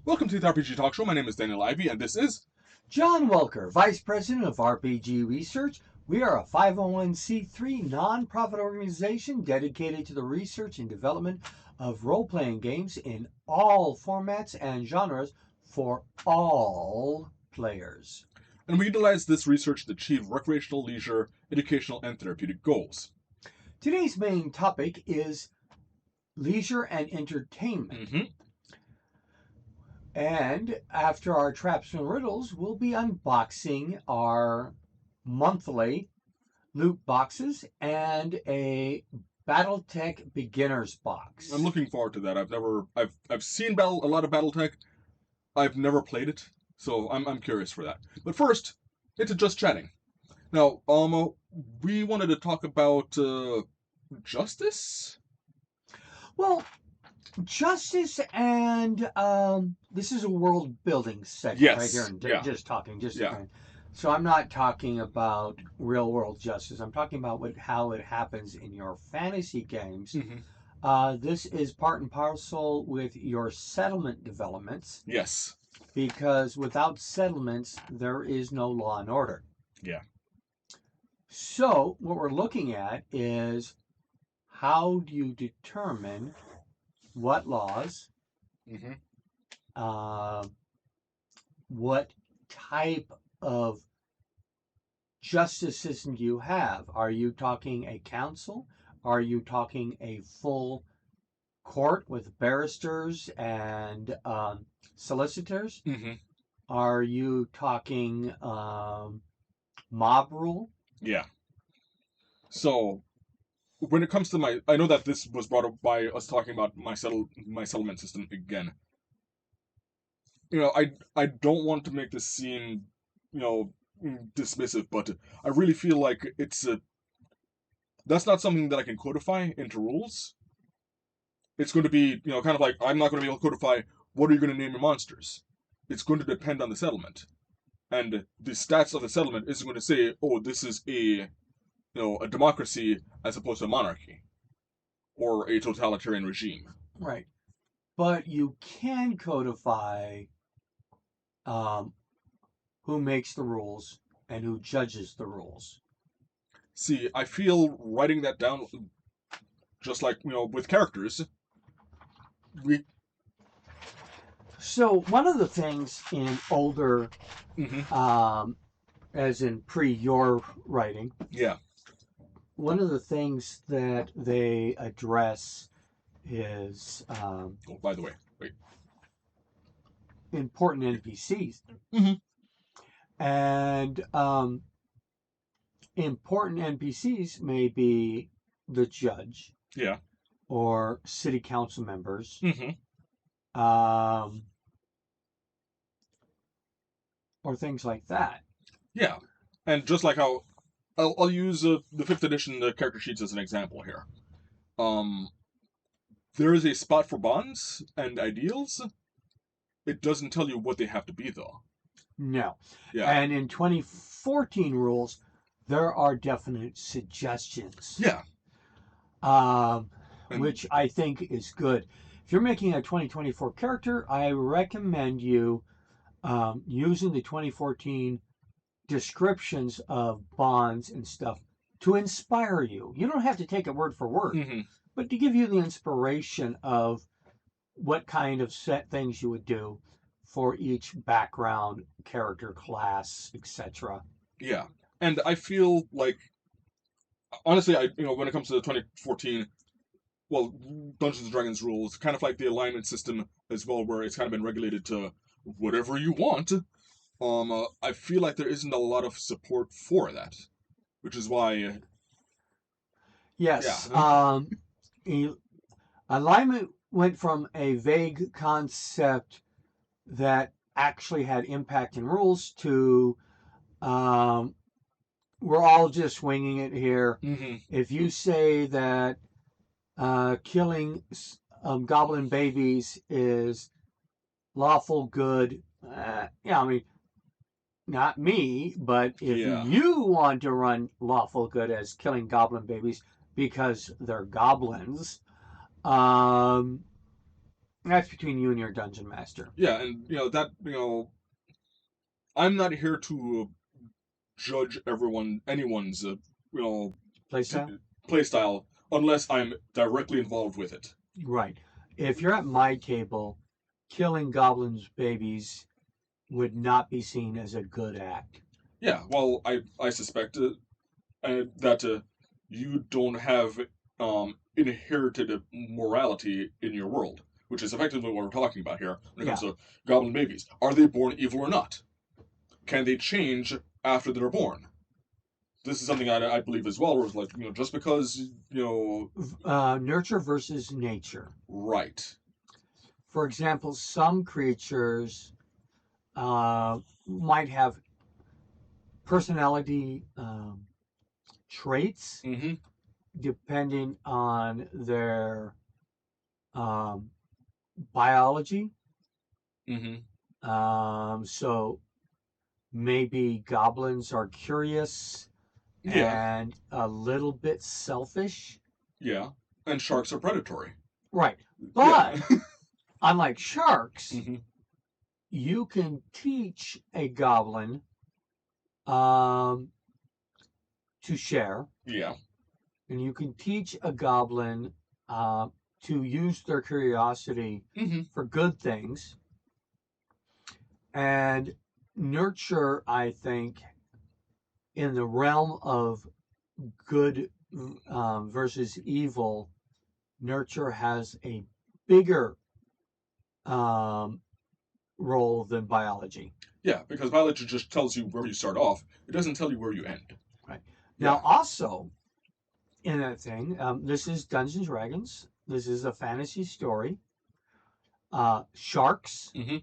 Welcome to the RPG Talk Show. My name is Daniel Ivy, and this is John Welker, Vice President of RPG Research. We are a 501c3 nonprofit organization dedicated to the research and development of role playing games in all formats and genres for all players. and we utilize this research to achieve recreational, leisure, educational, and therapeutic goals. Today's main topic is leisure and entertainment. Mm-hmm. And after our traps and riddles, we'll be unboxing our monthly loot boxes and a BattleTech beginners box. I'm looking forward to that. I've seen a lot of BattleTech. I've never played it, so I'm curious for that. But first, into just chatting. Now, we wanted to talk about justice. Well, justice and this is a world building segment Yes, right here, and yeah. just talking, Yeah. So I'm not talking about real world justice. I'm talking about how it happens in your fantasy games. Mm-hmm. This is part and parcel with your settlement developments, Yes. because without settlements, there is no law and order. Yeah. So what we're looking at is how do you determine what laws, Mm-hmm. what type of justice system do you have? Are you talking a council? Are you talking a full court with barristers and solicitors? Mm-hmm. Are you talking mob rule? Yeah. So, when it comes to I know that this was brought up by us talking about my settlement system again. I don't want to make this seem, dismissive, but I really feel like that's not something that I can codify into rules. It's going to be, kind of like I'm not going to be able to codify what are you going to name your monsters. It's going to depend on the settlement, and the stats of the settlement isn't going to say, oh, this is a democracy as opposed to a monarchy or a totalitarian regime. Right. But you can codify who makes the rules and who judges the rules. See, I feel writing that down, just like, with characters, So one of the things in older, Mm-hmm. as in pre your writing, Yeah. one of the things that they address is Oh, by the way, wait. important NPCs. Mm-hmm. And important NPCs may be the judge. Yeah. Or city council members. Mm-hmm. Or things like that. Yeah. And just like how I'll use the 5th edition character sheets as an example here. There is a spot for bonds and ideals. It doesn't tell you what they have to be, though. No. Yeah. And in 2014 rules, there are definite suggestions. Yeah. Which I think is good. If you're making a 2024 character, I recommend you using the 2014 descriptions of bonds and stuff to inspire you. You don't have to take it word for word, Mm-hmm. but to give you the inspiration of what kind of set things you would do for each background, character, class, etc. Yeah. And I feel like, honestly, when it comes to the 2014, well, Dungeons and Dragons rules, kind of like the alignment system as well, where it's kind of been regulated to whatever you want. I feel like there isn't a lot of support for that, which is why. Yes. Yeah. Alignment went from a vague concept that actually had impact in rules to we're all just winging it here. Mm-hmm. If you say that killing goblin babies is lawful good, I mean, not me, but if you want to run lawful good as killing goblin babies because they're goblins, That's between you and your dungeon master. Yeah, and I'm not here to judge anyone's Playstyle? play style unless I'm directly involved with it. Right. If you're at my table, killing goblins' babies would not be seen as a good act. Yeah, well, I suspect that you don't have inherited morality in your world, which is effectively what we're talking about here when it comes Yeah. to goblin babies. Are they born evil or not? Can they change after they're born? This is something I believe as well, where it's like, just because, Nurture versus nature. right. For example, some creatures might have personality traits Mm-hmm. depending on their um, biology. Mm-hmm. So maybe goblins are curious Yeah. and a little bit selfish. Yeah. And sharks are predatory. Right. Yeah. But unlike sharks, Mm-hmm. you can teach a goblin um, to share, Yeah. and you can teach a goblin to use their curiosity Mm-hmm. for good things. And nurture, I think, in the realm of good versus evil, nurture has a bigger um, role than biology. Yeah, because biology just tells you where you start off. It doesn't tell you where you end. Right. Now, Yeah. also in that thing, this is Dungeons and Dragons. This is a fantasy story. Sharks Mm-hmm.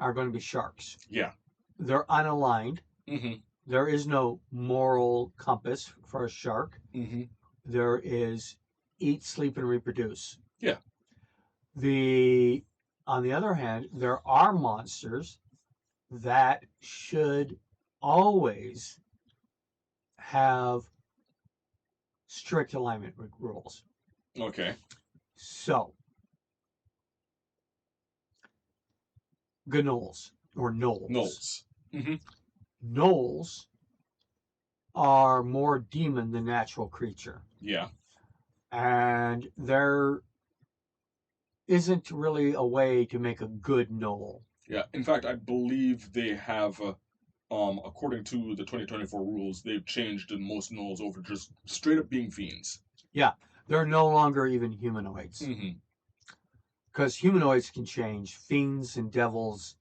are going to be sharks. Yeah. They're unaligned. Mm-hmm. There is no moral compass for a shark. Mm-hmm. There is eat, sleep, and reproduce. Yeah. On the other hand, there are monsters that should always have strict alignment rules. Okay. So, gnolls or gnolls. Knolls. Mm-hmm. Gnolls are more demon than natural creature. Yeah. And there isn't really a way to make a good gnoll. Yeah. In fact, I believe they have, according to the 2024 rules, they've changed most gnolls over just straight up being fiends. Yeah, they're no longer even humanoids. Mm-hmm. Because humanoids can change. Fiends and devils,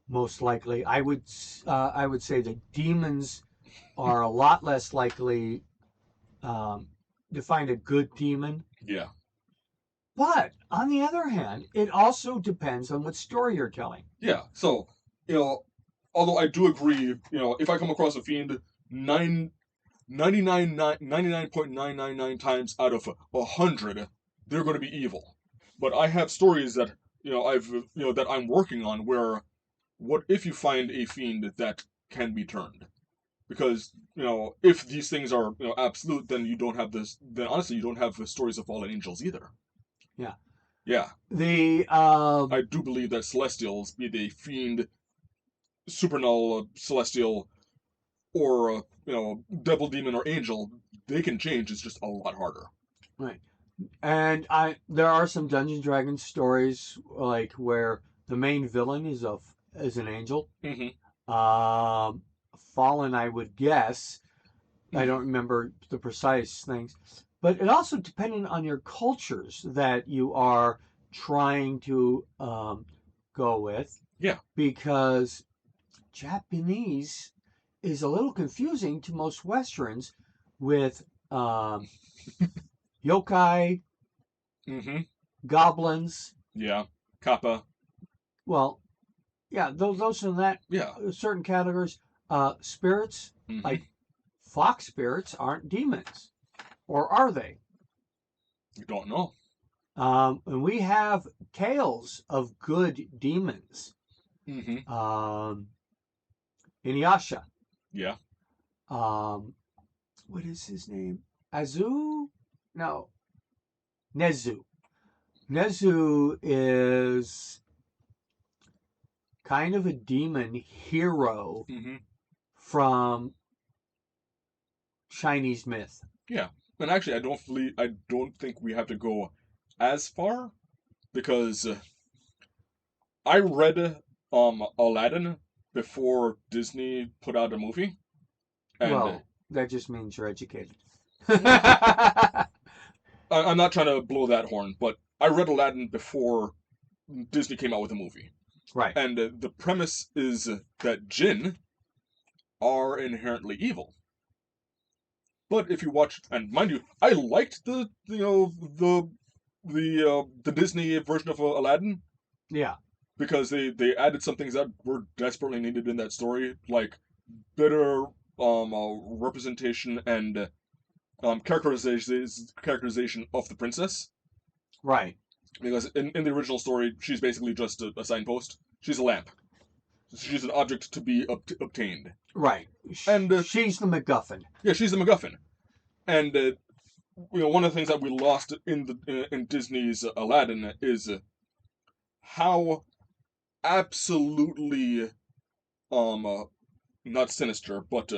most likely. I would say that demons are a lot less likely to find a good demon. Yeah. But on the other hand, it also depends on what story you're telling. Yeah. So, although I do agree, if I come across a fiend, 99.999 times out of 100, they're going to be evil. But I have stories that that I'm working on where, what if you find a fiend that can be turned? Because if these things are absolute, then you don't have this. Then honestly, you don't have stories of fallen angels either. Yeah. Yeah. The I do believe that celestials, be they fiend, supernal, celestial, or devil, demon, or angel, they can change. It's just a lot harder. right. And there are some Dungeons Dragons stories like where the main villain is an angel. Mm-hmm. Fallen, I would guess. I don't remember the precise things, but it also depending on your cultures that you are trying to go with. Yeah. Because Japanese is a little confusing to most Westerns with yokai, Mm-hmm. goblins. Yeah. Kappa. Well, yeah, those are that Yeah. certain categories. Spirits, Mm-hmm. like fox spirits, aren't demons, or are they? You don't know. And we have tales of good demons. Mm-hmm. Inuyasha. Yeah. What is his name? Azu? No. Nezu. Nezu is kind of a demon hero Mm-hmm. from Chinese myth. Yeah, and actually, I don't think we have to go as far because I read Aladdin before Disney put out a movie, and Well, that just means you're educated. I'm not trying to blow that horn, but I read Aladdin before Disney came out with a movie, Right. and the premise is that jinn are inherently evil. But if you watch, and mind you, I liked the Disney version of Aladdin Yeah. because they added some things that were desperately needed in that story, like better representation and characterization of the princess. Right. Because in the original story, she's basically just a signpost. She's a lamp. She's an object to be obtained. Right. And She's the MacGuffin. yeah, she's the MacGuffin. And one of the things that we lost in Disney's Aladdin is how absolutely not sinister but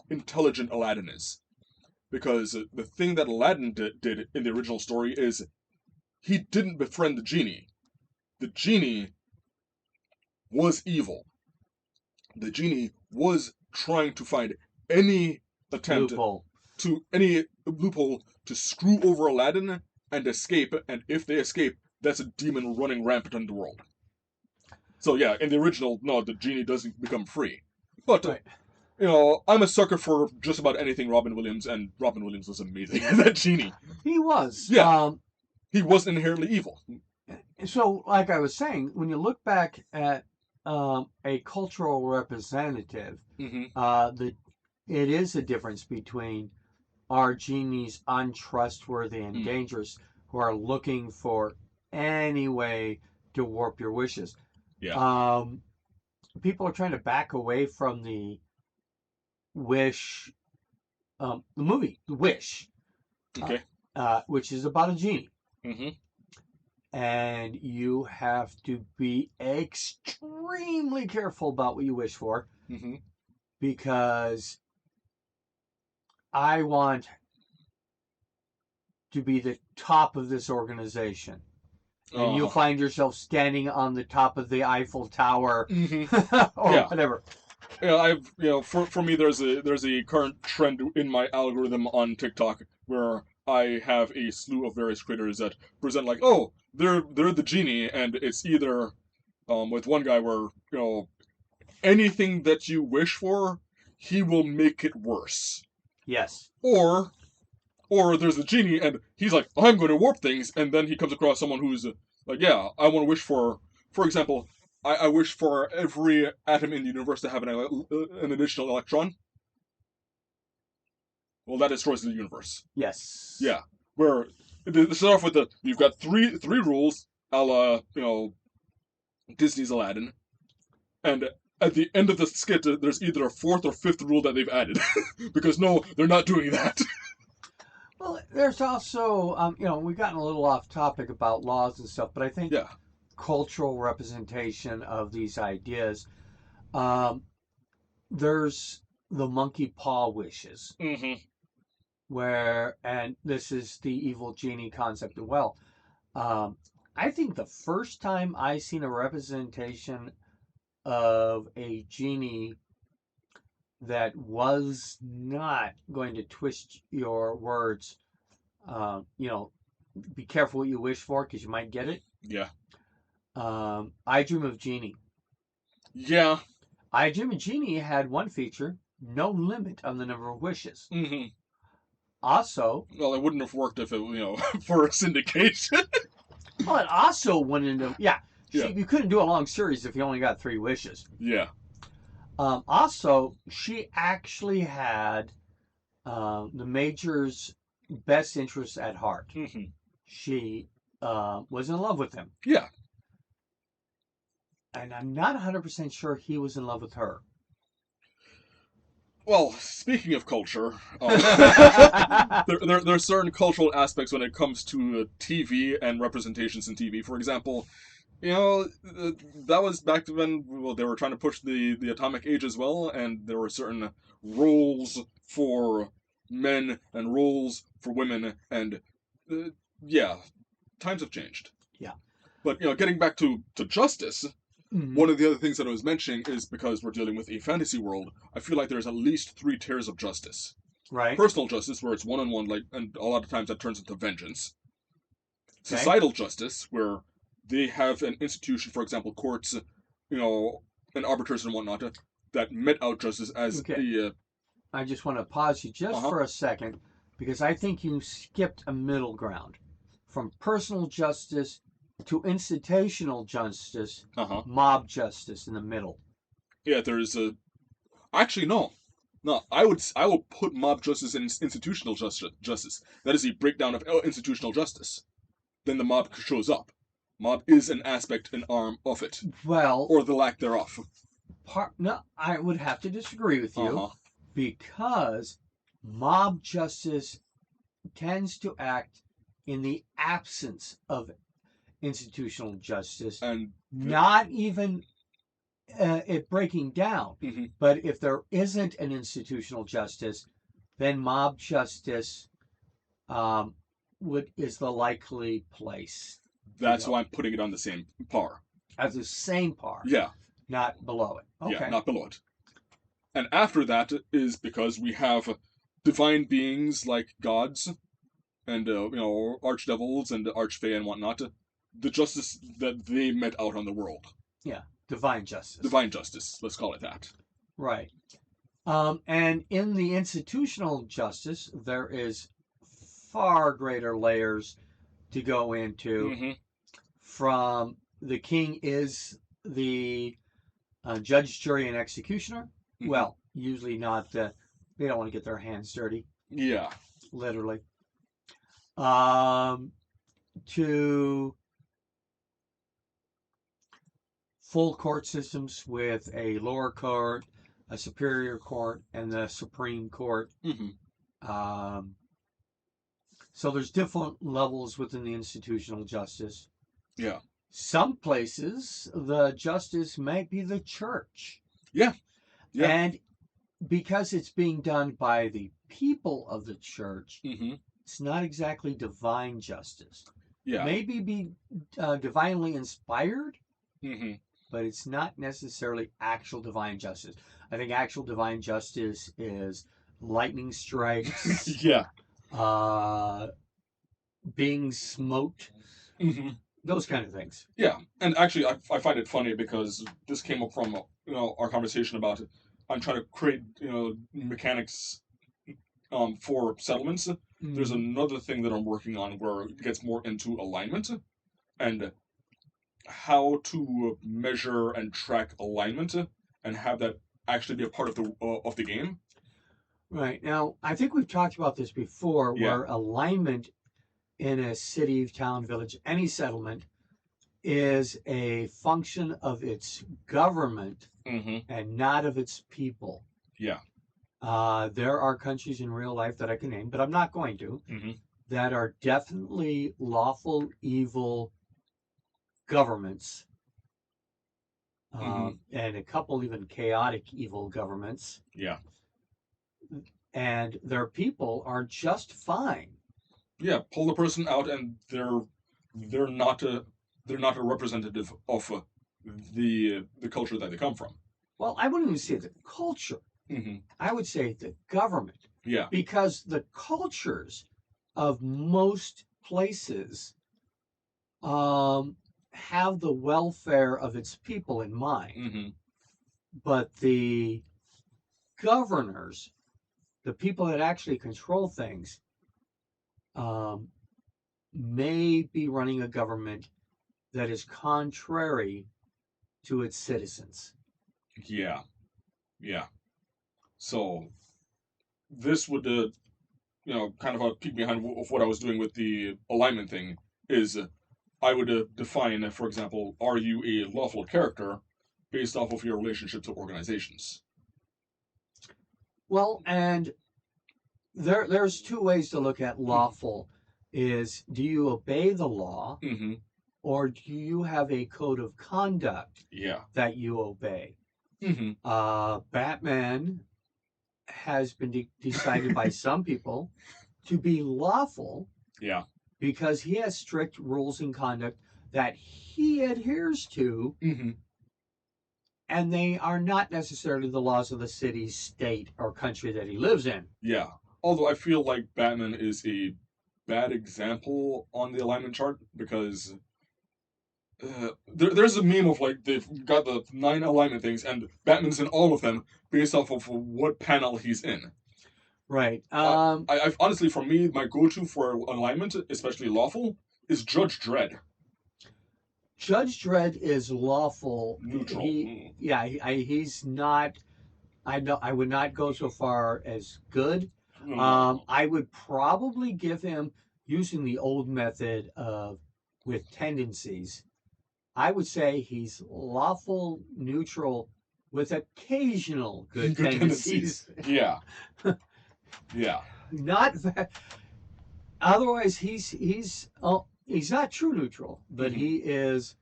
intelligent Aladdin is. Because the thing that Aladdin did in the original story is he didn't befriend the genie. The genie was evil. The genie was trying to find any attempt Loophole. any loophole to screw over Aladdin and escape, and if they escape, that's a demon running rampant in the world. So yeah, in the original, no, the genie doesn't become free. But Right. I'm a sucker for just about anything Robin Williams, and Robin Williams was amazing as that genie. He was. Yeah. He was inherently evil. So, like I was saying, when you look back at a cultural representative, Mm-hmm. it is a difference between are genies untrustworthy and Mm. dangerous who are looking for any way to warp your wishes. Yeah. People are trying to back away from the Wish, the movie, The Wish, Okay. which is about a genie. Mm-hmm. And you have to be extremely careful about what you wish for Mm-hmm. because I want to be the top of this organization. And you'll find yourself standing on the top of the Eiffel Tower Mm-hmm. or Yeah. whatever. I've for me there's a current trend in my algorithm on TikTok where I have a slew of various creators that present like, oh, they're the genie, and it's either with one guy where anything that you wish for, he will make it worse. Yes. Or there's the genie and he's like, I'm going to warp things, and then he comes across someone who's like, yeah, I want to wish for example, I wish for every atom in the universe to have an additional electron. Well, that destroys the universe. Yes. Yeah. Where they start off with you've got three rules, a la Disney's Aladdin, and at the end of the skit, there's either a fourth or fifth rule that they've added, because no, they're not doing that. Well, there's also, we've gotten a little off topic about laws and stuff, but I think Yeah. cultural representation of these ideas, there's the monkey paw wishes, Mm-hmm. and this is the evil genie concept as well. I think the first time I seen a representation of a genie that was not going to twist your words, be careful what you wish for because you might get it. Yeah. I Dream of Jeannie. Yeah. I Dream of Jeannie had one feature: no limit on the number of wishes. Mm-hmm. Also, well, it wouldn't have worked if it, for a syndication. well, it also went into you couldn't do a long series if you only got 3 wishes. Yeah. Also, she actually had the Major's best interests at heart. Mm-hmm. She was in love with him. Yeah. And I'm not 100% sure he was in love with her. Well, speaking of culture, there are certain cultural aspects when it comes to TV and representations in TV. For example, that was back when they were trying to push the atomic age as well, and there were certain roles for men and roles for women, and uh, yeah, times have changed. Yeah. But getting back to justice, Mhm. one of the other things that I was mentioning is because we're dealing with a fantasy world, I feel like there's at least three tiers of justice. Right. Personal justice, where it's one on one, like, and a lot of times that turns into vengeance. Okay. Societal justice, where they have an institution, for example, courts, and arbiters and whatnot, that met out justice as Okay. a. I just want to pause you just Uh-huh. for a second because I think you skipped a middle ground from personal justice to institutional justice, Uh-huh. mob justice in the middle. Yeah, there's a. Actually, no. No, I will put mob justice in institutional justice. That is a breakdown of institutional justice. Then the mob shows up. Mob is an aspect, an arm of it, Well, or the lack thereof. no, I would have to disagree with Uh you huh. because mob justice tends to act in the absence of institutional justice, And not even it breaking down. mm-hmm. But if there isn't an institutional justice, then mob justice um, is the likely place to That's go why I'm putting it on the same par. as the same par, Yeah, not below it. yeah, Okay. not below it. And after that is because we have divine beings like gods and archdevils and archfey and whatnot. The justice that they met out on the world, Yeah. Divine justice. divine justice, let's call it that. Right. And in the institutional justice, there is far greater layers to go into. Mm-hmm. From the king is the judge, jury, and executioner. Mm-hmm. Well, usually not. They don't want to get their hands dirty, Yeah. literally. To full court systems with a lower court, a superior court, and the Supreme Court. Mm-hmm. So there's different levels within the institutional justice. Yeah. Some places the justice might be the church. Yeah. Yeah. And because it's being done by the people of the church, Mm-hmm. it's not exactly divine justice. Yeah. Maybe be divinely inspired, Mm-hmm. but it's not necessarily actual divine justice. I think actual divine justice is lightning strikes, Yeah. being smoked, Mm-hmm. those kind of things. Yeah, and actually, I find it funny because this came up from our conversation about it. I'm trying to create mechanics for settlements. There's another thing that I'm working on where it gets more into alignment and how to measure and track alignment and have that actually be a part of the game. Right. Now, I think we've talked about this before, Yeah. where alignment in a city, town, village, any settlement is a function of its government Mm-hmm. and not of its people. Yeah. There are countries in real life that I can name, but I'm not going to, Mm-hmm. that are definitely lawful, evil governments, and a couple even chaotic evil governments. Yeah. And their people are just fine. Yeah. Pull the person out, and they're not a representative of the culture that they come from. Well, I wouldn't even say the culture. Mm-hmm. I would say the government. Yeah. Because the cultures of most places have the welfare of its people in mind. Mm-hmm. But the governors, the people that actually control things, may be running a government that is contrary to its citizens. Yeah. Yeah. So this would, kind of a peek behind of what I was doing with the alignment thing is I would define, for example, are you a lawful character based off of your relationship to organizations? Well, and there's two ways to look at lawful. Is do you obey the law, Mm-hmm. or do you have a code of conduct Yeah. that you obey? Mm-hmm. Batman has been decided by some people to be lawful Yeah. because he has strict rules and conduct that he adheres to, Mm-hmm. and they are not necessarily the laws of the city, state, or country that he lives in. Yeah. Although I feel like Batman is a bad example on the alignment chart because there's a meme of like they've got the 9 alignment things and Batman's in all of them based off of what panel he's in. Right. I've honestly, for me, my go-to for alignment, especially lawful, is Judge Dredd. Judge Dredd is lawful. Neutral. He's not. I would not go so far as good. No. I would probably give him, using the old method of with tendencies, I would say he's lawful neutral with occasional good tendencies. Yeah. Yeah. Not otherwise he's not true neutral, but he is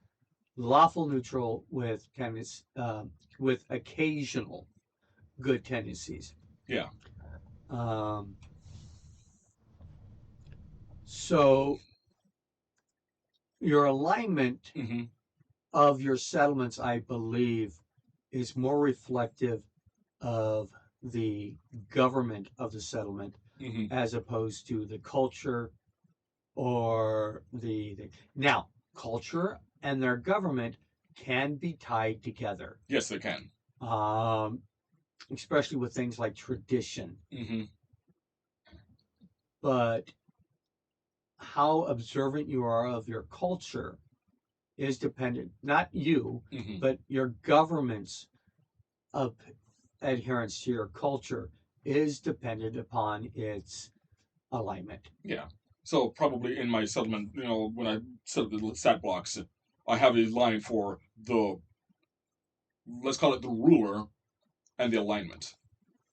lawful neutral with with occasional good tendencies. Yeah. So your alignment Mm-hmm. of your settlements, I believe, is more reflective of the government of the settlement Mm-hmm. as opposed to the culture or now culture and their government can be tied together. Yes, they can. Especially with things like tradition. Mm-hmm. But how observant you are of your culture is dependent, not you, Mm-hmm. but your government's adherence to your culture is dependent upon its alignment. Yeah. So probably in my settlement, when I set up the stat blocks, I have a line for let's call it the ruler and the alignment.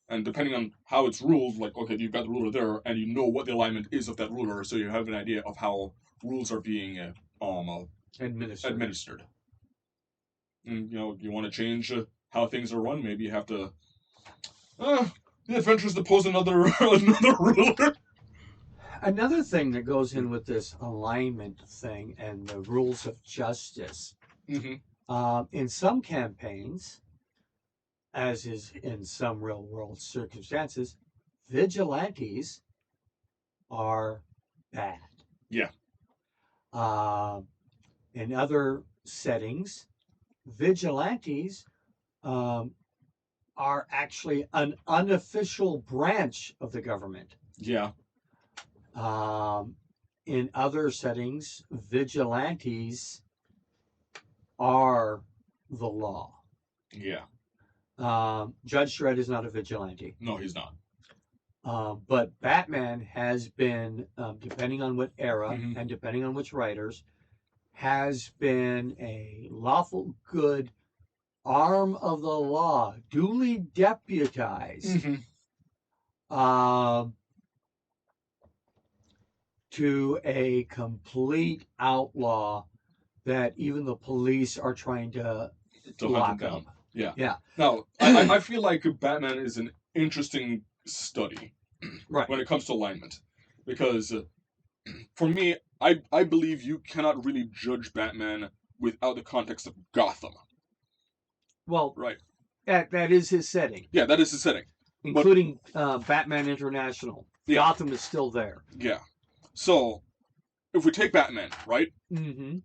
And depending on how it's ruled, like, okay, you've got the ruler there, and you know what the alignment is of that ruler, so you have an idea of how rules are being administered. And, you want to change how things are run, maybe you have to. The adventurers depose another ruler. Another thing that goes in with this alignment thing and the rules of justice, in some campaigns, as is in some real world circumstances, vigilantes are bad. Yeah. In other settings, vigilantes are actually an unofficial branch of the government. Yeah. In other settings, vigilantes are the law. Yeah. Judge Dredd is not a vigilante. No, he's not. But Batman has been, depending on what era and depending on which writers, has been a lawful good arm of the law, duly deputized to a complete outlaw that even the police are trying to lock hunt him up. down. Yeah. Yeah. Now, I feel like Batman is an interesting study Right. when it comes to alignment. Because for me, I believe you cannot really judge Batman without the context of Gotham. Well, right. That is his setting. Yeah, that is his setting. Including Batman International. Yeah. Gotham is still there. Yeah. So, if we take Batman, right? Mm-hmm.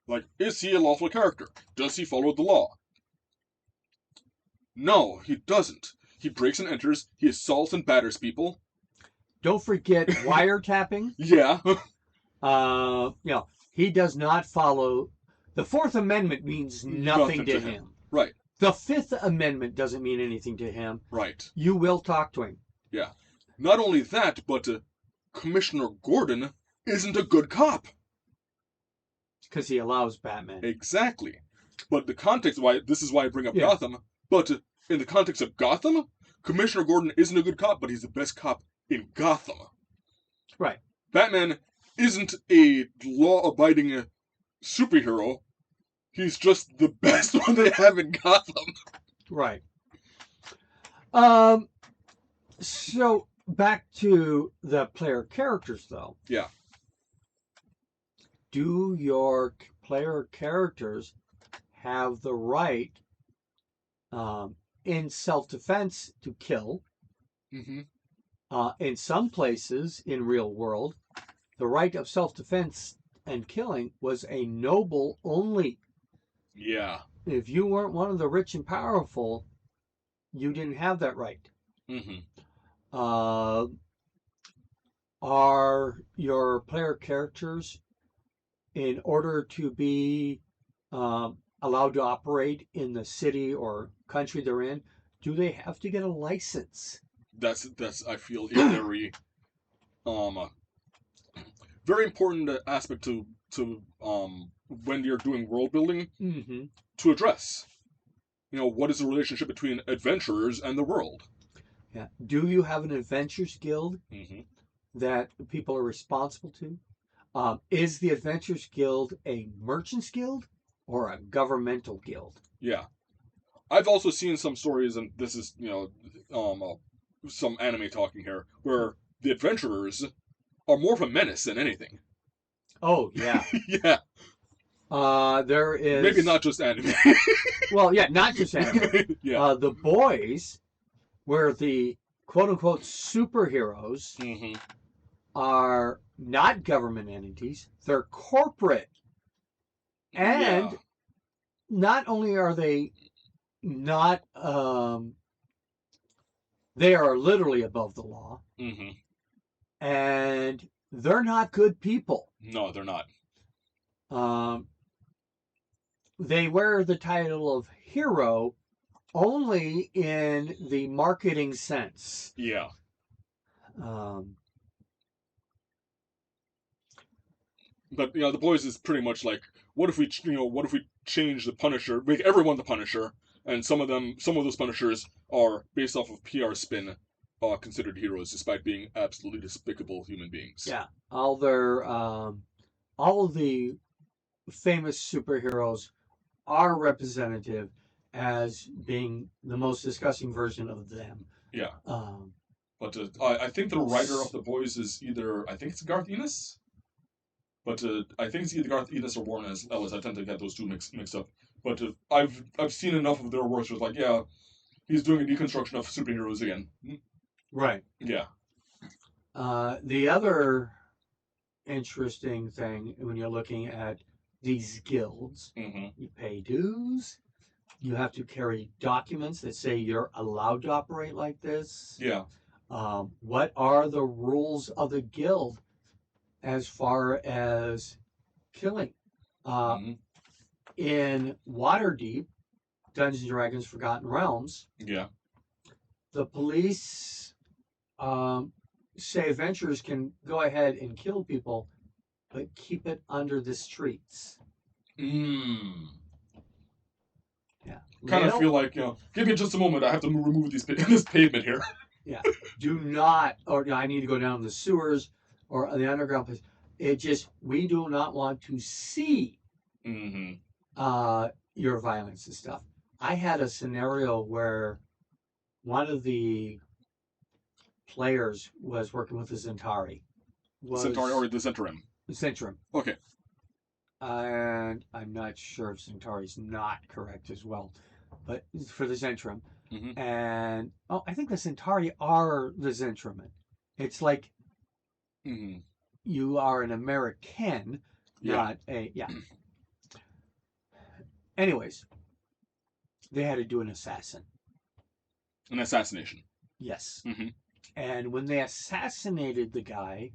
Like, is he a lawful character? Does he follow the law? No, he doesn't. He breaks and enters, he assaults and batters people. Don't forget wiretapping. Yeah. He does not follow. The Fourth Amendment means nothing to him. Right. The Fifth Amendment doesn't mean anything to him. Right. You will talk to him. Yeah. Not only that, but Commissioner Gordon isn't a good cop. Because he allows Batman. Exactly. But the context, this is why I bring up Gotham, but in the context of Gotham, Commissioner Gordon isn't a good cop, but he's the best cop in Gotham. Right. Batman isn't a law-abiding superhero. He's just the best one they have in Gotham. Right. So back to the player characters, though. Yeah. Do your player characters have the right, in self-defense, to kill? Mm-hmm. In some places in real world, the right of self-defense and killing was a noble only. Yeah. If you weren't one of the rich and powerful, you didn't have that right. Mm-hmm. Are your player characters, in order to be allowed to operate in the city or country they're in, do they have to get a license? That's I feel a very important aspect to when you're doing world building Mm-hmm. to address. What is the relationship between adventurers and the world? Yeah. Do you have an adventures guild Mm-hmm. that people are responsible to? Is the Adventures Guild a merchant's guild or a governmental guild? Yeah. I've also seen some stories, and this is, some anime talking here, where the adventurers are more of a menace than anything. Oh, yeah. Yeah. There is... Maybe not just anime. Well, yeah, not just anime. Yeah. The boys, where the quote-unquote superheroes Mm-hmm. are not government entities, they're corporate. And Yeah. not only are they not... they are literally above the law. Mm-hmm. And they're not good people. No, they're not. They wear the title of hero only in the marketing sense. Yeah. But the boys is pretty much like, what if we change the Punisher, make everyone the Punisher, and some of those Punishers are based off of PR spin, considered heroes despite being absolutely despicable human beings. Yeah, all of the famous superheroes are representative as being the most disgusting version of them. Yeah. But I think the writer of the boys is I think it's Garth Ennis. But I think it's either Garth Ennis or Warren Ellis. I tend to get those two mixed up. But I've seen enough of their works where it's like, yeah, he's doing a deconstruction of superheroes again. Right. Yeah. The other interesting thing when you're looking at these guilds, Mm-hmm. you pay dues. You have to carry documents that say you're allowed to operate like this. Yeah. What are the rules of the guild as far as killing? In Waterdeep, Dungeons and Dragons Forgotten Realms, Yeah. the police say adventurers can go ahead and kill people, but keep it under the streets. Yeah. Kind of feel like, give me just a moment. I have to remove this pavement here. Yeah. Do not, or I need to go down the sewers or the underground place. We do not want to see your violence and stuff. I had a scenario where one of the players was working with the Zentari. Centauri or the Zentrum? The Zentrum. Okay. And I'm not sure if Centauri is not correct as well, but for the Zentrum. Mm-hmm. And I think the Centauri are the Zentrumen. It's like you are an American, not a Anyways, they had to do an assassination. Yes. Mm-hmm. And when they assassinated the guy,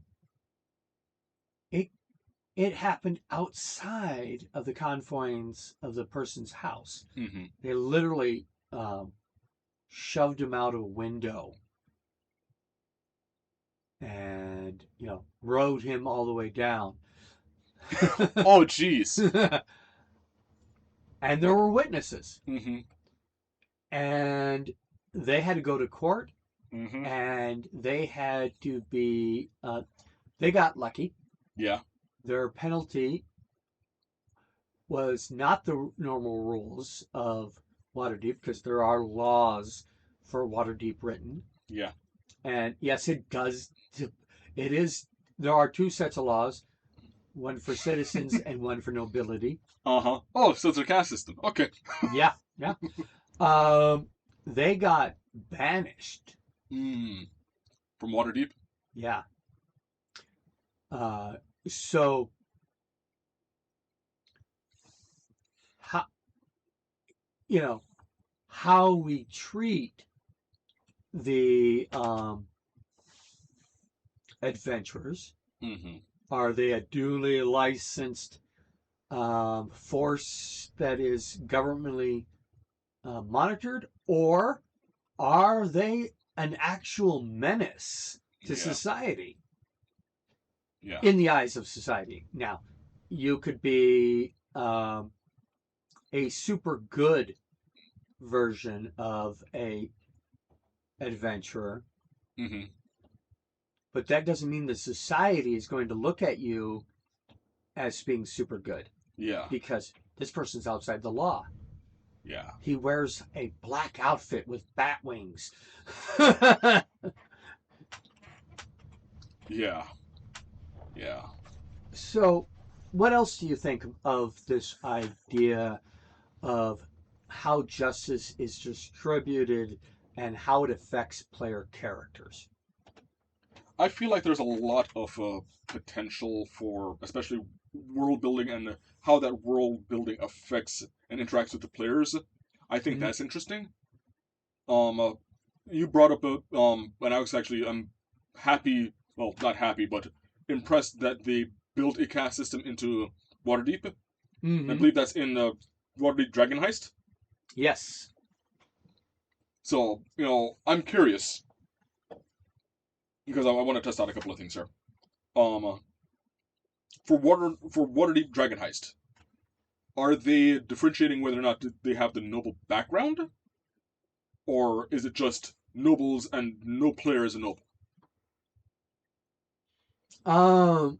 it happened outside of the confines of the person's house. Mm-hmm. They literally shoved him out of a window and rode him all the way down. Oh, jeez. And there were witnesses. Mm-hmm. And they had to go to court, Mm-hmm. and they had to be. They got lucky. Yeah. Their penalty was not the normal rules of Waterdeep, because there are laws for Waterdeep written. Yeah. And yes, it does. It is. There are two sets of laws, one for citizens and one for nobility. Uh-huh. Oh, so it's a caste system. Okay. Yeah, yeah. Um, they got banished. Mm. From Waterdeep? Yeah. Uh, so how how we treat the adventurers? Mm-hmm. Are they a duly licensed force that is governmentally monitored, or are they an actual menace to Yeah. society Yeah. in the eyes of society? Now, you could be a super good version of a adventurer, Mm-hmm. but that doesn't mean the society is going to look at you as being super good, Yeah. because this person's outside the law. Yeah. He wears a black outfit with bat wings. Yeah. Yeah. So, what else do you think of this idea of how justice is distributed and how it affects player characters? I feel like there's a lot of potential for, especially world building and how that world building affects and interacts with the players. I think Mhm. that's interesting. Um, uh, you brought up and I was actually I'm happy. Well, not happy, but impressed that they built a caste system into Waterdeep. I Mm-hmm. believe that's in Waterdeep Dragon Heist. Yes. So I'm curious because I want to test out a couple of things here. Um, for Waterdeep Dragon Heist, are they differentiating whether or not they have the noble background, or is it just nobles and no player is a noble? Um.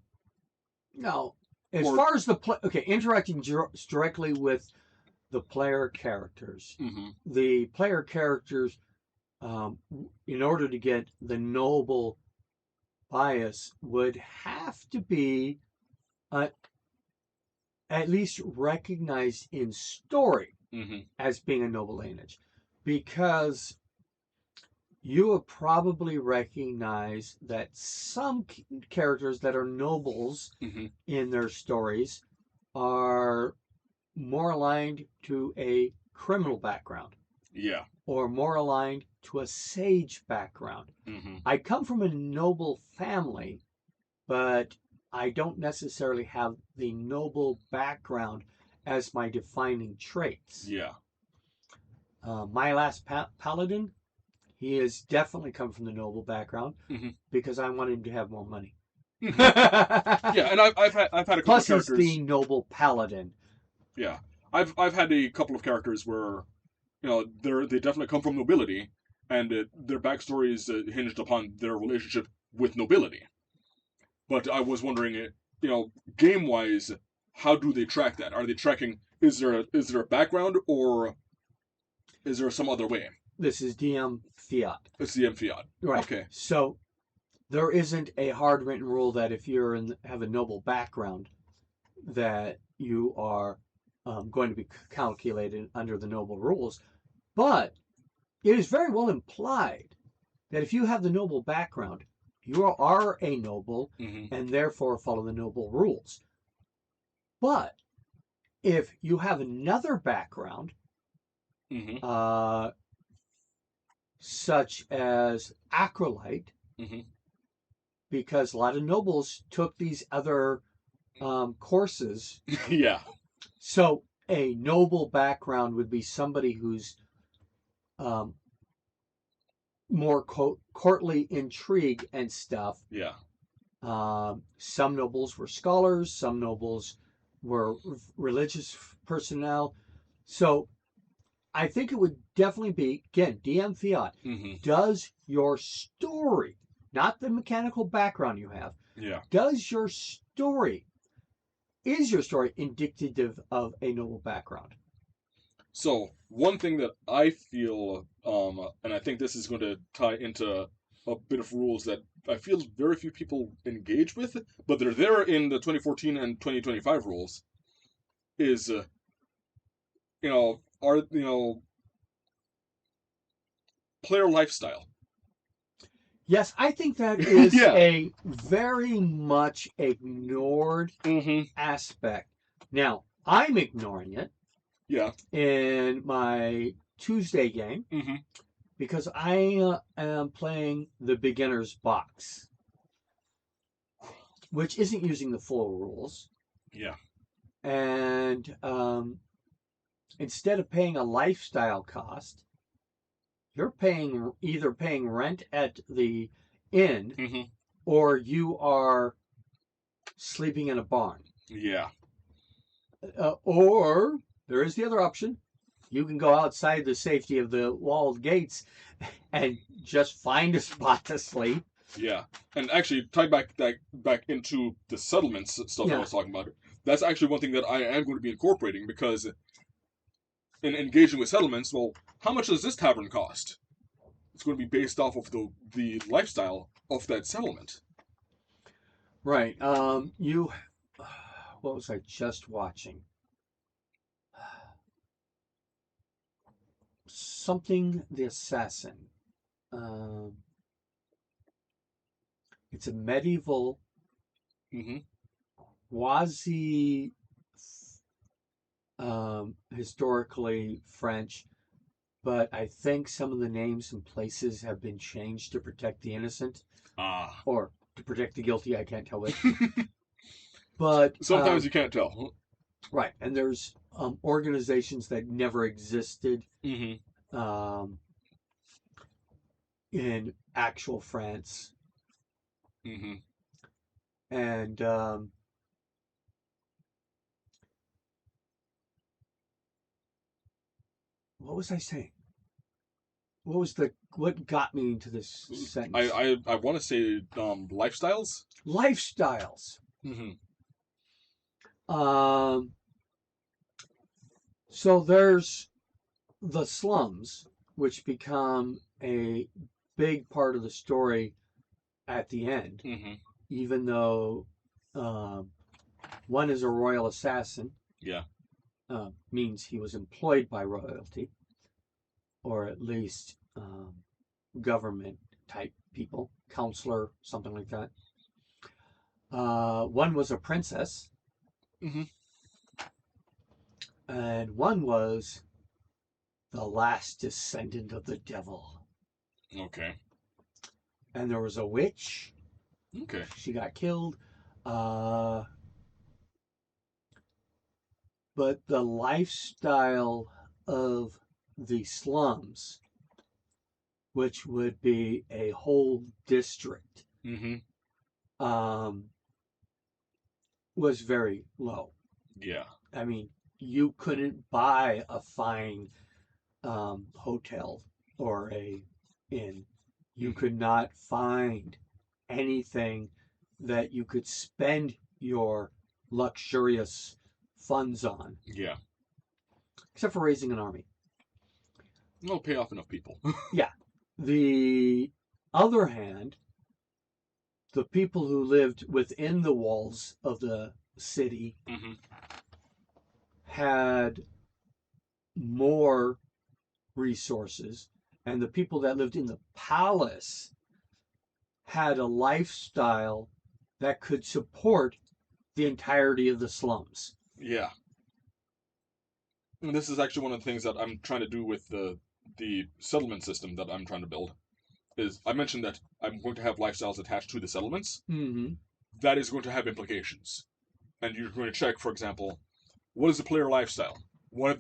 No. As Or far as the interacting directly with the player characters, mm-hmm, the player characters, in order to get the noble bias, would have to be uh, at least recognized in story mm-hmm, as being a noble lineage, because you would probably recognize that some characters that are nobles mm-hmm, in their stories are more aligned to a criminal background yeah, or more aligned to a sage background. mm-hmm, I come from a noble family, but I don't necessarily have the noble background as my defining traits. yeah, My last paladin, he has definitely come from the noble background mm-hmm, because I want him to have more money. mm-hmm. Yeah, and I've had a couple of Plus, he's characters. the noble paladin. Yeah, I've had a couple of characters where they definitely come from nobility, and their backstory is hinged upon their relationship with nobility. But I was wondering, game wise, how do they track that? Are they tracking? Is there a background, or is there some other way? This is DM fiat. It's the Fiat. Right. Okay. So there isn't a hard written rule that if you're have a noble background that you are going to be calculated under the noble rules. But it is very well implied that if you have the noble background, you are a noble Mm-hmm. and therefore follow the noble rules. But if you have another background, Mm-hmm. such as acolyte, Mm-hmm. because a lot of nobles took these other courses. Yeah. So a noble background would be somebody who's um, more courtly intrigue and stuff. Yeah. Some nobles were scholars, some nobles were religious personnel. So I think it would definitely be, again, DM Fiat. Mm-hmm. Does your story, not the mechanical background you have, Yeah. does your story, is your story indicative of a noble background? So one thing that I feel, and I think this is going to tie into a bit of rules that I feel very few people engage with, but they're there in the 2014 and 2025 rules, is are player lifestyle. Yes, I think that is Yeah. a very much ignored Mm-hmm. aspect. Now, I'm ignoring it Yeah. in my Tuesday game Mm-hmm. because I am playing the beginner's box, which isn't using the full rules. Yeah. And instead of paying a lifestyle cost, you're either paying rent at the inn Mm-hmm. or you are sleeping in a barn. Yeah. Or there is the other option. You can go outside the safety of the walled gates and just find a spot to sleep. Yeah. And actually, tie back into the settlements stuff that I Yeah. was talking about. That's actually one thing that I am going to be incorporating because in engaging with settlements, well, how much does this tavern cost? It's going to be based off of the lifestyle of that settlement. Right. What was I just watching? Something the Assassin. Um, it's a medieval Mm-hmm. quasi historically French, but I think some of the names and places have been changed to protect the innocent Ah. or to protect the guilty. I can't tell which. But Sometimes you can't tell. right, and there's organizations that never existed Mm-hmm. um, in actual France, Mm-hmm. and what was I saying? What got me into this sentence? I want to say lifestyles. Lifestyles. Mm-hmm. Um, so there's the slums, which become a big part of the story at the end, Mm-hmm. even though um, one is a royal assassin, Yeah. means he was employed by royalty, or at least government type people, counselor, something like that. One was a princess, Mm-hmm. and one was the last descendant of the devil. Okay. And there was a witch. Okay. She got killed. But the lifestyle of the slums, which would be a whole district, Mm-hmm. um, was very low. Yeah. I mean, you couldn't buy a fine hotel or a inn. You could not find anything that you could spend your luxurious funds on, Yeah. except for raising an army. I'll pay off enough people. Yeah. The other hand, the people who lived within the walls of the city Mm-hmm. had more resources, and the people that lived in the palace had a lifestyle that could support the entirety of the slums. Yeah. And this is actually one of the things that I'm trying to do with the settlement system that I'm trying to build. Is I mentioned that I'm going to have lifestyles attached to the settlements. Mm-hmm. That is going to have implications, and you're going to check, for example, what is the player lifestyle? What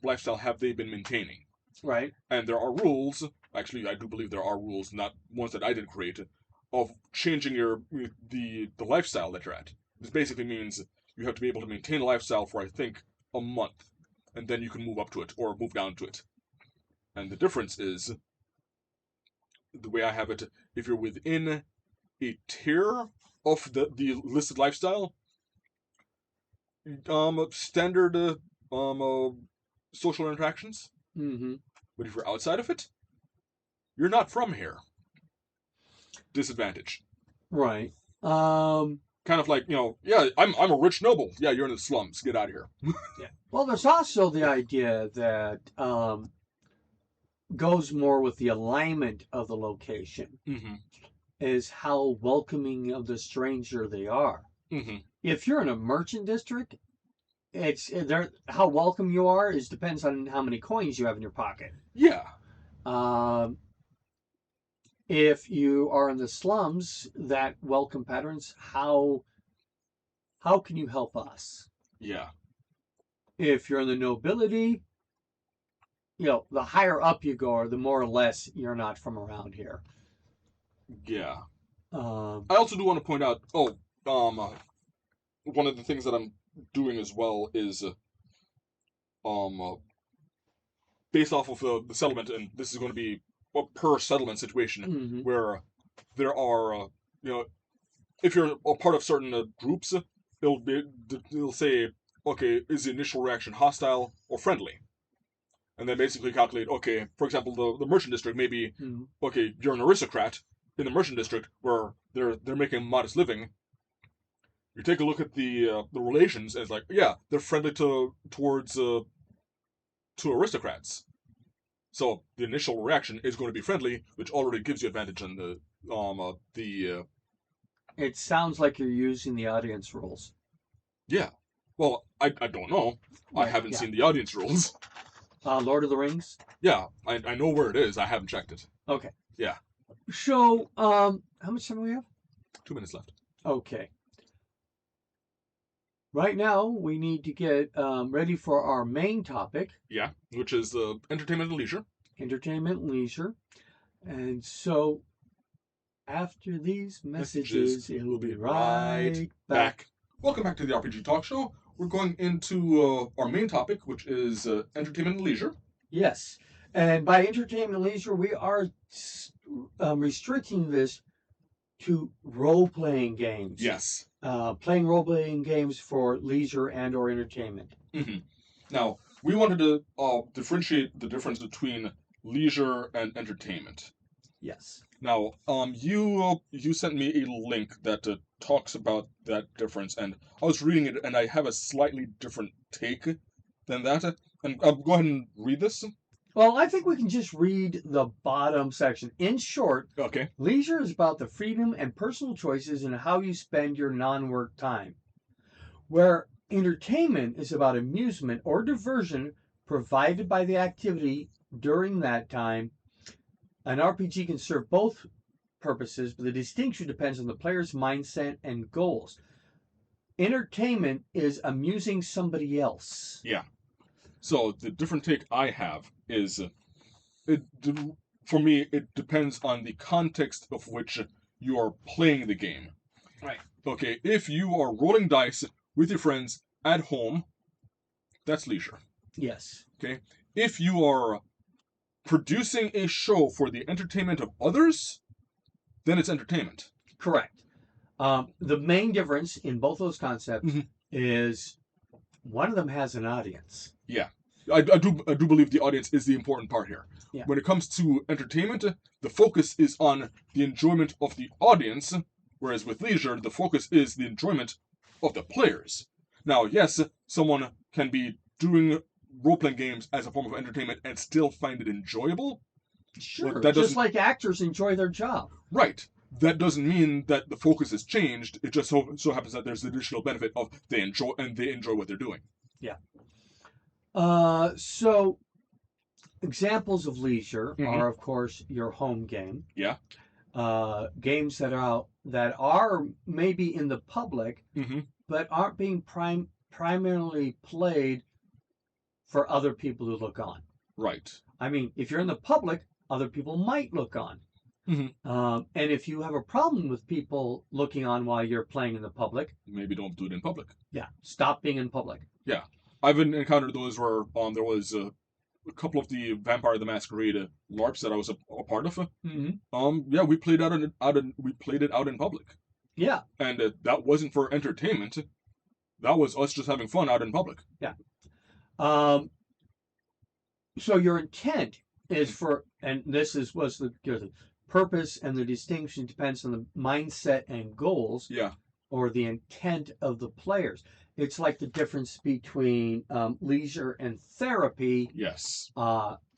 lifestyle have they been maintaining? Right. And there are rules. Actually, I do believe there are rules, not ones that I didn't create, of changing the lifestyle that you're at. This basically means you have to be able to maintain a lifestyle for I think a month. and then you can move up to it or move down to it. And the difference is, the way I have it, if you're within a tier of the listed lifestyle, standard social interactions. Mm-hmm. But if you're outside of it, you're not from here. Disadvantage. Right. Kind of like, yeah, I'm a rich noble. Yeah, you're in the slums. Get out of here. Yeah. Well, there's also the idea that goes more with the alignment of the location, Mm-hmm. is how welcoming of the stranger they are. Mm-hmm. If you're in a merchant district, how welcome you are depends on how many coins you have in your pocket. Yeah. If you are in the slums, that welcome patterns, how can you help us? Yeah. If you're in the nobility, the higher up you go, the more or less you're not from around here. Yeah. I also do want to point out, one of the things that I'm doing as well is, based off of the settlement, and this is going to be a per settlement situation, mm-hmm. where there are, if you're a part of certain groups, it'll say, okay, is the initial reaction hostile or friendly? And then basically calculate, okay, for example, the merchant district, maybe, Mm-hmm. okay, you're an aristocrat in the merchant district where they're making a modest living. You take a look at the relations, and it's like, yeah, they're friendly towards aristocrats. So the initial reaction is going to be friendly, which already gives you advantage on the. It sounds like you're using the audience rules. Yeah. Well, I don't know. I haven't seen the audience rules. Lord of the Rings? Yeah, I know where it is. I haven't checked it. Okay. Yeah. So, how much time do we have? 2 minutes left. Okay. Right now, we need to get ready for our main topic. Yeah, which is entertainment and leisure. Entertainment and leisure. And so, after these messages it will be right back. Welcome back to the RPG Talk Show. We're going into our main topic, which is entertainment and leisure. Yes. And by entertainment and leisure, we are restricting this to role-playing games. Yes. Playing role-playing games for leisure and or entertainment. Mm-hmm. Now, we wanted to differentiate the difference between leisure and entertainment. Yes. Now, you sent me a link that talks about that difference, and I was reading it, and I have a slightly different take than that. And I'll go ahead and read this. Well, I think we can just read the bottom section. In short, okay. Leisure is about the freedom and personal choices in how you spend your non-work time, where entertainment is about amusement or diversion provided by the activity during that time. An RPG can serve both purposes, but the distinction depends on the player's mindset and goals. Entertainment is amusing somebody else. Yeah. So the different take I have is, for me, it depends on the context of which you are playing the game. Right. Okay, if you are rolling dice with your friends at home, that's leisure. Yes. Okay. If you are producing a show for the entertainment of others, then it's entertainment. Correct. The main difference in both those concepts is one of them has an audience. Yeah. I do believe the audience is the important part here. Yeah. When it comes to entertainment, the focus is on the enjoyment of the audience, whereas with leisure, the focus is the enjoyment of the players. Now, yes, someone can be doing role-playing games as a form of entertainment and still find it enjoyable. Sure, just like actors enjoy their job. Right. That doesn't mean that the focus has changed. It just so happens that there's the additional benefit of they enjoy what they're doing. Yeah. So examples of leisure are, of course, your home game. Yeah. Games that are maybe in the public, but aren't being primarily played for other people to look on. Right. I mean, if you're in the public, other people might look on. And if you have a problem with people looking on while you're playing in the public, maybe don't do it in public. Yeah. Stop being in public. Yeah. I've encountered those where there was a couple of the Vampire the Masquerade LARPs that I was a part of. Yeah, we played we played it out in public, Yeah. and that wasn't for entertainment. That was us just having fun out in public. Yeah. So your intent is for, and this was the purpose, and the distinction depends on the mindset and goals. Yeah. Or the intent of the players. It's like the difference between leisure and therapy. Yes.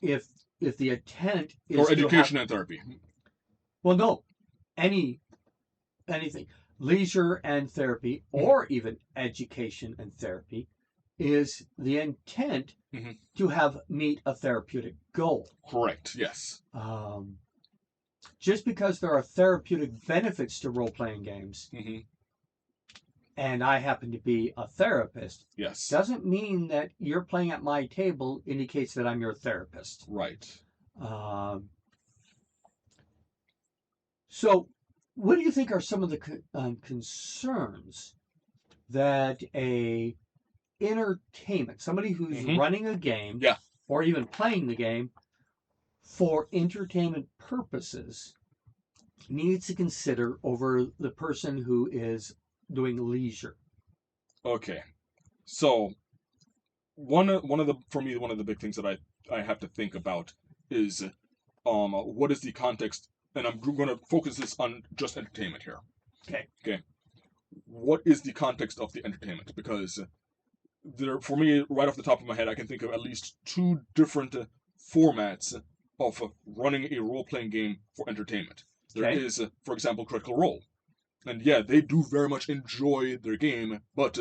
If the intent is or education and therapy. Well, no, anything, leisure and therapy, or even education and therapy, is the intent to meet a therapeutic goal. Correct. Yes. Just because there are therapeutic benefits to role-playing games, and I happen to be a therapist, yes, doesn't mean that you're playing at my table indicates that I'm your therapist. Right. So, what do you think are some of the concerns that a entertainment, somebody who's running a game, or even playing the game for entertainment purposes, needs to consider over the person who is doing leisure? Okay, so one of the big things that I have to think about is what is the context, and I'm going to focus this on just entertainment here. Okay. What is the context of the entertainment? Because for me, right off the top of my head, I can think of at least two different formats of running a role-playing game for entertainment. There is, for example, Critical Role. And yeah, they do very much enjoy their game, but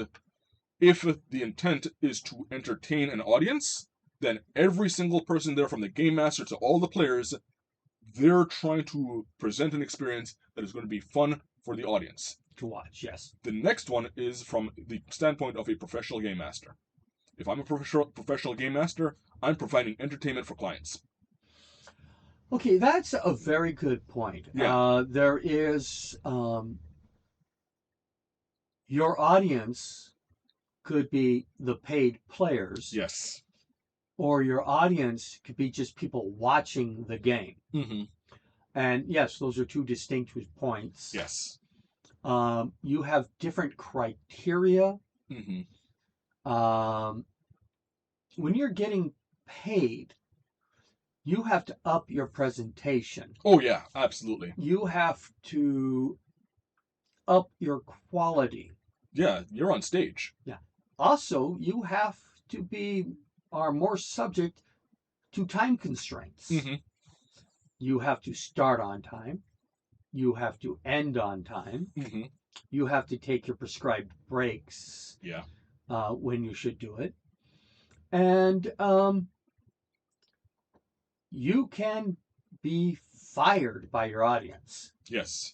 if the intent is to entertain an audience, then every single person there, from the game master to all the players, they're trying to present an experience that is going to be fun for the audience to watch. Yes. The next one is from the standpoint of a professional game master. If I'm a professional game master, I'm providing entertainment for clients. Okay, that's a very good point. Yeah. There is your audience could be the paid players. Yes. Or your audience could be just people watching the game. And yes, those are two distinct points. Yes. You have different criteria. When you're getting paid, you have to up your presentation. Oh, yeah, absolutely. You have to up your quality. Yeah, you're on stage. Yeah. Also, you have to are more subject to time constraints. You have to start on time. You have to end on time. You have to take your prescribed breaks. Yeah. When you should do it. And you can be fired by your audience. Yes.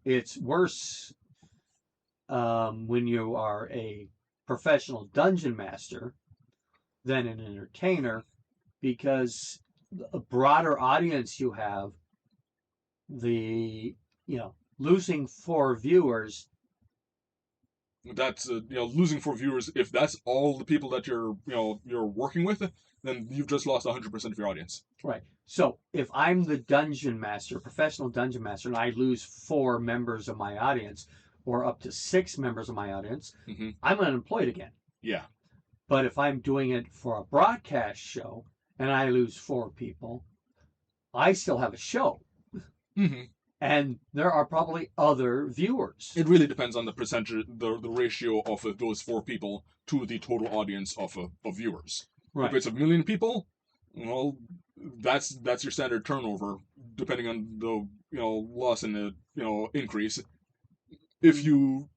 It's worse when you are a professional dungeon master than an entertainer, because a broader audience you have, losing 4 viewers. That's losing 4 viewers. If that's all the people that you're working with, then you've just lost 100% of your audience. Right. So if I'm the dungeon master, professional dungeon master, and I lose 4 members of my audience, or up to 6 members of my audience, I'm unemployed again. Yeah. But if I'm doing it for a broadcast show and I lose 4 people, I still have a show. And there are probably other viewers. It really depends on the percentage, the ratio of those 4 people to the total audience of viewers. Right. If it's 1 million people, well, that's your standard turnover, depending on the loss and the increase. If you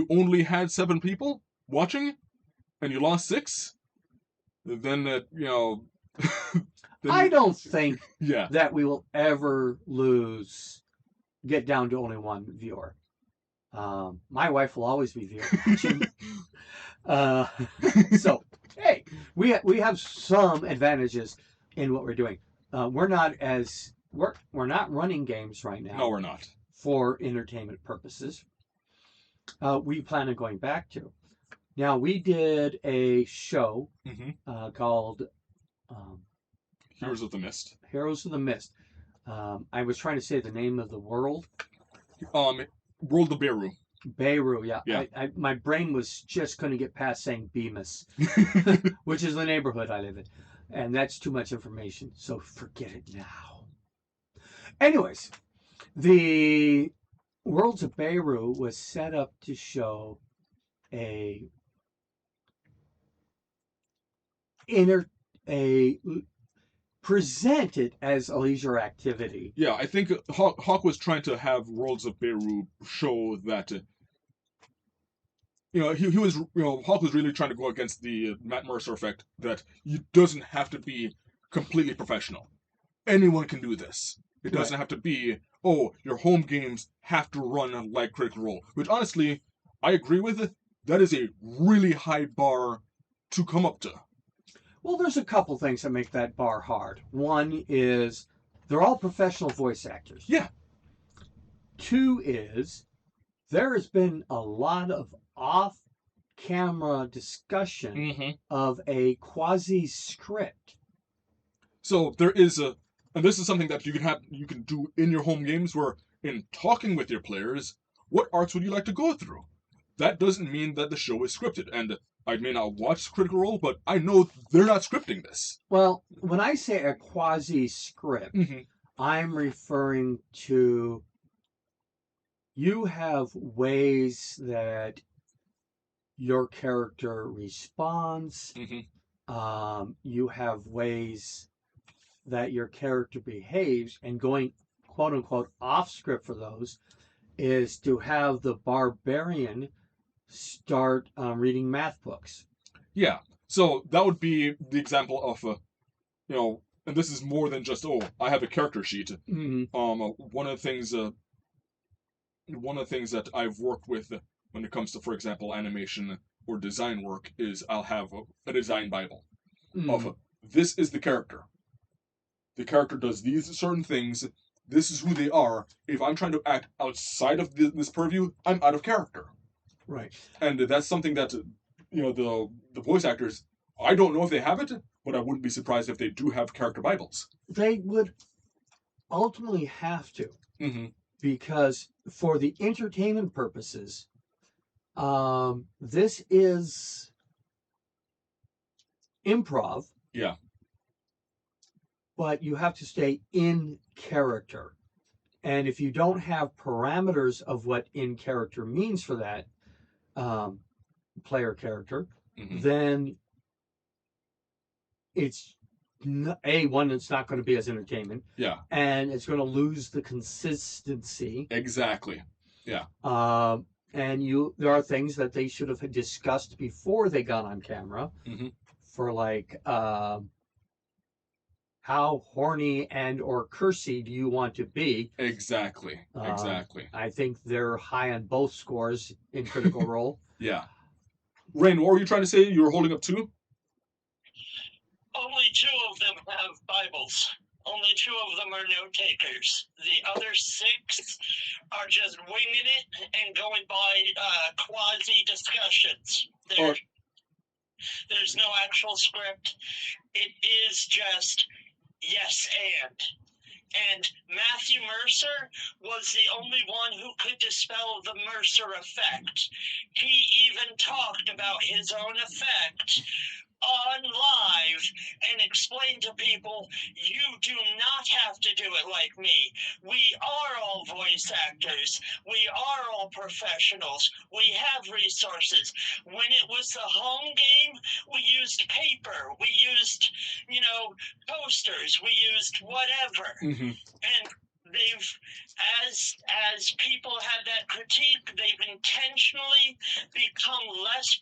only had 7 people watching, and you lost 6, then then I don't think yeah. that we will ever get down to only 1 viewer. My wife will always be watching. So, hey, we have some advantages in what we're doing. We're not running games right now. No, we're not. For entertainment purposes. We plan on going back to. Now, we did a show called Heroes of the Mist. Heroes of the Mist. I was trying to say the name of the world. World of Beru. Beru, yeah. Yeah. My brain was just couldn't get past saying Bemis, which is the neighborhood I live in. And that's too much information, so forget it now. Anyways, the Worlds of Beru was set up to show a presented as a leisure activity. Yeah, I think Hawk was trying to have Worlds of Beru show that he was, Hawk was really trying to go against the Matt Mercer effect, that you doesn't have to be completely professional. Anyone can do this. It doesn't have to be, oh, your home games have to run like Critical Role, which honestly, I agree with. That is a really high bar to come up to. Well, there's a couple things that make that bar hard. One is they're all professional voice actors. Yeah. Two is there has been a lot of off-camera discussion of a quasi-script. So there is and this is something that you can do in your home games, where in talking with your players, what arcs would you like to go through? That doesn't mean that the show is scripted, and I may not watch Critical Role, but I know they're not scripting this. Well, when I say a quasi-script, I'm referring to you have ways that your character responds. You have ways that your character behaves, and going quote unquote off script for those is to have the barbarian start reading math books. Yeah, so that would be the example of and this is more than just, oh, I have a character sheet. One of the things that I've worked with when it comes to, for example, animation or design work is I'll have a design Bible of this is the character. The character does these certain things. This is who they are. If I'm trying to act outside of this purview, I'm out of character. Right. And that's something that the voice actors, I don't know if they have it, but I wouldn't be surprised if they do have character Bibles. They would ultimately have to, because for the entertainment purposes, this is improv. Yeah. But you have to stay in character. And if you don't have parameters of what in character means for that player character, then it's it's not going to be as entertainment. Yeah. And it's going to lose the consistency. Exactly. Yeah. And there are things that they should have discussed before they got on camera, for like how horny and or cursy do you want to be? Exactly. I think they're high on both scores in Critical Role. Yeah. Rain, what were you trying to say? You were holding up two? Only two of them have Bibles. Only two of them are note takers. The other six are just winging it and going by quasi discussions. There's no actual script. It is just yes and. And Matthew Mercer was the only one who could dispel the Mercer effect. He even talked about his own effect on live and explained to people, you do not have to do it like me. We are all voice actors. We are all professionals. We have resources. When it was the home game, we used paper. We used, posters. We used whatever. And they've, as people had that critique, they've intentionally become less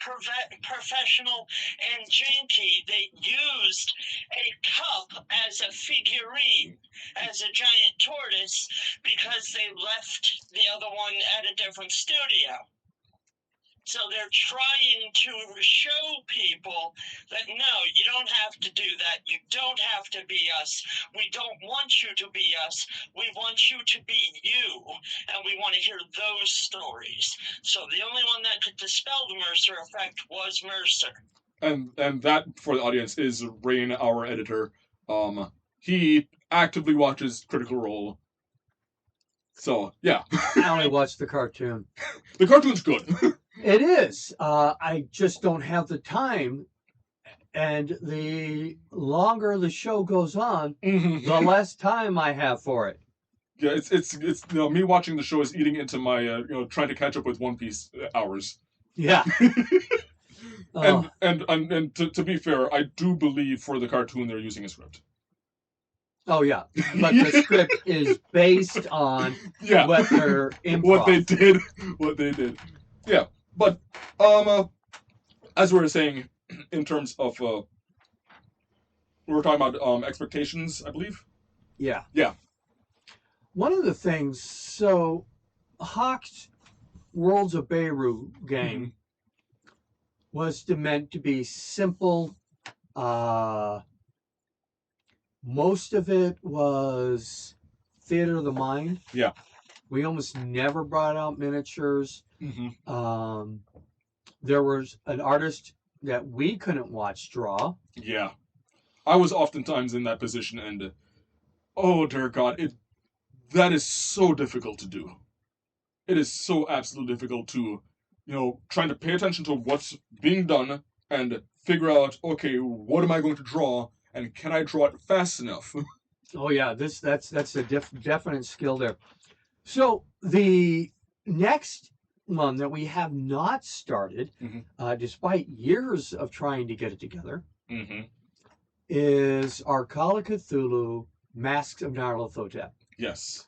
professional and janky. They used a cup as a figurine, as a giant tortoise, because they left the other one at a different studio. So they're trying to show people that no, you don't have to do that. You don't have to be us. We don't want you to be us. We want you to be you. And we want to hear those stories. So the only one that could dispel the Mercer effect was Mercer. And that, for the audience, is Rain, our editor. He actively watches Critical Role. So, yeah. I only watched the cartoon. The cartoon's good. It is. I just don't have the time. And the longer the show goes on, the less time I have for it. Yeah, it's me watching the show is eating into my trying to catch up with One Piece hours. Yeah. And to be fair, I do believe for the cartoon they're using a script. Oh yeah, but the script is based on what their improv. what they did. Yeah, but as we were saying, in terms of we were talking about expectations, I believe. Yeah. Yeah. One of the things, so Hawk's Worlds of Beirut game was meant to be simple. Most of it was theater of the mind. Yeah. We almost never brought out miniatures. There was an artist that we couldn't watch draw. Yeah. I was oftentimes in that position, and oh dear God, that is so difficult to do. It is so absolutely difficult to, trying to pay attention to what's being done and figure out, okay, what am I going to draw, and can I draw it fast enough? Oh yeah, that's a definite skill there. So the next one that we have not started, despite years of trying to get it together, is our Call of Cthulhu Masks of Nyarlathotep. Yes.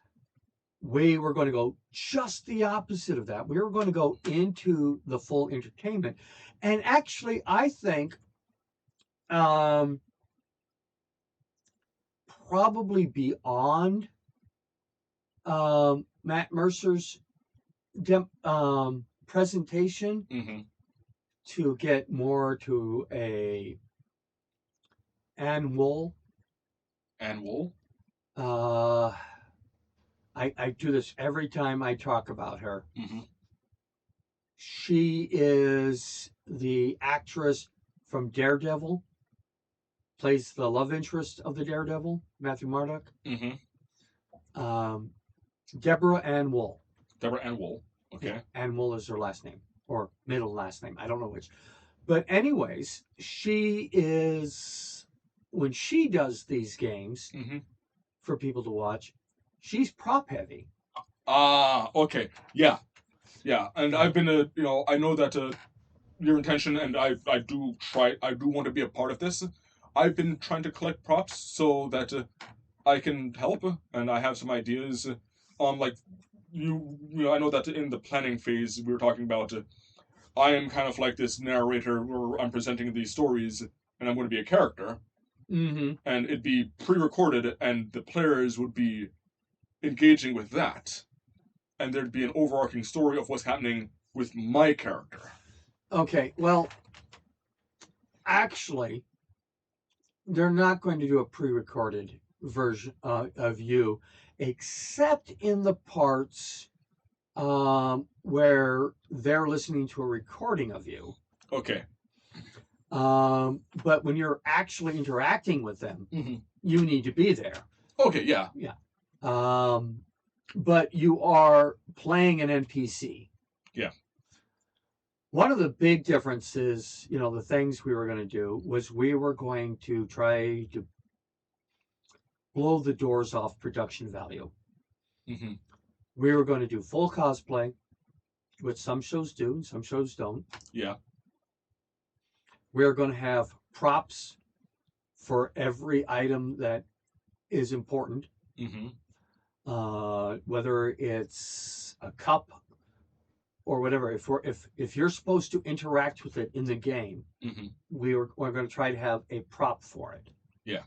We were going to go just the opposite of that. We were going to go into the full entertainment. And actually, I think probably beyond Matt Mercer's presentation to get more to a Ann Wool. Ann Wool? I do this every time I talk about her. She is the actress from Daredevil, plays the love interest of the Daredevil, Matthew Murdock. Deborah Ann Wool. Deborah Ann Wool. Okay. Ann Wool is her last name, or middle last name. I don't know which. But anyways, she is, when she does these games for people to watch, she's prop heavy. Okay. Yeah. Yeah. And I've been I know that your intention, and I do want to be a part of this. I've been trying to collect props so that I can help, and I have some ideas. Like I know that in the planning phase we were talking about, I am kind of like this narrator where I'm presenting these stories, and I'm going to be a character. And it'd be pre-recorded, and the players would be engaging with that, and there'd be an overarching story of what's happening with my character. Okay, well, actually, they're not going to do a pre-recorded version of you, except in the parts where they're listening to a recording of you. Okay. But when you're actually interacting with them, you need to be there. Okay, yeah. Yeah. But you are playing an NPC. Yeah. One of the big differences, the things we were going to do was we were going to try to blow the doors off production value. We were going to do full cosplay, which some shows do and some shows don't. Yeah. We're going to have props for every item that is important. Whether it's a cup or whatever. If you're supposed to interact with it in the game, we're going to try to have a prop for it. Yeah.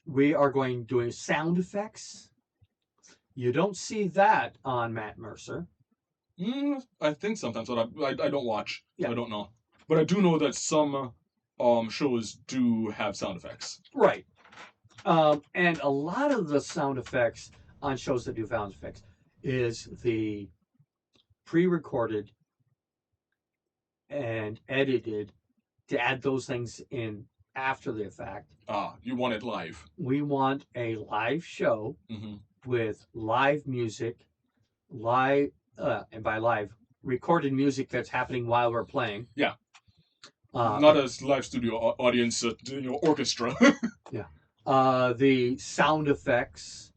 We are going doing sound effects. You don't see that on Matt Mercer. I think sometimes, but I don't watch. Yeah. I don't know. But I do know that some shows do have sound effects. Right. And a lot of the sound effects on shows that do sound effects is the pre-recorded and edited to add those things in after the fact. You want it live. We want a live show Mm-hmm. with live music, live, and by live, recorded music that's happening while we're playing. Yeah. Uh, Not a live studio audience, orchestra. yeah. The sound effects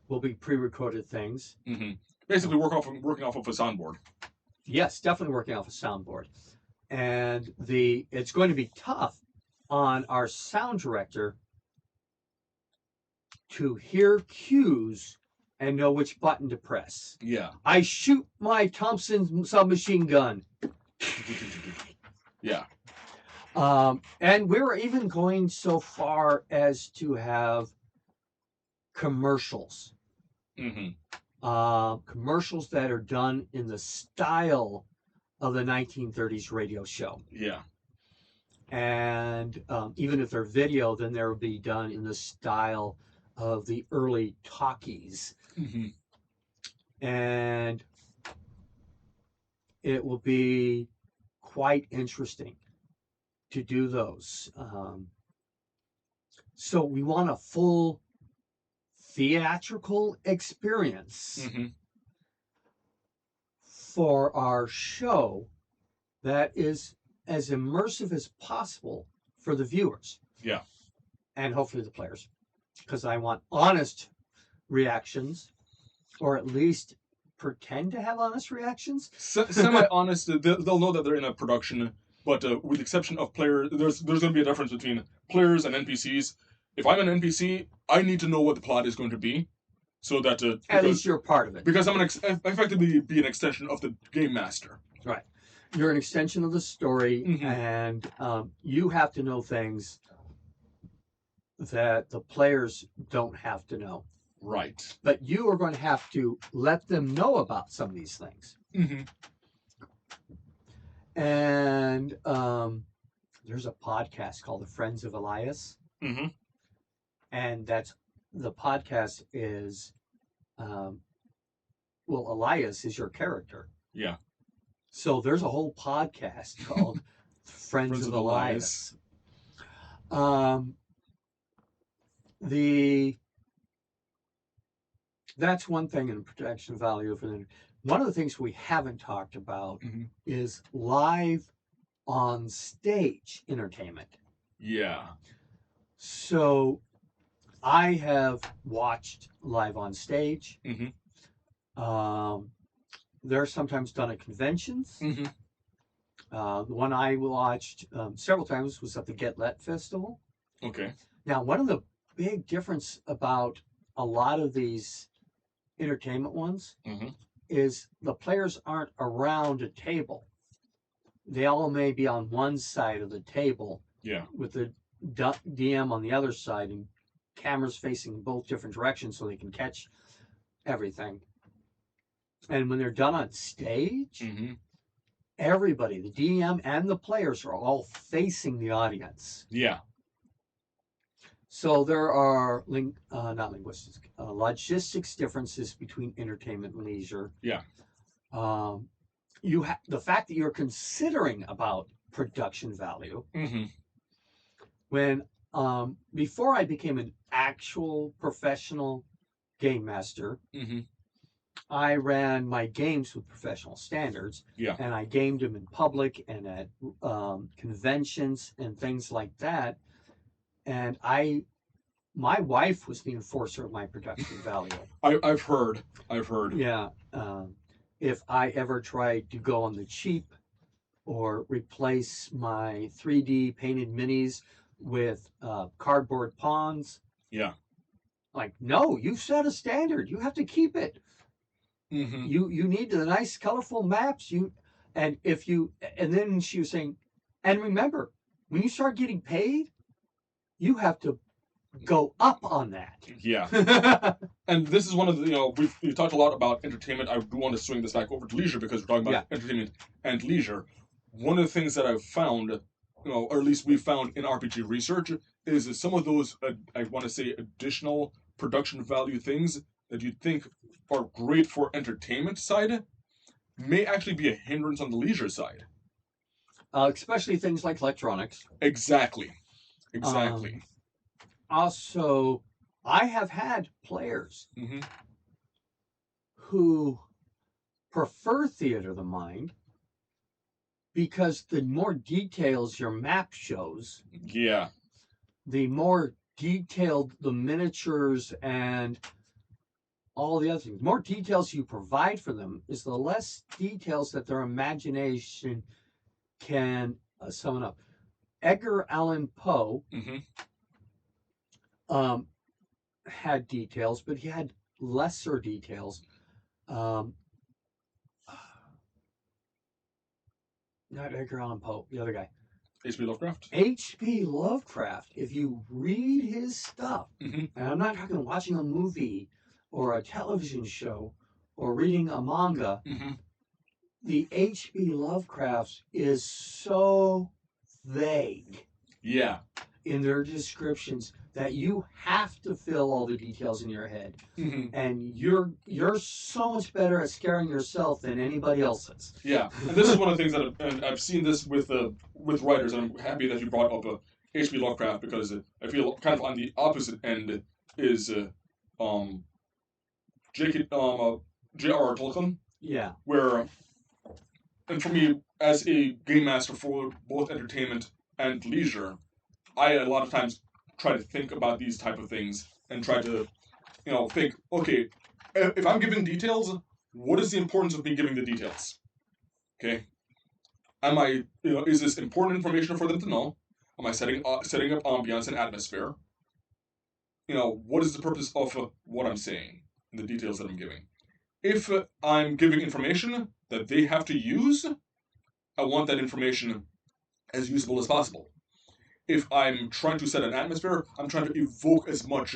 will be pre-recorded things. Mm-hmm. Basically, working off of a soundboard. Yes, definitely working off a soundboard. And it's going to be tough on our sound director to hear cues and know which button to press. Yeah. I shoot my Thompson submachine gun. Yeah. And we were even going so far as to have commercials. Mm-hmm. Commercials that are done in the style of the 1930s radio show. Yeah. And even if they're video, then they'll be done in the style of the early talkies. Mm-hmm. And it will be quite interesting to do those. So we want a full theatrical experience Mm-hmm. for our show that is as immersive as possible for the viewers. Yeah. And hopefully the players. Because I want honest reactions, or at least pretend to have honest reactions. Semi-honest, they'll know that they're in a production, but with the exception of players, there's going to be a difference between players and NPCs. If I'm an NPC, I need to know what the plot is going to be, so that At least you're part of it. because I'm effectively be an extension of the game master. Right. You're an extension of the story, Mhm. and you have to know things that the players don't have to know. Right. But you are going to have to let them know about some of these things. Mm-hmm. And there's a podcast called The Friends of Elias. Mm-hmm. And the podcast is, Elias is your character. Yeah. So there's a whole podcast called Friends of Elias. That's one thing in production value. One of the things we haven't talked about Mm-hmm. is live on stage entertainment. Yeah. So I have watched live on stage. Mm-hmm. They're sometimes done at conventions. Mm-hmm. The one I watched several times was at the Get Let Festival. Okay. Now, one of the big difference about a lot of these entertainment ones Mm-hmm. is the players aren't around a table. They all may be on one side of the table. Yeah. With the DM on the other side and cameras facing both different directions so they can catch everything. And when they're done on stage, Mm-hmm. everybody, the DM and the players, are all facing the audience. Yeah. So there are logistics differences between entertainment and leisure. Yeah. The fact that you're considering about production value. Mm-hmm. When before I became an actual professional game master, Mm-hmm. I ran my games with professional standards. Yeah. And I gamed them in public and at conventions and things like that. And my wife was the enforcer of my production value. I've heard. Yeah. If I ever tried to go on the cheap or replace my 3D painted minis with cardboard pawns. Yeah. Like, no, you set a standard. You have to keep it. Mm-hmm. You need the nice, colorful maps. And then she was saying, and remember, when you start getting paid, you have to go up on that. Yeah. And this is one of the, we've talked a lot about entertainment. I do want to swing this back over to leisure because we're talking about entertainment and leisure. One of the things that I've found, or at least we've found in RPG research, is that some of those, I want to say, additional production value things that you'd think are great for entertainment side may actually be a hindrance on the leisure side. Especially things like electronics. Exactly. Also, I have had players who prefer theater of the mind because the more details your map shows, the more detailed the miniatures and all the other things, more details you provide for them is the less details that their imagination can summon up. Edgar Allan Poe had details, but he had lesser details. Not Edgar Allan Poe, the other guy. H.P. Lovecraft? H.P. Lovecraft, if you read his stuff, and I'm not talking watching a movie or a television show or reading a manga, the H.P. Lovecraft is so vague in their descriptions that you have to fill all the details in your head. And you're so much better at scaring yourself than anybody else is. Yeah, and this is one of the things that I've seen this with writers, and I'm happy that you brought up H.P. Lovecraft because I feel kind of on the opposite end is J.R.R. Tolkien. Yeah. Where, and for me, as a game master for both entertainment and leisure, I a lot of times try to think about these type of things and try to, think, okay, if I'm giving details, what is the importance of me giving the details? Okay, am I, is this important information for them to know? Am I setting up ambiance and atmosphere? What is the purpose of what I'm saying, the details that I'm giving? If I'm giving information that they have to use, I want that information as usable as possible. If I'm trying to set an atmosphere, I'm trying to evoke as much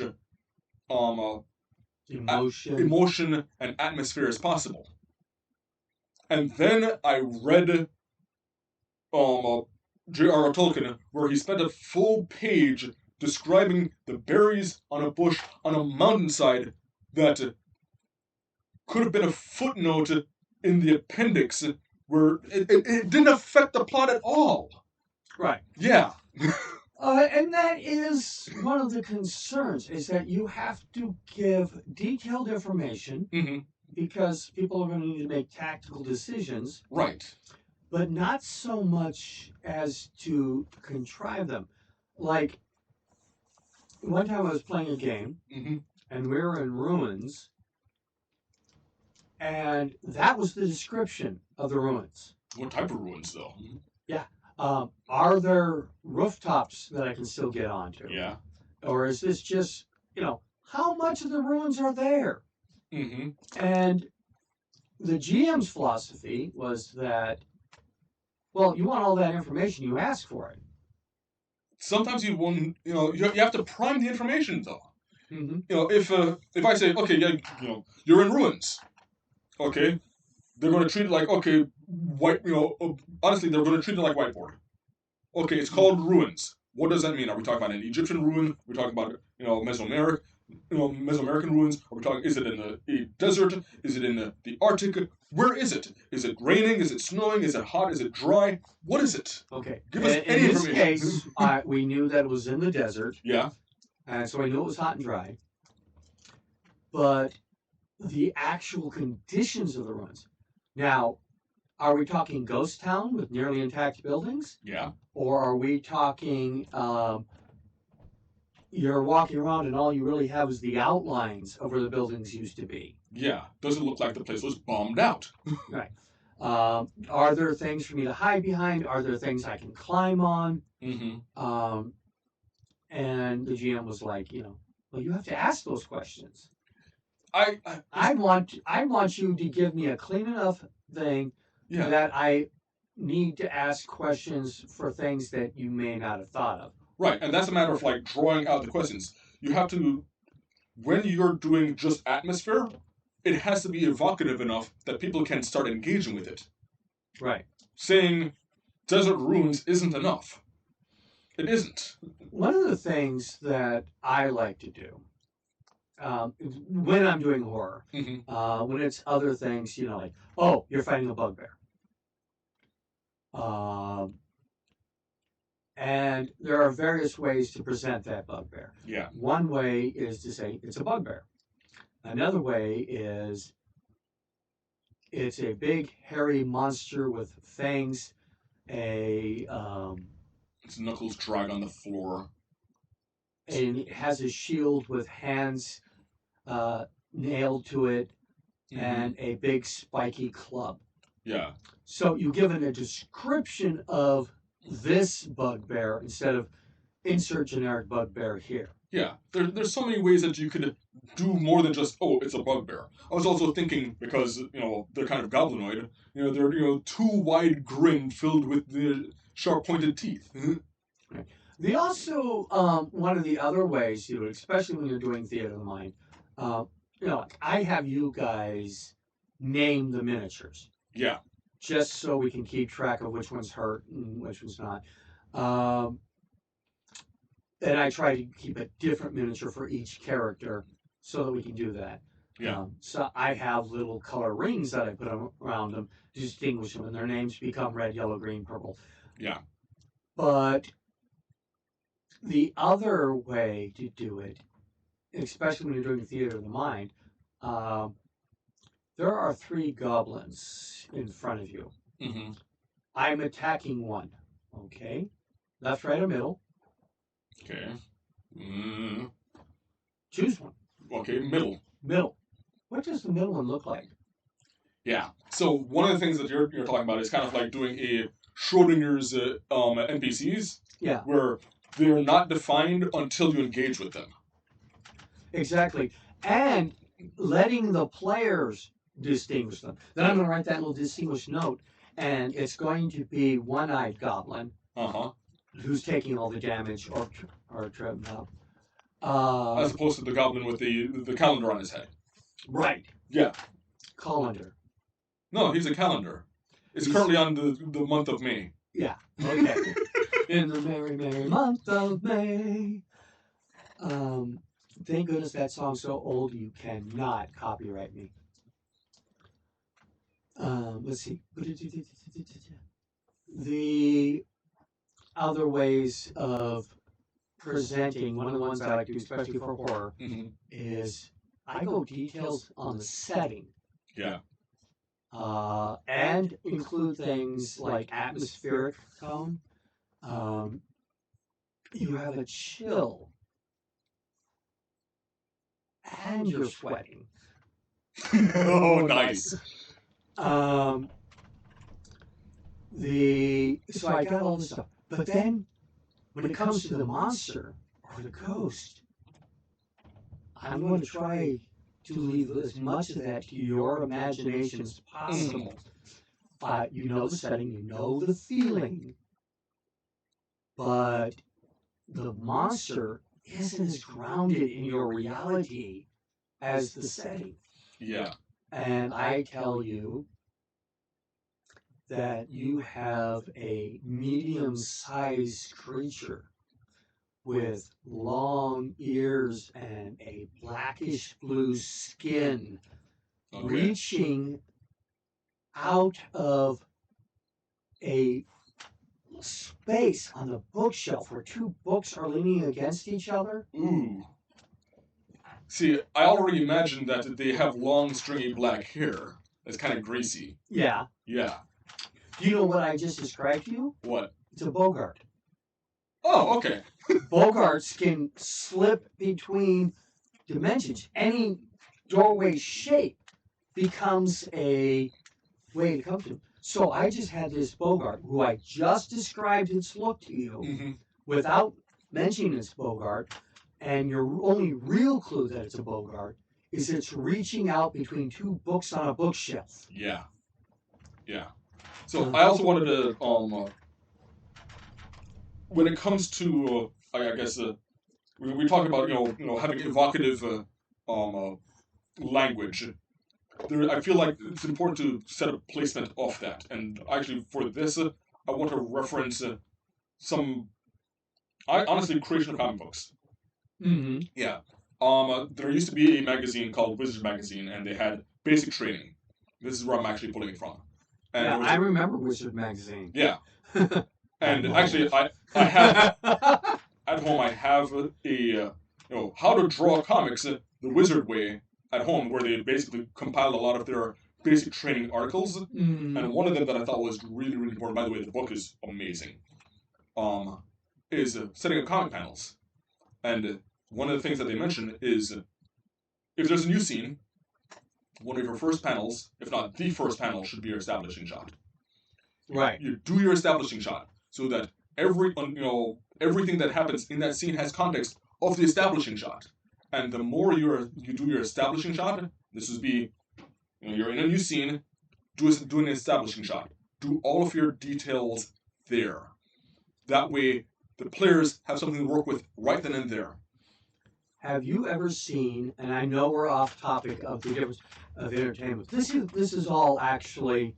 emotion and atmosphere as possible. And then I read J.R.R. Tolkien, where he spent a full page describing the berries on a bush on a mountainside that could have been a footnote in the appendix where it didn't affect the plot at all. Right. Yeah. And that is one of the concerns, is that you have to give detailed information because people are going to need to make tactical decisions. Right. But not so much as to contrive them. Like, one time I was playing a game, and we were in ruins, and that was the description of the ruins. What type of ruins, though? Yeah. Are there rooftops that I can still get onto? Yeah. Or is this just, how much of the ruins are there? And the GM's philosophy was that, well, you want all that information, you ask for it. Sometimes you want, you have to prime the information, though. If I say, okay, you're in ruins, okay, they're going to treat it like, okay, honestly, they're going to treat it like whiteboard. Okay, it's called ruins. What does that mean? Are we talking about an Egyptian ruin? Are we talking about, Mesoamerican ruins? Are we talking, is it in the desert? Is it in the Arctic? Where is it? Is it raining? Is it snowing? Is it hot? Is it dry? What is it? Okay. Give us any information. In this case, we knew that it was in the desert. Yeah. And so I knew it was hot and dry. But the actual conditions of the ruins. Now, are we talking ghost town with nearly intact buildings? Yeah. Or are we talking you're walking around and all you really have is the outlines of where the buildings used to be? Yeah. Doesn't look like the place was bombed out. Right. Are there things for me to hide behind? Are there things I can climb on? And the GM was like, well, you have to ask those questions. I want you to give me a clean enough thing that I need to ask questions for things that you may not have thought of. Right, and that's a matter of drawing out the questions. you have to, when you're doing just atmosphere, it has to be evocative enough that people can start engaging with it. Right. Saying desert ruins isn't enough. It isn't. One of the things that I like to do when I'm doing horror, when it's other things, like, oh, you're fighting a bugbear. And there are various ways to present that bugbear. Yeah. One way is to say it's a bugbear. Another way is it's a big hairy monster with fangs, its knuckles drag on the floor. And it has a shield with hands nailed to it and a big spiky club. Yeah. So you give it a description of this bugbear instead of insert generic bugbear here. Yeah, there's so many ways that you could do more than just, oh, it's a bugbear. I was also thinking, because, they're kind of goblinoid, they're two wide grin filled with the sharp pointed teeth. Right. They also, one of the other ways you do it, especially when you're doing theater of the mind, I have you guys name the miniatures. Yeah. Just so we can keep track of which one's hurt and which one's not. And I try to keep a different miniature for each character so that we can do that. Yeah. So I have little color rings that I put around them to distinguish them, and their names become red, yellow, green, purple. Yeah. But the other way to do it, especially when you're doing theater of the mind, there are 3 goblins in front of you. Mm-hmm. I'm attacking one. Okay. Left, right, or middle. Okay. Choose one. Okay, middle. Middle. What does the middle one look like? Yeah. So one of the things that you're talking about is kind of like doing a Schrodinger's NPCs. Yeah. Where they're not defined until you engage with them. Exactly. And letting the players distinguish them. Then I'm going to write that little distinguished note, and it's going to be one-eyed goblin. Who's taking all the damage or tripping up. As opposed to the goblin with the calendar on his head. Right. Yeah. Colander. No, he's a calendar. He's currently on the month of May. Yeah. Okay. In the merry, merry month of May. Thank goodness that song's so old you cannot copyright me. Let's see. The other ways of presenting, one of the ones I like to do, especially for horror, is I go details on the setting. Yeah. And include things like atmospheric tone. You have a chill. And you're sweating. Oh, nice. So I got all this stuff. But then, when it comes to the monster or the ghost, I'm going to try to leave as much of that to your imagination as possible. You know the setting, you know the feeling, but the monster isn't as grounded in your reality as the setting. Yeah. And I tell you that you have a medium-sized creature with long ears and a blackish blue skin, reaching out of a space on the bookshelf where 2 books are leaning against each other. Ooh. See, I already imagined that they have long, stringy black hair. It's kind of greasy. Yeah. Yeah. Do you know what I just described to you? What? It's a Bogart. Oh, okay. Bogarts can slip between dimensions. Any doorway shape becomes a way to come to. So I just had this Bogart, who I just described its look to you, without mentioning it's Bogart, and your only real clue that it's a Bogart is it's reaching out between 2 books on a bookshelf. Yeah. Yeah. So I also wanted to, when it comes to, I guess, we talk about having evocative language. I feel like it's important to set a placement of that. And actually, for this, I want to reference honestly, creation of comic books. Mm-hmm. Yeah. There used to be a magazine called Wizard Magazine, and they had basic training. This is where I'm actually pulling it from. And yeah, I remember Wizard Magazine. Yeah. And actually, I have at home. I have how to draw comics the Wizard way at home, where they basically compiled a lot of their basic training articles. Mm-hmm. And one of them that I thought was really, really important. By the way, the book is amazing. Is setting up comic panels, and one of the things that they mention is if there's a new scene, one of your first panels, if not the first panel, should be your establishing shot. Right. You do your establishing shot so that everything that happens in that scene has context of the establishing shot. And the more you do your establishing shot, this would be you're in a new scene, do an establishing shot. Do all of your details there. That way, the players have something to work with right then and there. Have you ever seen, and I know we're off topic of the difference of entertainment. This is all actually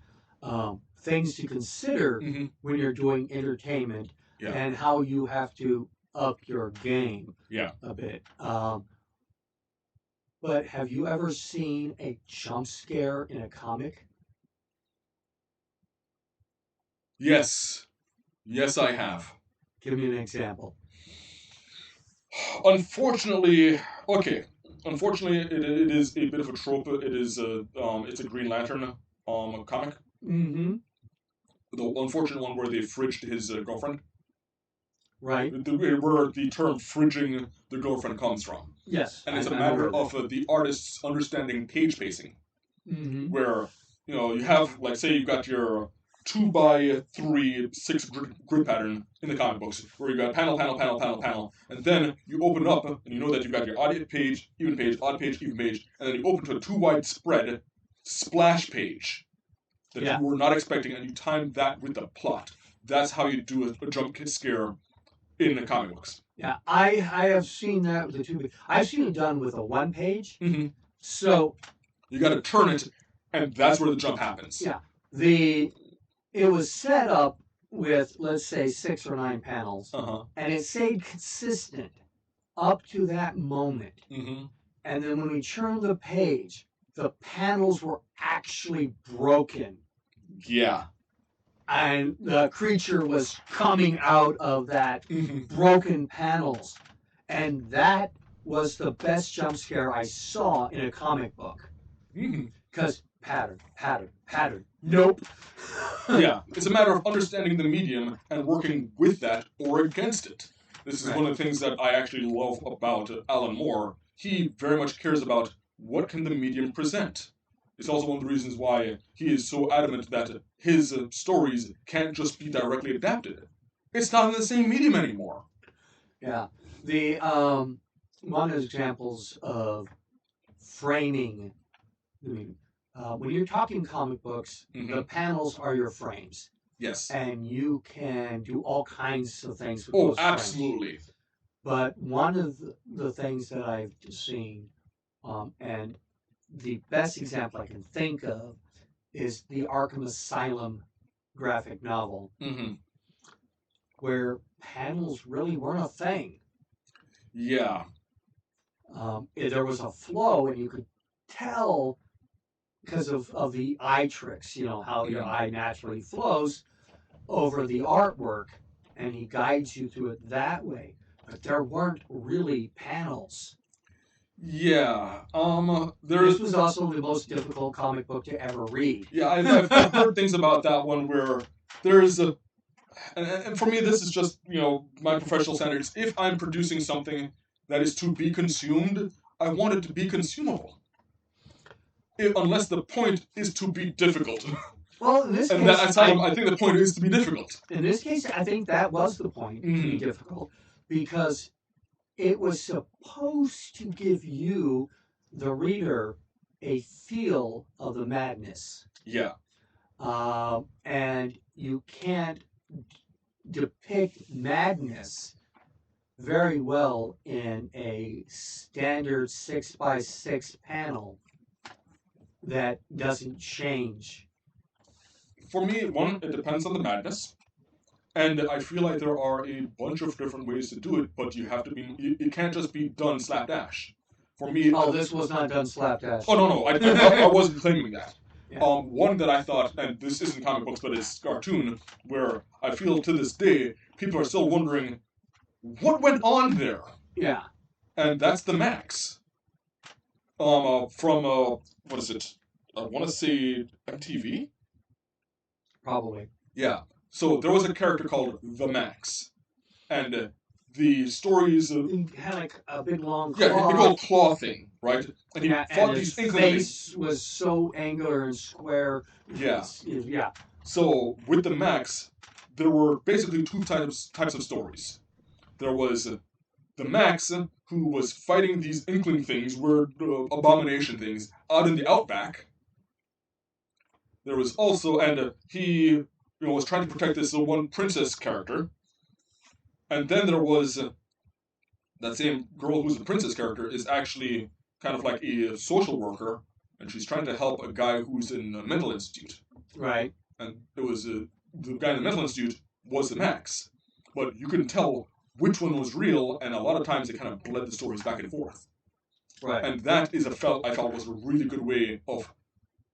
things to consider when you're doing entertainment and how you have to up your game a bit. But have you ever seen a jump scare in a comic? Yes. Yes, I have. Give me an example. Unfortunately, it is a bit of a trope. It's a Green Lantern comic. Mm-hmm. The unfortunate one where they fridged his girlfriend. Right. Where the term fridging the girlfriend comes from. Yes. And it's a matter of the artist's understanding page pacing. Mm-hmm. Where, you have, like, say you've got your 2x3 6 grid pattern in the comic books, where you've got panel, and then you open up, and you know that you've got your odd page, even page, odd page, even page, and then you open to a 2-wide spread splash page that you were not expecting, and you time that with the plot. That's how you do a jump scare in the comic books. Yeah, I have seen that with the 2 page. I've seen it done with a 1 page. Mm-hmm. So you got to turn it, and that's where the jump happens. Yeah, it was set up with, let's say, 6 or 9 panels, and it stayed consistent up to that moment. Mm-hmm. And then when we turned the page, the panels were actually broken. Yeah. And the creature was coming out of that broken panels. And that was the best jump scare I saw in a comic book. Because pattern. Nope. Yeah, it's a matter of understanding the medium and working with that or against it. This is one of the things that I actually love about Alan Moore. He very much cares about what can the medium present. It's also one of the reasons why he is so adamant that his stories can't just be directly adapted. It's not in the same medium anymore. Yeah. The one of the examples of framing, when you're talking comic books, the panels are your frames. Yes. And you can do all kinds of things with those absolutely. Frames. But one of the things that I've seen, and the best example I can think of, is the Arkham Asylum graphic novel, where panels really weren't a thing. Yeah. There was a flow, and you could tell because of the eye tricks, how your eye naturally flows over the artwork, and he guides you through it that way. But there weren't really panels. Yeah. This was also the most difficult comic book to ever read. Yeah, I've heard things about that one where there's a... And for me, this is just, my professional standards. If I'm producing something that is to be consumed, I want it to be consumable. Unless the point is to be difficult. Well, in this case, I think the point is to be difficult. In this case, I think that was the point, to be difficult, because it was supposed to give you, the reader, a feel of the madness. Yeah. And you can't depict madness very well in a standard 6x6 panel that doesn't change. For me, one, it depends on the madness. And I feel like there are a bunch of different ways to do it, but you have to be. It can't just be done slapdash. For me, Oh, this was not done slapdash. oh no, I wasn't claiming that. Yeah. One that I thought, and this isn't comic books, but it's cartoon, where I feel to this day people are still wondering what went on there, Yeah. and that's the Max. From what is it? I want to say MTV. Probably. Yeah. So there was a character called the Max, and the stories of He had like a big long claw. yeah, the big old claw thing, right? And he Yeah, fought and these his inklings. face was so angular and square. Yeah. Yeah. So with the Max, there were basically two types of stories. There was the Max who was fighting these inkling things, weird abomination things, out in the outback. There was also, and he was trying to protect this one princess character. And then there was that same girl who's the princess character is actually kind of like a social worker, and she's trying to help a guy who's in a mental institute. Right. And it was the guy in the mental institute was the Max, but you couldn't tell which one was real, and a lot of times they kind of bled the stories back and forth. Right. And that is I felt was a really good way of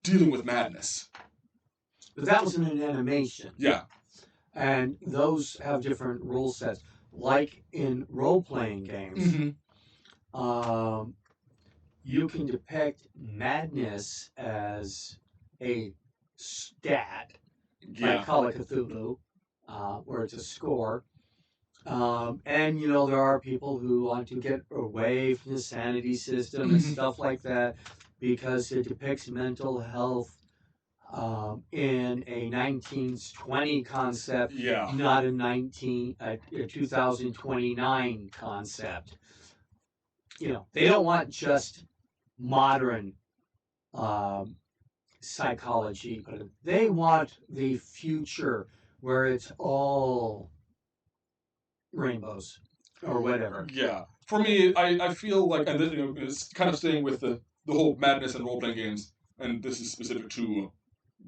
dealing with madness. But that was in an animation. Yeah. And those have different rule sets. Like in role-playing games, you can depict madness as a stat, like Call of Cthulhu, where it's a score. And, there are people who want to get away from the sanity system and stuff like that because it depicts mental health in a 1920 concept, not a 2029 concept. They don't want just modern psychology, but they want the future where it's all rainbows or whatever. Yeah. For me, I feel like, and then, it's kind of staying with the whole madness and role-playing games, and this is specific to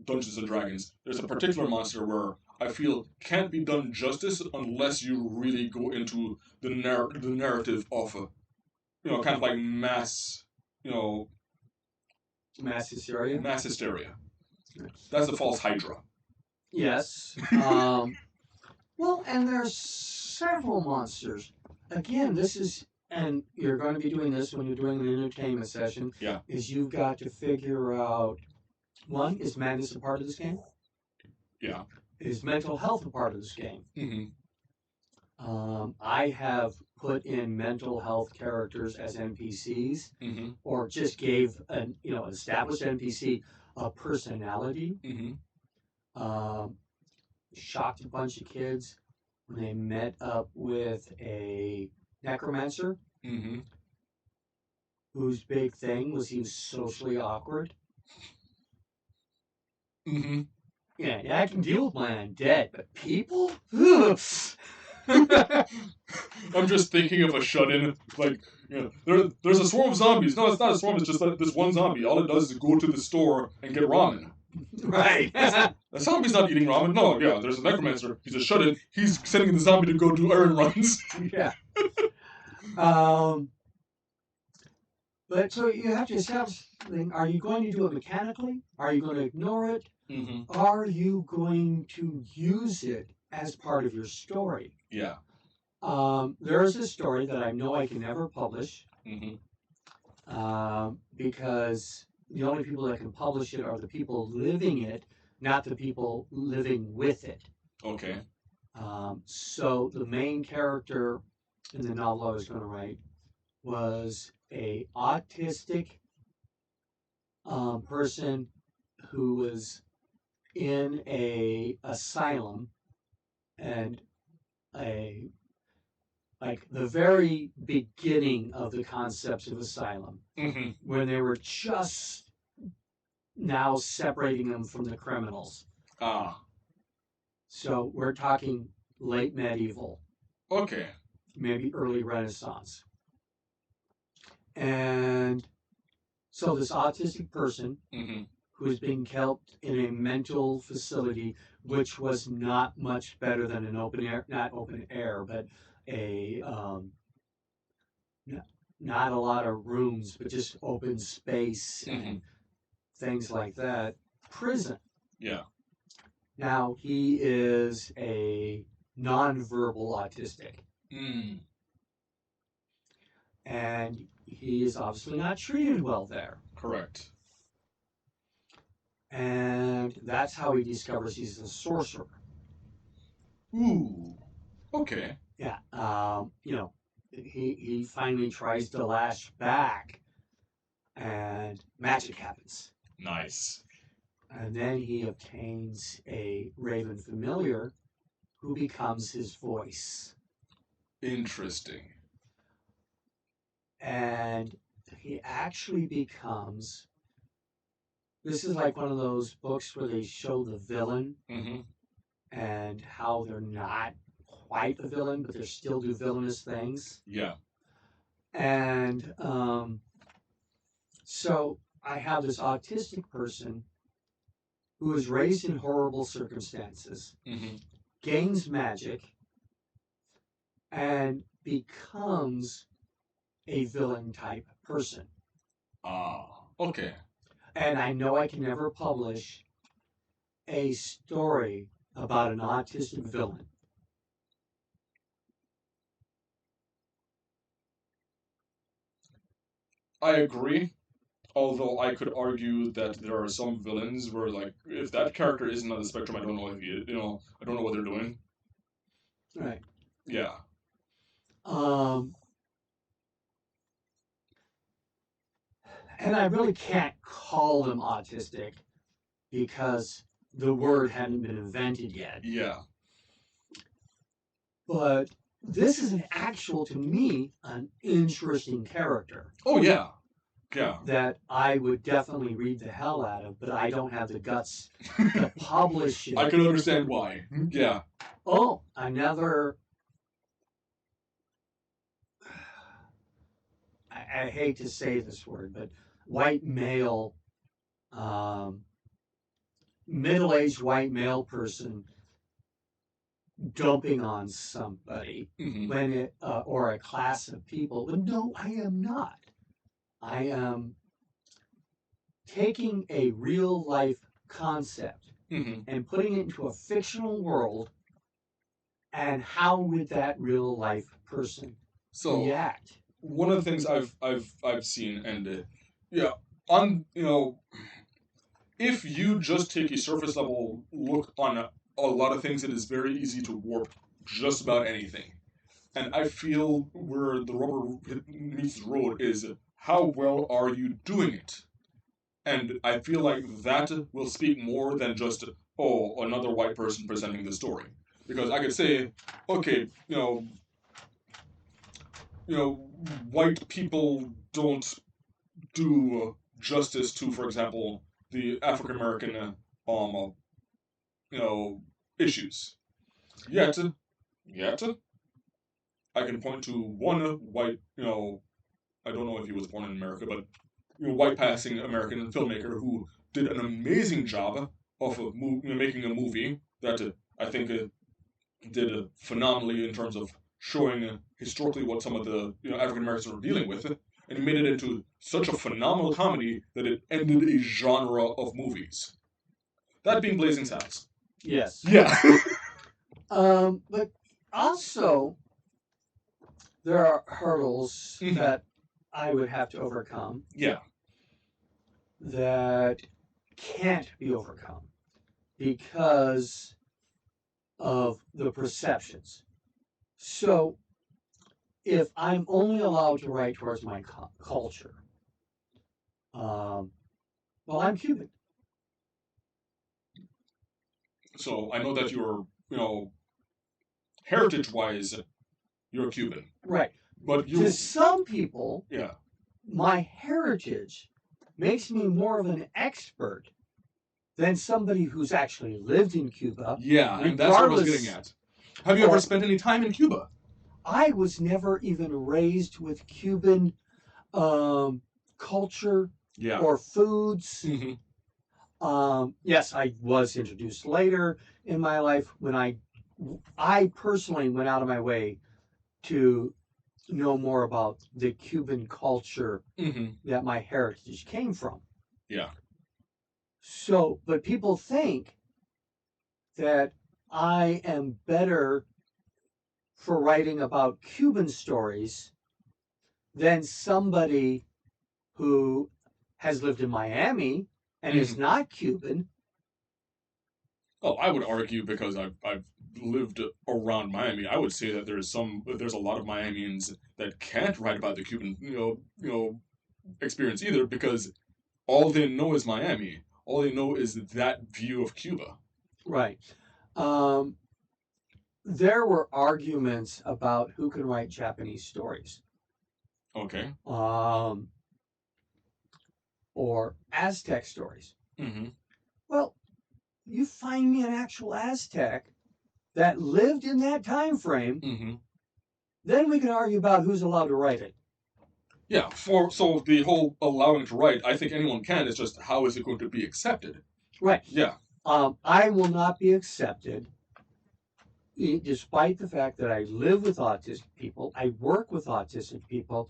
Dungeons and Dragons. There's a particular monster where I feel can't be done justice unless you really go into the narrative of kind of like mass hysteria. Mass hysteria. That's the false Hydra. Yes. Well, and there's several monsters. Again, this is, and you're going to be doing this when you're doing an entertainment session. Yeah. Is you've got to figure out, one, is madness a part of this game? Yeah. Is mental health a part of this game? Mm-hmm. I have put in mental health characters as NPCs, or just gave an established NPC a personality. Shocked a bunch of kids when they met up with a necromancer whose big thing was he was socially awkward. Yeah, I can deal with my undead, but people? I'm just thinking of a shut-in, like, there's a swarm of zombies. No, it's not a swarm, it's just like this one zombie. All it does is go to the store and get ramen. Right. The zombie's not eating ramen. No, yeah, there's a necromancer. He's a shut-in. He's sending the zombie to go do errand runs. Yeah. But so you have to establish, are you going to do it mechanically? Are you going to ignore it? Are you going to use it as part of your story? Yeah. There is a story that I know I can never publish because the only people that can publish it are the people living it, not the people living with it. Okay. So the main character in the novel I was going to write was a autistic person who was in a asylum, and the very beginning of the concepts of asylum, when they were just now separating them from the criminals. So we're talking late medieval. Okay. maybe early Renaissance. And so this autistic person Mm-hmm. who was being kept in a mental facility, which was not much better than an open air, not open air, but a not a lot of rooms, but just open space and things like that. Prison. Yeah. Now he is a nonverbal autistic, Mm. and he is obviously not treated well there. Correct. And that's how he discovers he's a sorcerer. Ooh. Okay. Yeah, he finally tries to lash back, and magic happens. Nice. And then he obtains a raven familiar who becomes his voice. Interesting. And he actually becomes... This is like one of those books where they show the villain Mm-hmm. and how they're not quite a villain, but they still do villainous things. Yeah. And so I have this autistic person who is raised in horrible circumstances, Mm-hmm. gains magic, and becomes a villain type person. Ah. Okay. And I know I can never publish a story about an autistic villain. I agree. Although I could argue that there are some villains where, like, if that character isn't on the spectrum, I don't know if I don't know what they're doing. Right. Yeah. And I really can't call them autistic because the word hadn't been invented yet. Yeah. But this is to me, an interesting character. Oh yeah. Yeah. That I would definitely read the hell out of, but I don't have the guts to publish it. I can understand why. Yeah. Oh, another... I hate to say this word, but white male, middle-aged white male person dumping on somebody when it or a class of people. But no, I am not. I am taking a real life concept and putting it into a fictional world, and how would that real life person react? One of the things I've seen, and if you just take a surface level look on a lot of things, it is very easy to warp just about anything. And I feel where the rubber meets the road is, how well are you doing it? And I feel like that will speak more than just, another white person presenting the story. Because I could say, okay, white people don't do justice to, for example, the African American, issues. Yet, I can point to one white, I don't know if he was born in America, but white passing American filmmaker who did an amazing job of making a movie that I think did phenomenally in terms of showing historically what some of the African Americans were dealing with, and he made it into such a phenomenal comedy that it ended a genre of movies. That being Blazing Saddles. Yes. Yeah. But also, there are hurdles that I would have to overcome. Yeah. That can't be overcome because of the perceptions. So, if I'm only allowed to write towards my culture, well, I'm Cuban. So I know that you're, heritage-wise, you're Cuban. Right. But to some people, yeah, my heritage makes me more of an expert than somebody who's actually lived in Cuba. Yeah, and that's what I was getting at. Have you ever spent any time in Cuba? I was never even raised with Cuban culture Yeah. or foods. Hmm. Yes, I was introduced later in my life when I personally went out of my way to know more about the Cuban culture Hmm. that my heritage came from. Yeah. So, but people think that I am better for writing about Cuban stories than somebody who has lived in Miami and is Hmm. not Cuban. Oh, I would argue because I've lived around Miami. I would say that there's a lot of Miamians that can't write about the Cuban experience either because all they know is Miami. All they know is that view of Cuba. Right. Um, there were arguments about who can write Japanese stories, Okay. um, or Aztec stories. Hmm. Well, you find me an actual Aztec that lived in that time frame, Hmm. then we can argue about who's allowed to write it. Yeah. So the whole allowing to write, I think anyone can. It's just how is it going to be accepted? Right. Yeah. I will not be accepted, despite the fact that I live with autistic people, I work with autistic people.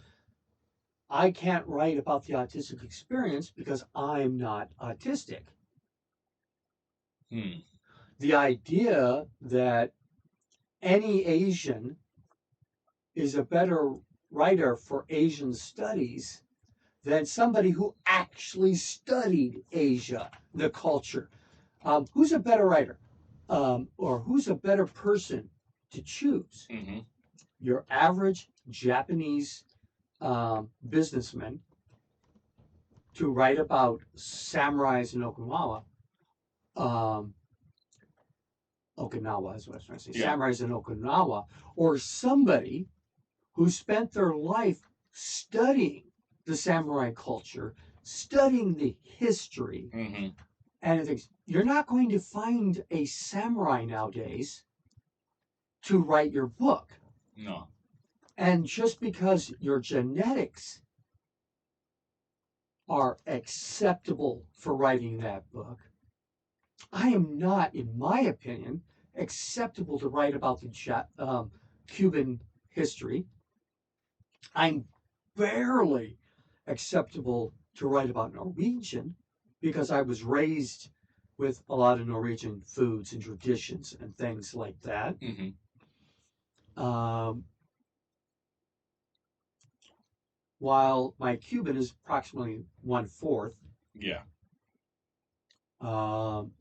I can't write about the autistic experience because I'm not autistic. Hmm. The idea that any Asian is a better writer for Asian studies than somebody who actually studied Asia, the culture. Who's a better writer? Or who's a better person to choose? Hmm. Your average Japanese businessman to write about samurais in um, Okinawa is what I was trying to say, Yeah. samurais in Okinawa, or somebody who spent their life studying the samurai culture, studying the history, Hmm. and things. You're not going to find a samurai nowadays to write your book. No. And just because your genetics are acceptable for writing that book, I am not, in my opinion, acceptable to write about the Cuban history. I'm barely acceptable to write about Norwegian because I was raised with a lot of Norwegian foods and traditions and things like that. Hmm. Um, while my Cuban is approximately 1/4, Yeah.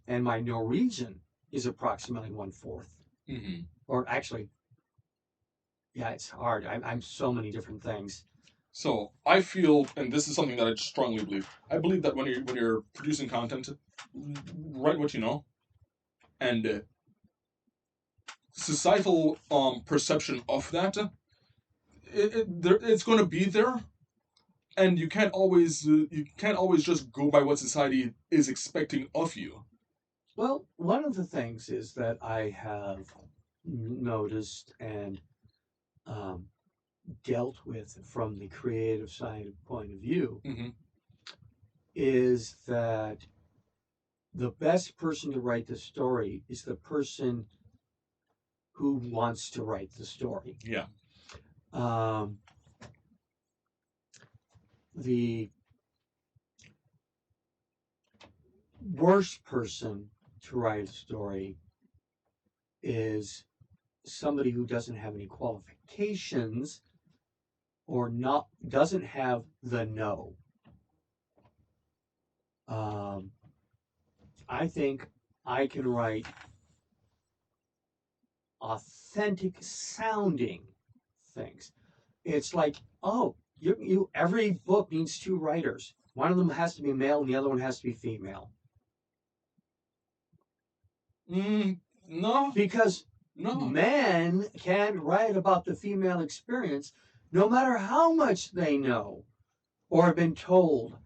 and my Norwegian is approximately 1/4. Hmm. Or actually, yeah, it's hard. I'm so many different things. So I feel, and this is something that I strongly believe. I believe that when you're producing content, write what you know, and societal perception of that, it's going to be there, and you can't always just go by what society is expecting of you. Well, one of the things is that I have noticed and um, dealt with from the creative side point of view Hmm. is that the best person to write the story is the person who wants to write the story. Yeah. Um, the worst person to write a story is somebody who doesn't have any qualifications or not doesn't have the know. Um, I think I can write authentic sounding things. It's like, oh, you every book needs two writers. One of them has to be male and the other one has to be female. No. Because No. men can write about the female experience no matter how much they know or have been told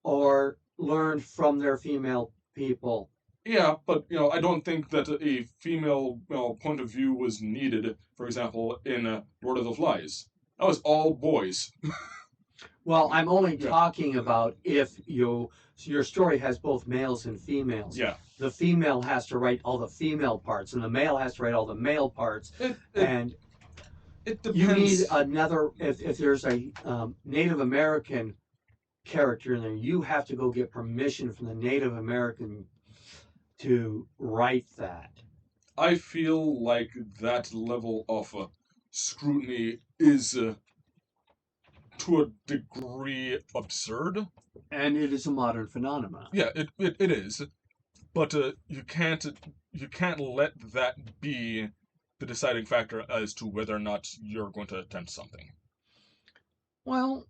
or learned from their female people. Yeah, but I don't think that a female point of view was needed. For example, in Lord of the Flies, that was all boys. Well, I'm only Yeah. talking about if your story has both males and females. Yeah, The female has to write all the female parts, and the male has to write all the male parts. it And depends. you need another. If there's a Native American character in there, you have to go get permission from the Native American to write that. I feel like that level of scrutiny is to a degree absurd. And it is a modern phenomenon. Yeah, it is, but you can't let that be the deciding factor as to whether or not you're going to attempt something. Well,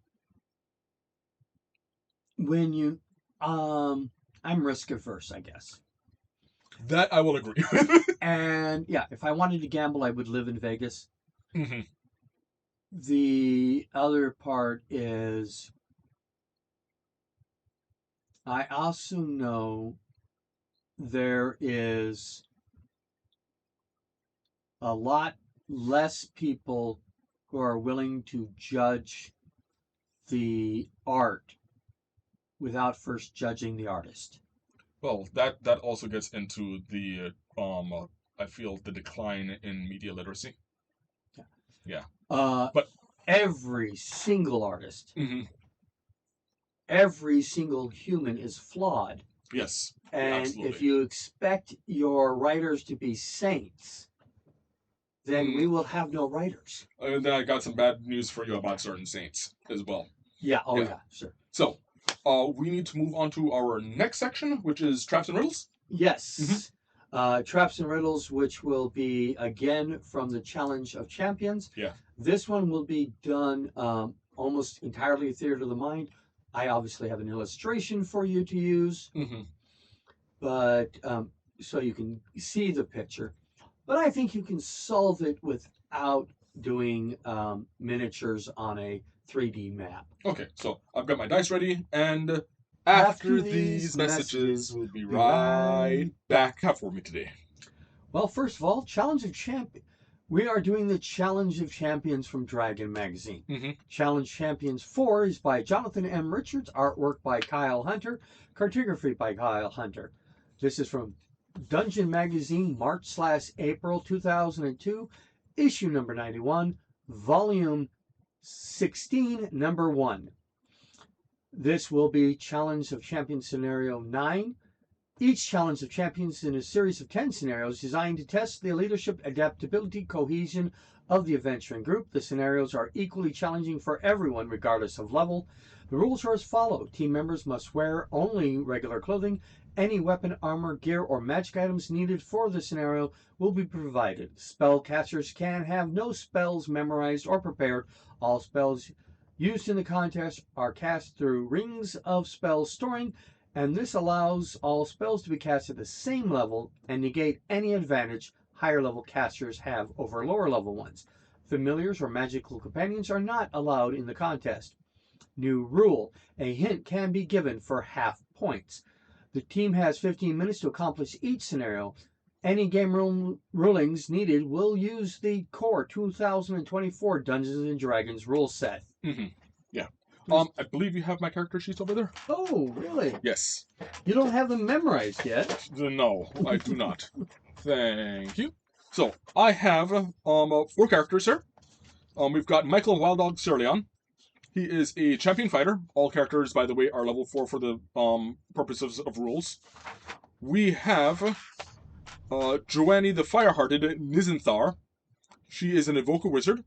when you, I'm risk averse, I guess. That I will agree with. And yeah, if I wanted to gamble, I would live in Vegas. Mm-hmm. The other part is I also know there is a lot less people who are willing to judge the art without first judging the artist. Well, that also gets into the I feel the decline in media literacy. Yeah. But every single artist, mm-hmm. every single human is flawed. Yes. And absolutely. if you expect your writers to be saints, then we will have no writers. And then I got some bad news for you about certain saints as well. Yeah, yeah, sure. So, we need to move on to our next section, which is Traps and Riddles. Yes. Traps and Riddles, which will be, again, from the Challenge of Champions. Yeah. This one will be done almost entirely theater of the mind. I obviously have an illustration for you to use, but so you can see the picture. But I think you can solve it without doing miniatures on a 3D map. Okay, so I've got my dice ready, and after these messages, we'll be right back. Have for me today. Well, first of all, Challenge of Champions. We are doing the Challenge of Champions from Dragon Magazine. Challenge Champions 4 is by Jonathan M. Richards, artwork by Kyle Hunter, cartography by Kyle Hunter. This is from Dungeon Magazine, March/April 2002, issue number 91, volume 16, number 1. This will be Challenge of Champions Scenario 9. Each Challenge of Champions is in a series of 10 scenarios designed to test the leadership, adaptability, cohesion of the adventuring group. The scenarios are equally challenging for everyone, regardless of level. The rules are as follow. Team members must wear only regular clothing. Any weapon, armor, gear, or magic items needed for the scenario will be provided. Spellcasters can have no spells memorized or prepared. All spells used in the contest are cast through rings of spell storing, and this allows all spells to be cast at the same level and negate any advantage higher level casters have over lower level ones. Familiars or magical companions are not allowed in the contest. New rule: a hint can be given for half points. The team has 15 minutes to accomplish each scenario. Any game rulings needed will use the core 2024 Dungeons and Dragons rule set. Yeah. I believe you have my character sheets over there. Oh, really? Yes. You don't have them memorized yet? No, I do not. Thank you. So I have 4 characters here. We've got Michael Wild Dog Sirleon. He is a champion fighter. All characters, by the way, are level 4 for the purposes of rules. We have Joannie the Firehearted Nyzanthar. She is an evoker wizard.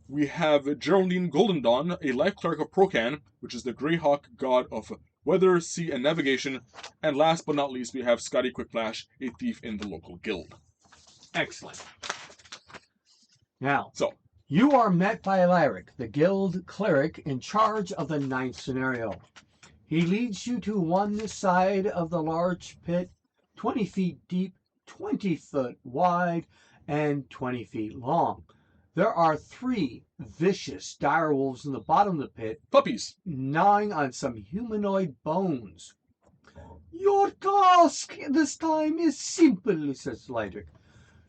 We have Geraldine Golden Dawn, a life cleric of Procan, which is the Greyhawk god of weather, sea, and navigation. And last but not least, we have Scotty Quickflash, a thief in the local guild. Excellent. Now, So you are met by Lyric, the guild cleric in charge of the 9th scenario. He leads you to one side of the large pit, 20 feet deep, 20 foot wide, and 20 feet long. There are 3 vicious direwolves in the bottom of the pit, puppies. gnawing on some humanoid bones. Your task this time is simple, says Lydric.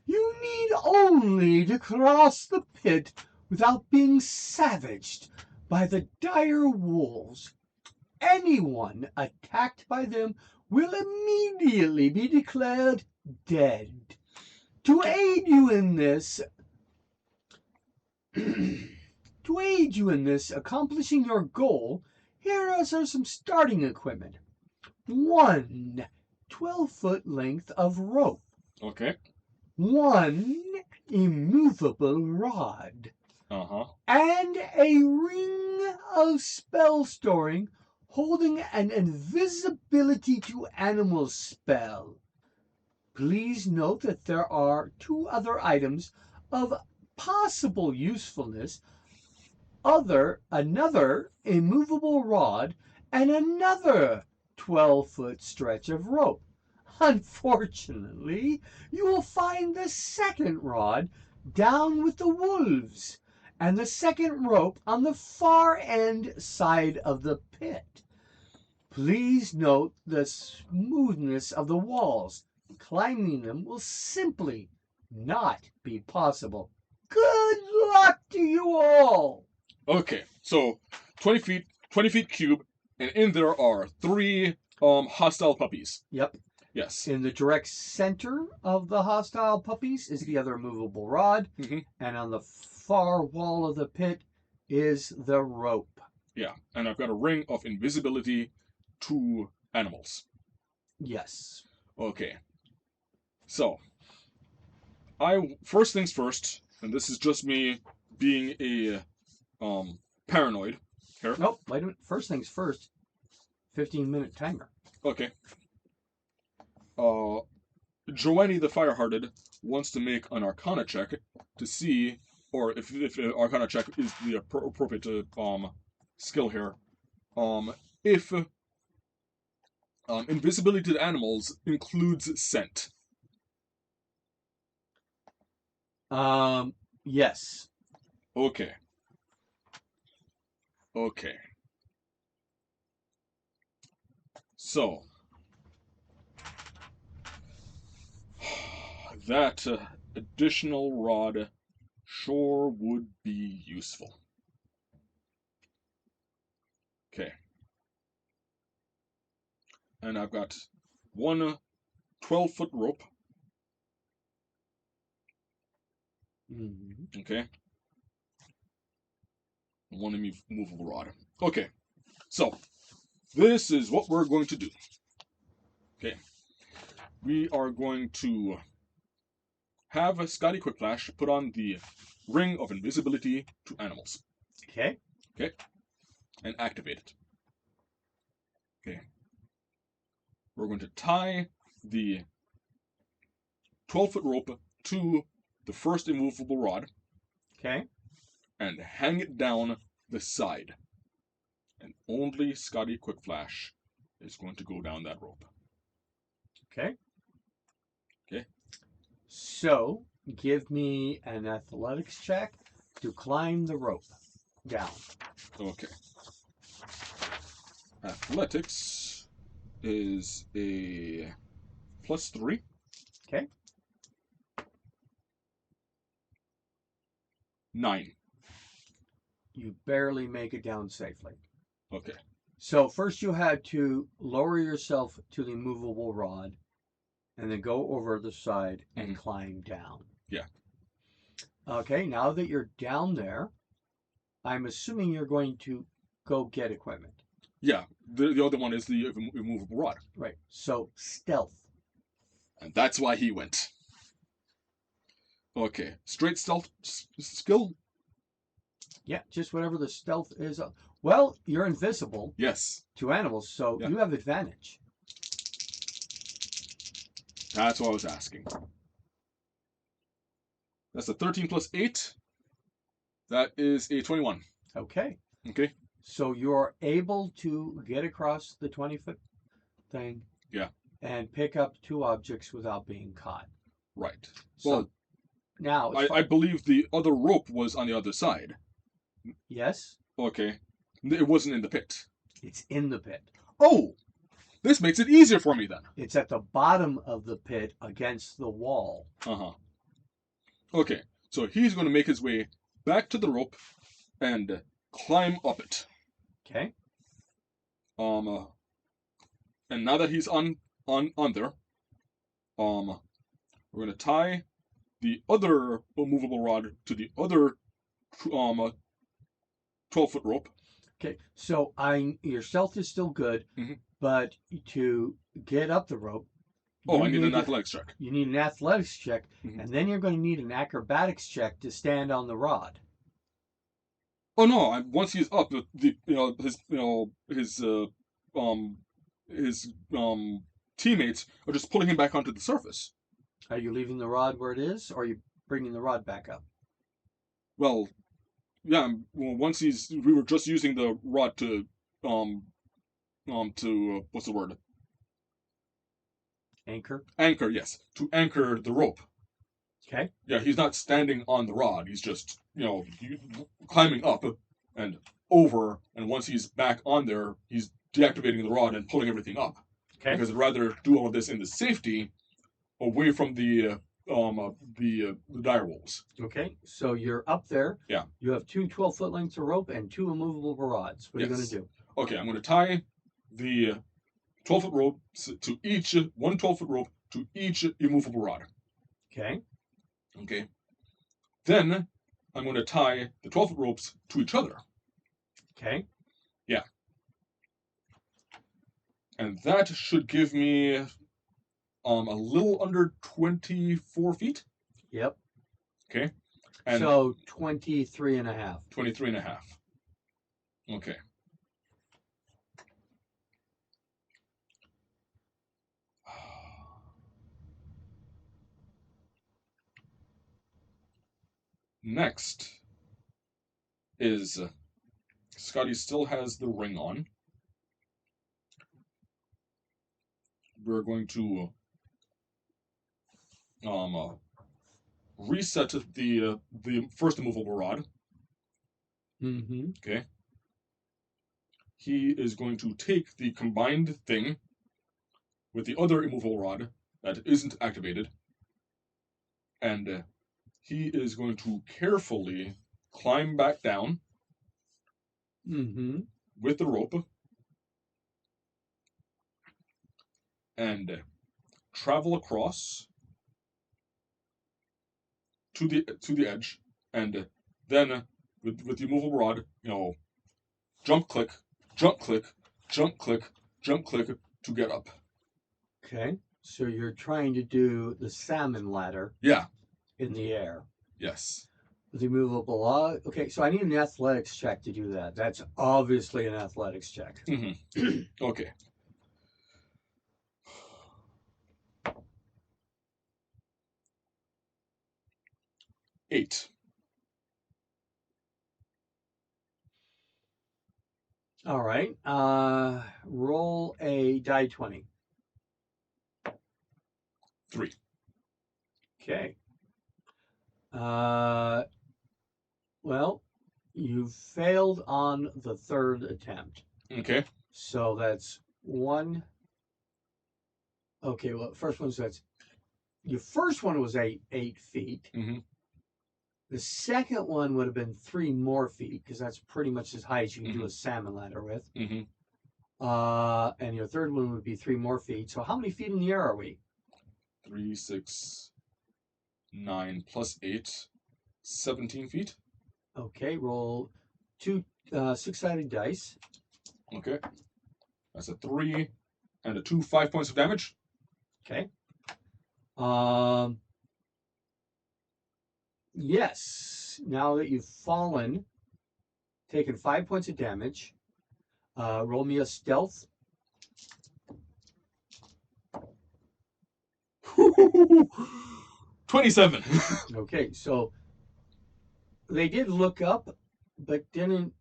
You need only to cross the pit without being savaged by the dire wolves. Anyone attacked by them will immediately be declared dead. To aid you in this, accomplishing your goal, here are some starting equipment. 1 12-foot length of rope. Okay. 1 immovable rod. And a ring of spell storing holding an invisibility to animals spell. Please note that there are 2 other items of possible usefulness, another immovable rod and another 12-foot stretch of rope. Unfortunately, you will find the second rod down with the wolves and the second rope on the far end side of the pit. Please note the smoothness of the walls. Climbing them will simply not be possible. Good luck to you all! Okay, so 20 feet cube, and in there are 3 hostile puppies. Yep. Yes. In the direct center of the hostile puppies is the other movable rod, and on the far wall of the pit is the rope. Yeah, and I've got a ring of invisibility to animals. Yes. Okay. So, first things first, and this is just me being a paranoid here. Nope, wait a minute. First things first. 15-minute timer. Okay. Joannie the Firehearted wants to make an Arcana check to see, or if an Arcana check is the appropriate skill here, if invisibility to animals includes scent. Yes. Okay. So, that additional rod sure would be useful. Okay. And I've got 1 12-foot rope. Okay. 1 immovable rod. Okay. So, this is what we're going to do. Okay. We are going to have Scotty Quickflash put on the ring of invisibility to animals. Okay. Okay. And activate it. Okay. We're going to tie the 12-foot rope to the first immovable rod. Okay. And hang it down the side. And only Scotty Quickflash is going to go down that rope. Okay. Okay. So, give me an athletics check to climb the rope down. Okay. Athletics is a +3. Okay. 9. You barely make it down safely. Okay. So first you had to lower yourself to the movable rod and then go over the side and climb down. Yeah. Okay, now that you're down there, I'm assuming you're going to go get equipment. Yeah, the other one is the immovable rod. Right, so stealth. And that's why he went. Okay, straight stealth skill? Yeah, just whatever the stealth is. Well, you're invisible. Yes. To animals, so you have advantage. That's what I was asking. That's a 13 plus 8. That is a 21. Okay. Okay. So you're able to get across the 20-foot thing. Yeah. And pick up 2 objects without being caught. Right. So well, now I believe the other rope was on the other side. Yes. Okay. It wasn't in the pit. It's in the pit. Oh! This makes it easier for me then. It's at the bottom of the pit against the wall. Okay, so he's going to make his way back to the rope and climb up it. Okay. And now that he's on there, we're going to tie the other movable rod to the other 12-foot rope. Okay. So your stealth is still good, but to get up the rope, I need an athletics check. You need an athletics check, and then you're going to need an acrobatics check to stand on the rod. Oh no! Once he's up, his teammates are just pulling him back onto the surface. Are you leaving the rod where it is, or are you bringing the rod back up? Well, yeah. Well, we were just using the rod to what's the word? Anchor? Anchor, yes. To anchor the rope. Okay. Yeah, he's not standing on the rod. He's just, climbing up and over. And once he's back on there, he's deactivating the rod and pulling everything up. Okay. Because I'd rather do all of this in the safety, away from the dire wolves. Okay. So you're up there. Yeah. You have 2 12-foot lengths of rope and 2 immovable rods. What are you going to do? Okay, I'm going to tie the 12-foot rope to each, one 12-foot rope to each immovable rod. Okay. Okay. Then I'm going to tie the 12-foot ropes to each other. Okay. Yeah. And that should give me a little under 24 feet. Yep. Okay. And so 23 and a half. 23 and a half. Okay. Next is Scotty still has the ring on. We're going to reset the first immovable rod. Okay. He is going to take the combined thing with the other immovable rod that isn't activated, and he is going to carefully climb back down with the rope and travel across to the edge, and then with the immovable rod, jump click, jump click, jump click, jump click to get up. Okay. So you're trying to do the salmon ladder. Yeah. In the air. Yes. With the movable log. Okay, so I need an athletics check to do that. That's obviously an athletics check. Okay. Eight. All right. Roll a die 20. 3. Okay. Well, you failed on the third attempt. Okay. So that's 1. Okay, well, first one says your first one was 8 feet. The second one would have been 3 more feet, because that's pretty much as high as you can do a salmon ladder with. And your third one would be 3 more feet. So how many feet in the air are we? 3, 6, 9 plus 8, 17 feet. Okay, roll 2 6-sided dice. Okay. That's a 3 and a 2, 5 points of damage. Okay. Yes. Now that you've fallen, taken 5 points of damage, roll me a stealth. 27. Okay, so they did look up, but didn't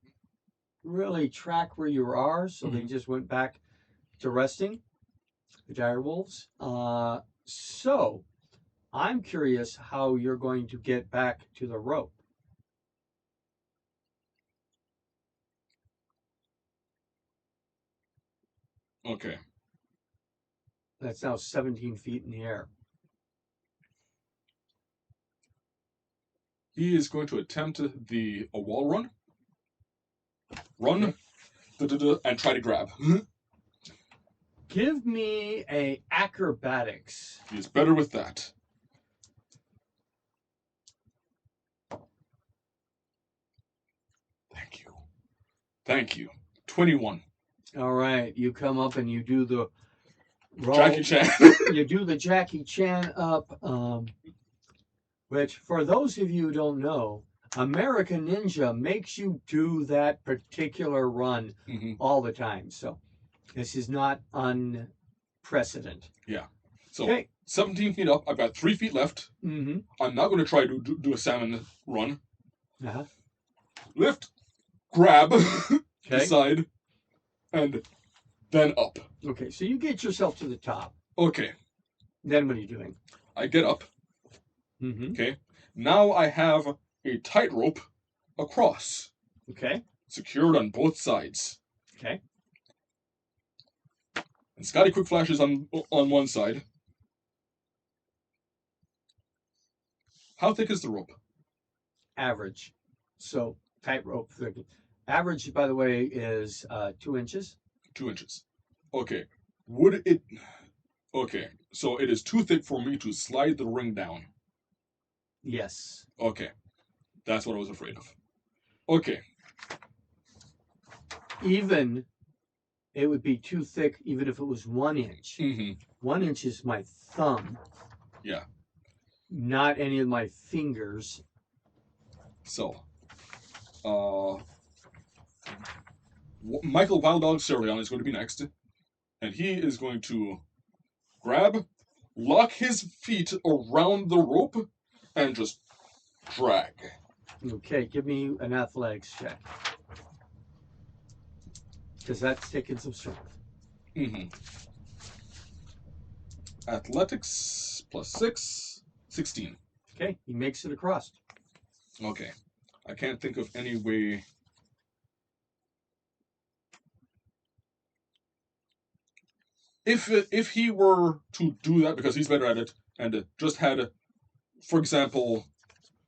really track where you are, so they just went back to resting, the dire wolves. So I'm curious how you're going to get back to the rope. Okay. That's now 17 feet in the air. He is going to attempt a wall run. Run, and try to grab. Give me a acrobatics. He is better with that. Thank you. Thank you. 21. All right, you come up and you do the roll. Jackie Chan. You do the Jackie Chan up, which for those of you who don't know, American Ninja makes you do that particular run all the time. So this is not unprecedented. Yeah. So Okay. 17 feet up. I've got 3 feet left. Mm-hmm. I'm not going to try to do a salmon run. Uh-huh. Lift, grab, Okay. decide, and then up. Okay, so you get yourself to the top. Okay. Then what are you doing? I get up. Mm-hmm. Okay. Now I have a tightrope across, Okay. secured on both sides. Okay. And Scotty Quickflash is on one side. How thick is the rope? Average. So tightrope. Average, by the way, is 2 inches. 2 inches. Okay. Would it... Okay. So it is too thick for me to slide the ring down. Yes. Okay. That's what I was afraid of. Okay. Even it would be too thick even if it was 1 inch. Mm-hmm. 1 inch is my thumb. Yeah. Not any of my fingers. So, Michael Wild Dog Sirion is going to be next, and he is going to grab, lock his feet around the rope, and just drag. Okay, give me an athletics check. Because that's taking some strength. Mm-hmm. Athletics plus 6, 16. Okay, he makes it across. Okay. I can't think of any way. If he were to do that because he's better at it, and just had, for example,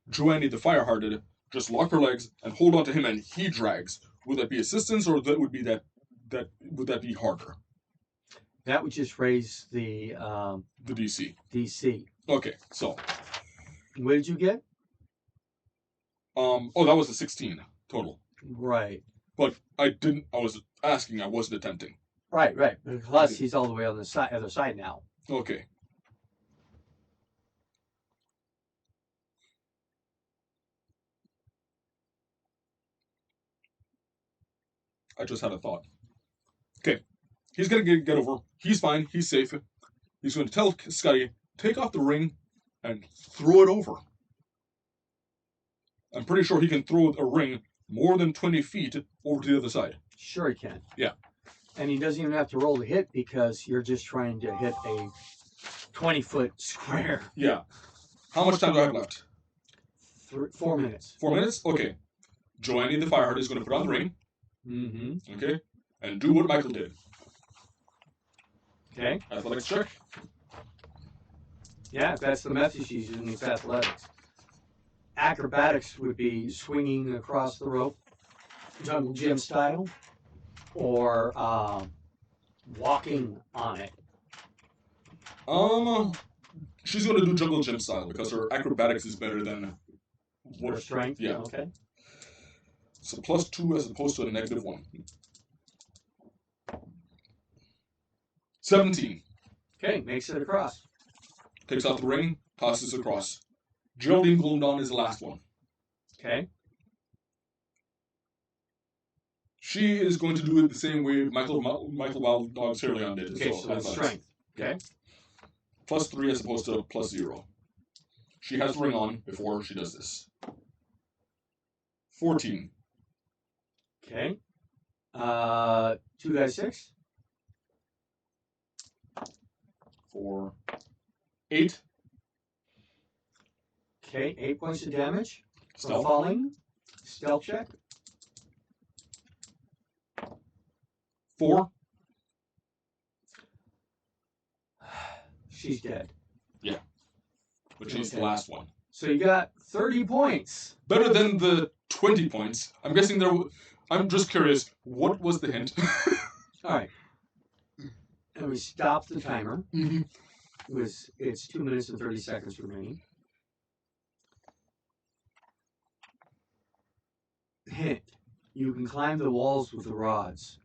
Joannie the Firehearted just lock her legs and hold on to him and he drags, would that be assistance or that would be would that be harder? That would just raise the DC. DC. Okay, so What did you get? oh, that was a 16 total. Right. But I was asking, I wasn't attempting. Right. Plus, he's all the way on the other side now. Okay. I just had a thought. Okay. He's going to get over. He's fine. He's safe. He's going to tell Scotty, take off the ring and throw it over. I'm pretty sure he can throw a ring more than 20 feet over to the other side. Sure he can. Yeah. And he doesn't even have to roll to hit because you're just trying to hit a 20-foot square. Yeah. How much time do I have left? 4 minutes. 4 minutes? Okay. Joannie the Fireheart is going to put on the ring. Mm-hmm. Okay. And do what Michael did. Okay. Athletics check. Yeah, if that's the method she's using, it's athletics. Acrobatics would be swinging across the rope, jungle gym style, or walking on it. She's going to do jungle gym style because her acrobatics is better than Her strength? Yeah. Okay. So +2 as opposed to a -1. 17. Okay, makes it across. Takes out the ring, tosses across. Geraldine Blondon is the last one. Okay. She is going to do it the same way Michael Wild Dog Sirion did. Okay, so that's strength. Okay. +3 as opposed to +0. She has the ring on before she does this. 14. Okay. 2d6. 4. 8. Okay, 8 points of damage. Stealth. Falling. Stealth check. 4. she's dead. Which is the last one. So you got 30 points. Better than the 20 points. I'm guessing I'm just curious, what was the hint? All right. And we stop the timer. Mm-hmm. It's 2 minutes and 30 seconds remaining. Hint. You can climb the walls with the rods.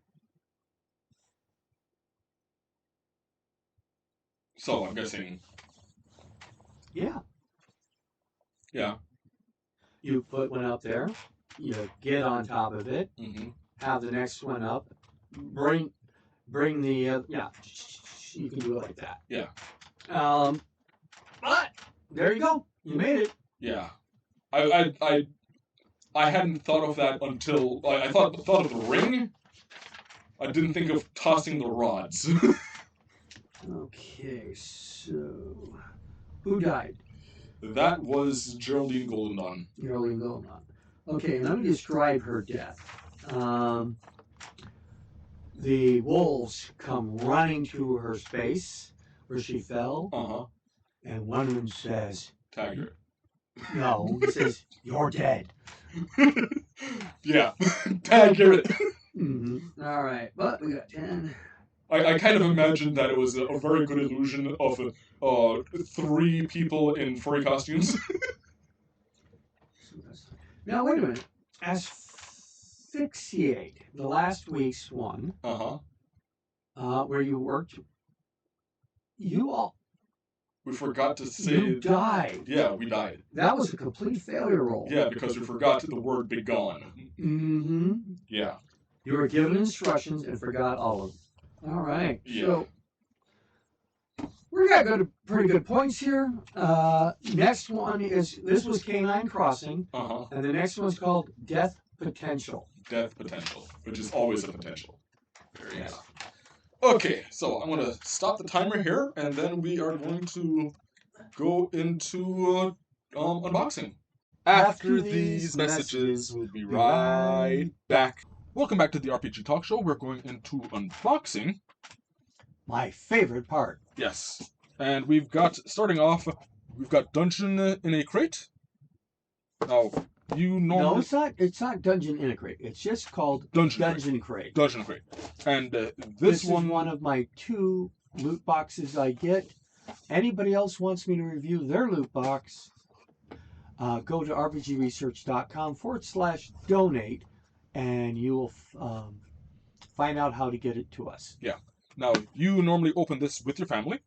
So I'm guessing. Yeah. Yeah. You put one up there. You get on top of it. Mm-hmm. Have the next one up. Bring the yeah. You can do it like that. Yeah. But there you go. You made it. Yeah. I hadn't thought of that until I thought of the ring. I didn't think of tossing the rods. Okay, so who died? That was Geraldine Golden. Geraldine Golden. Okay, let me describe her death. The wolves come running to her space where she fell, and one of them says, Tiger. No, he says, "You're dead." Yeah, Tiger. Mm-hmm. All right, but we got 10. I kind of imagined that it was a very good illusion of 3 people in furry costumes. Now, wait a minute. Asphyxiate, the last week's one, where you worked, We forgot to say... You died. Yeah, we died. That was a complete failure roll. Yeah, because we forgot the word begone. Mm-hmm. Yeah. You were given instructions and forgot all of them. All right. Yeah. So we got pretty good points here. Next one this was Canine Crossing, and the next one's called Death Potential. Death Potential, which is always a potential. Very nice. Okay, so I'm going to stop the timer here, and then we are going to go into unboxing. After these messages, we'll be right back. Welcome back to the RPG Talk Show. We're going into unboxing. My favorite part. Yes. And we've got, starting off, we've got Dungeon in a Crate. Now, you normally... No, it's not Dungeon in a Crate. It's just called Dungeon Crate. Dungeon Crate. And this one is one of my 2 loot boxes I get. Anybody else wants me to review their loot box, go to rpgresearch.com/donate, and you will find out how to get it to us. Yeah. Now, you normally open this with your family.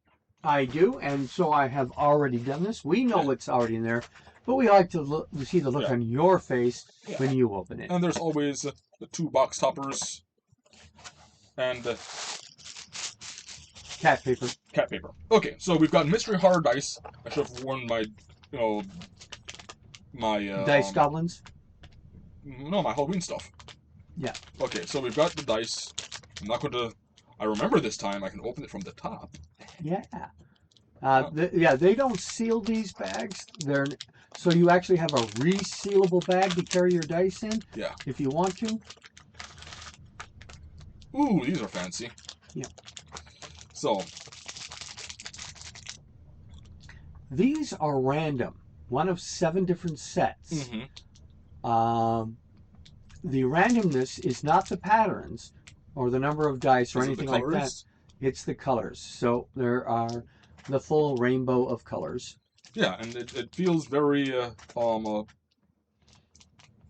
I do, and so I have already done this. We know what's already in there, but we like to see the look on your face when you open it. And there's always the 2 box toppers and cat paper. Cat paper. Okay, so we've got mystery horror dice. I should have worn my, dice goblins. No, my Halloween stuff. Yeah. Okay, so we've got the dice. I'm not going to... I remember this time I can open it from the top. Yeah. They don't seal these bags. So you actually have a resealable bag to carry your dice in. Yeah. If you want to. Ooh, these are fancy. Yeah. So. These are random. One of 7 different sets. Mm-hmm. The randomness is not the patterns or the number of dice or anything like that. It's the colors. So there are the full rainbow of colors. Yeah, and it feels very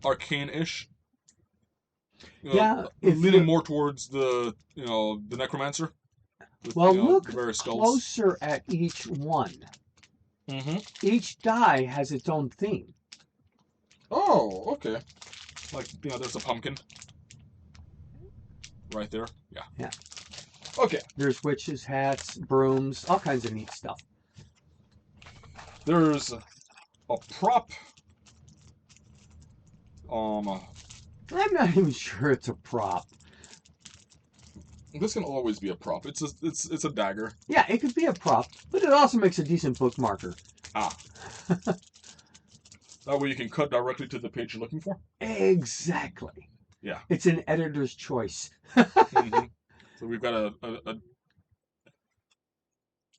arcane-ish. Leaning more towards the the necromancer. With, look various skulls. Closer at each one. Mm-hmm. Each die has its own theme. Oh, okay. Like, there's a pumpkin. Right there. Yeah. Yeah. Okay. There's witches' hats, brooms, all kinds of neat stuff. There's a prop. I'm not even sure it's a prop. This can always be a prop. It's a dagger. Yeah, it could be a prop, but it also makes a decent bookmarker. Ah. That way you can cut directly to the page you're looking for? Exactly. Yeah. It's an editor's choice. Mm-hmm. So we've got a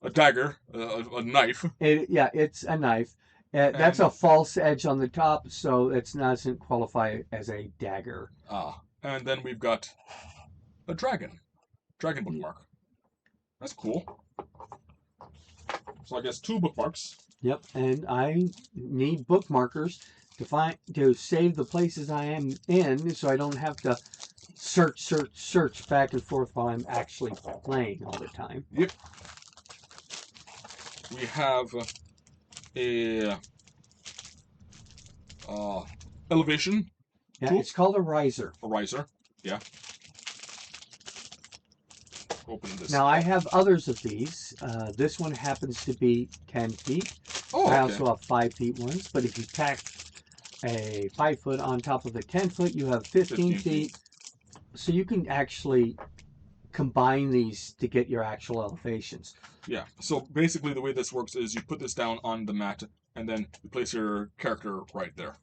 a dagger, a knife. It's a knife. That's And a false edge on the top, so it doesn't qualify as a dagger. and then we've got a dragon bookmark. That's cool. So I guess 2 bookmarks. Yep, and I need bookmarkers to save the places I am in, so I don't have to search back and forth while I'm actually playing all the time. Yep. We have a elevation. Yeah, tool. it's called a riser. A riser. Yeah. Open this. Now I have others of these. This one happens to be 10 feet. Oh, okay. I also have 5 feet ones, but if you tack a 5 foot on top of a 10 foot, you have 15 feet. So you can actually combine these to get your actual elevations. Yeah. So basically the way this works is you put this down on the mat and then you place your character right there.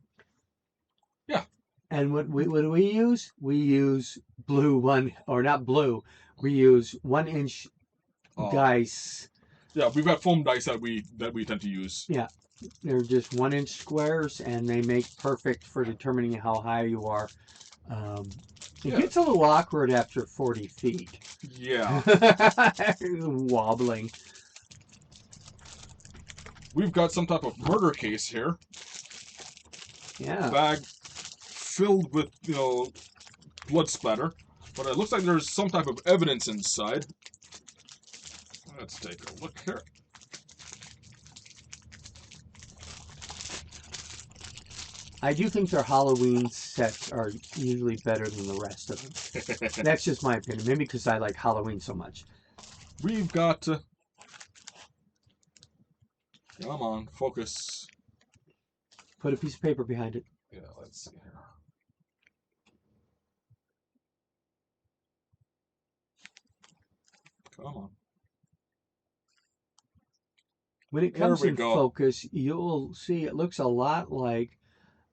Yeah. And what do we use? We use not blue. We use 1 inch dice. Yeah, we've got foam dice that we tend to use. Yeah. They're just 1 inch squares and they make perfect for determining how high you are. It gets a little awkward after 40 feet. Yeah. Wobbling. We've got some type of murder case here. Yeah. Bag filled with, blood splatter. But it looks like there's some type of evidence inside. Let's take a look here. I do think their Halloween sets are usually better than the rest of them. That's just my opinion. Maybe because I like Halloween so much. We've got... come on, focus. Put a piece of paper behind it. Yeah, let's see here. Come on. When it comes in go. focus, you'll see it looks a lot like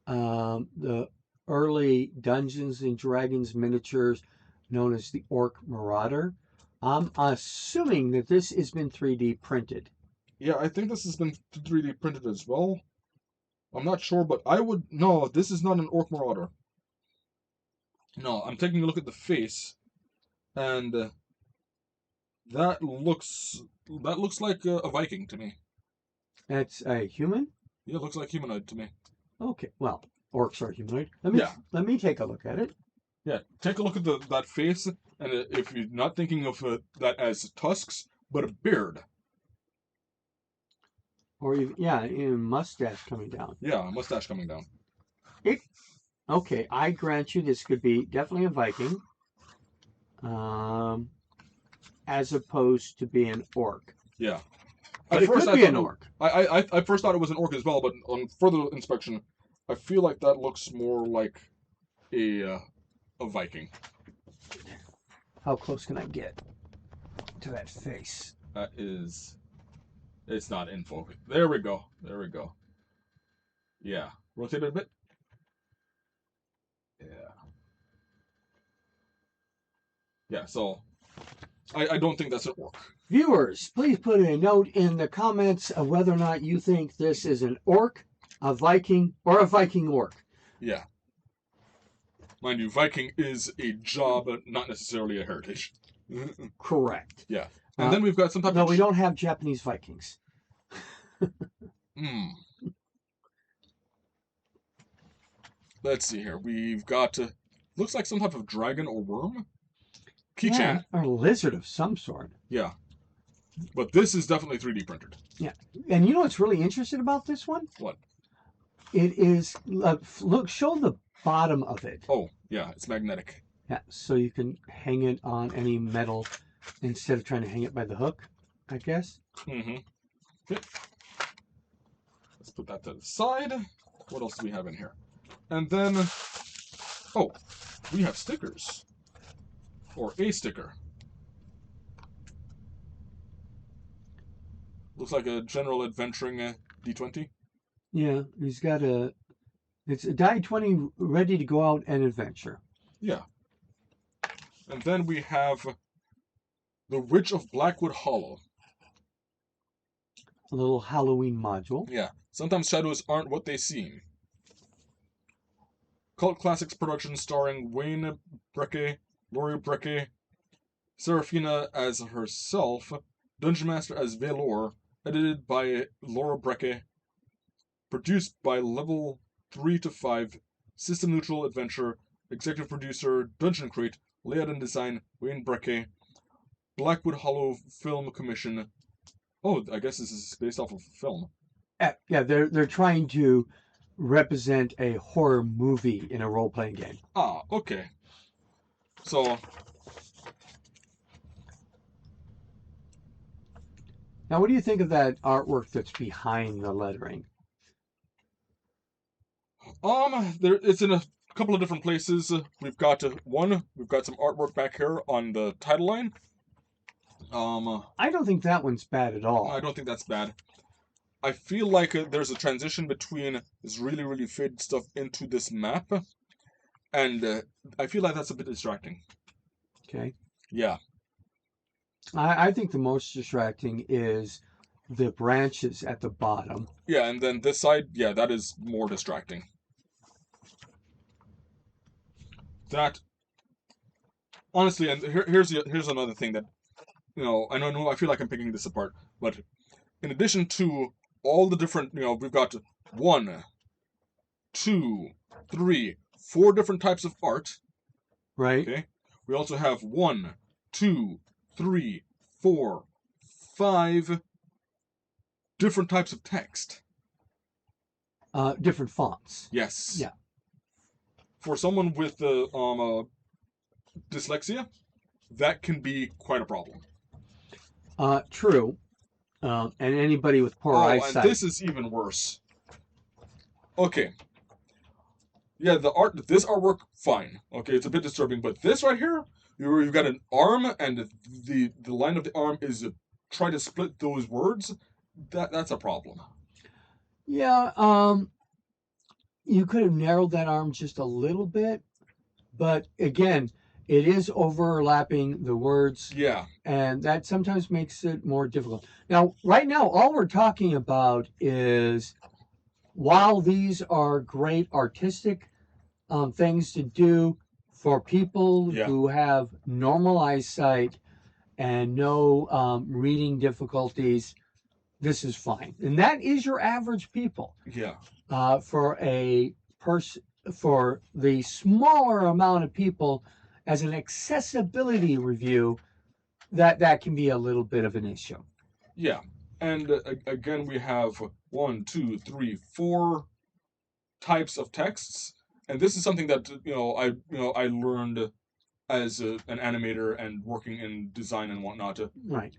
the early Dungeons and Dragons miniatures known as the Orc Marauder. I'm assuming that this has been 3D printed. Yeah, I think this has been 3D printed as well. I'm not sure, but I would... No, this is not an Orc Marauder. No, I'm taking a look at the face, and that looks like a Viking to me. That's a human? Yeah, it looks like humanoid to me. Okay, well, orcs are humanoid. Let me take a look at it. Yeah, take a look at that face, and if you're not thinking of that as tusks, but a beard. Or even mustache coming down. Yeah, a mustache coming down. Okay, I grant you this could be definitely a Viking, as opposed to being an orc. Yeah. But it could be an orc. I first thought it was an orc as well, but on further inspection, I feel like that looks more like a Viking. How close can I get to that face? That is... It's not in focus. There we go. There we go. Yeah. Rotate it a bit. Yeah. Yeah, so... I don't think that's an orc. Viewers, please put a note in the comments of whether or not you think this is an orc, a Viking, or a Viking orc. Yeah. Mind you, Viking is a job, not necessarily a heritage. Correct. Yeah. And then we've got some type of... No, we don't have Japanese Vikings. Let's see here. We've got... looks like some type of dragon or worm. Keychain. Yeah, or a lizard of some sort. Yeah. But this is definitely 3D printed. Yeah. And you know what's really interesting about this one? What? It is... look, show the bottom of it. Oh, yeah. It's magnetic. Yeah, so you can hang it on any metal instead of trying to hang it by the hook, I guess. Mm-hmm. Okay. Let's put that to the side. What else do we have in here? And then... Oh, we have stickers. Or a sticker. Looks like a general adventuring D20. Yeah, he's got it's a die 20 ready to go out and adventure. Yeah. And then we have the Witch of Blackwood Hollow. A little Halloween module. Yeah. Sometimes shadows aren't what they seem. Cult Classics production starring Wayne Brecke, Laurie Brecke, Serafina as herself, Dungeon Master as Velor, edited by Laura Brecke, produced by Level 3 to 5, System Neutral Adventure, executive producer Dungeon Crate, layout and design Wayne Brecke, Blackwood Hollow Film Commission. Oh, I guess this is based off of a film. Yeah, they're trying to represent a horror movie in a role-playing game. Ah, okay. So, now what do you think of that artwork that's behind the lettering? it's in a couple of different places. We've got some artwork back here on the title line. I don't think that one's bad at all. I don't think that's bad. I feel like there's a transition between this really, really faded stuff into this map, and I feel like that's a bit distracting. Okay. Yeah. I think the most distracting is the branches at the bottom. Yeah, and then this side, yeah, that is more distracting. That, honestly, and here's another thing that, I feel like I'm picking this apart, but in addition to all the different, we've got 1, 2, 3, 4 different types of art. Right. Okay. We also have 1, 2, 3, 4, 5 different types of text. Different fonts. Yes. Yeah. For someone with dyslexia, that can be quite a problem. True. And anybody with poor eyesight. And this is even worse. Okay. Yeah, this artwork, fine. Okay, it's a bit disturbing, but this right here, you've got an arm, and the line of the arm is try to split those words. That's a problem. Yeah, you could have narrowed that arm just a little bit, but again, it is overlapping the words. Yeah. And that sometimes makes it more difficult. Now, right now, all we're talking about is, while these are great artistic things to do for people who have normal eyesight and no reading difficulties, this is fine. And that is your average people. Yeah. For the smaller amount of people, as an accessibility review, that can be a little bit of an issue. Yeah. And again, we have 1, 2, 3, 4 types of texts, and this is something that I learned as an animator and working in design and whatnot. Right.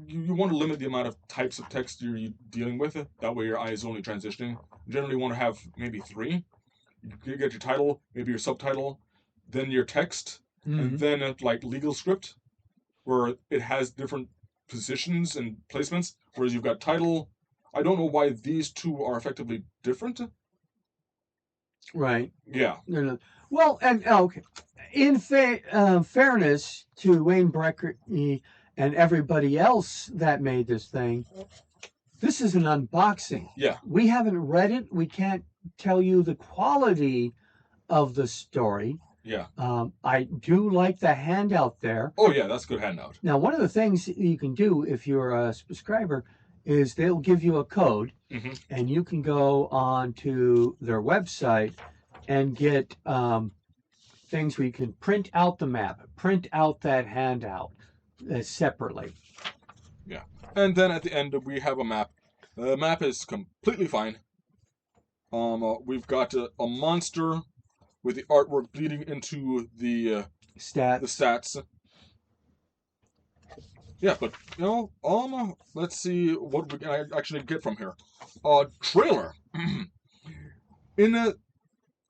You want to limit the amount of types of text you're dealing with. That way, your eye is only transitioning. You generally want to have maybe 3. You get your title, maybe your subtitle, then your text, and then like legal script, where it has different positions and placements. Whereas you've got title. I don't know why these two are effectively different. Right. Yeah. No. Well, and okay. In fairness to Wayne Brecke and everybody else that made this thing, this is an unboxing. Yeah. We haven't read it. We can't tell you the quality of the story. Yeah. I do like the handout there. Oh, yeah, that's a good handout. Now, one of the things you can do if you're a subscriber is they'll give you a code, and you can go on to their website and get things where you can print out the map, print out that handout separately. Yeah. And then at the end, we have a map. The map is completely fine. We've got a monster with the artwork bleeding into the stats. Yeah, but let's see what we can actually get from here. Trailer. In a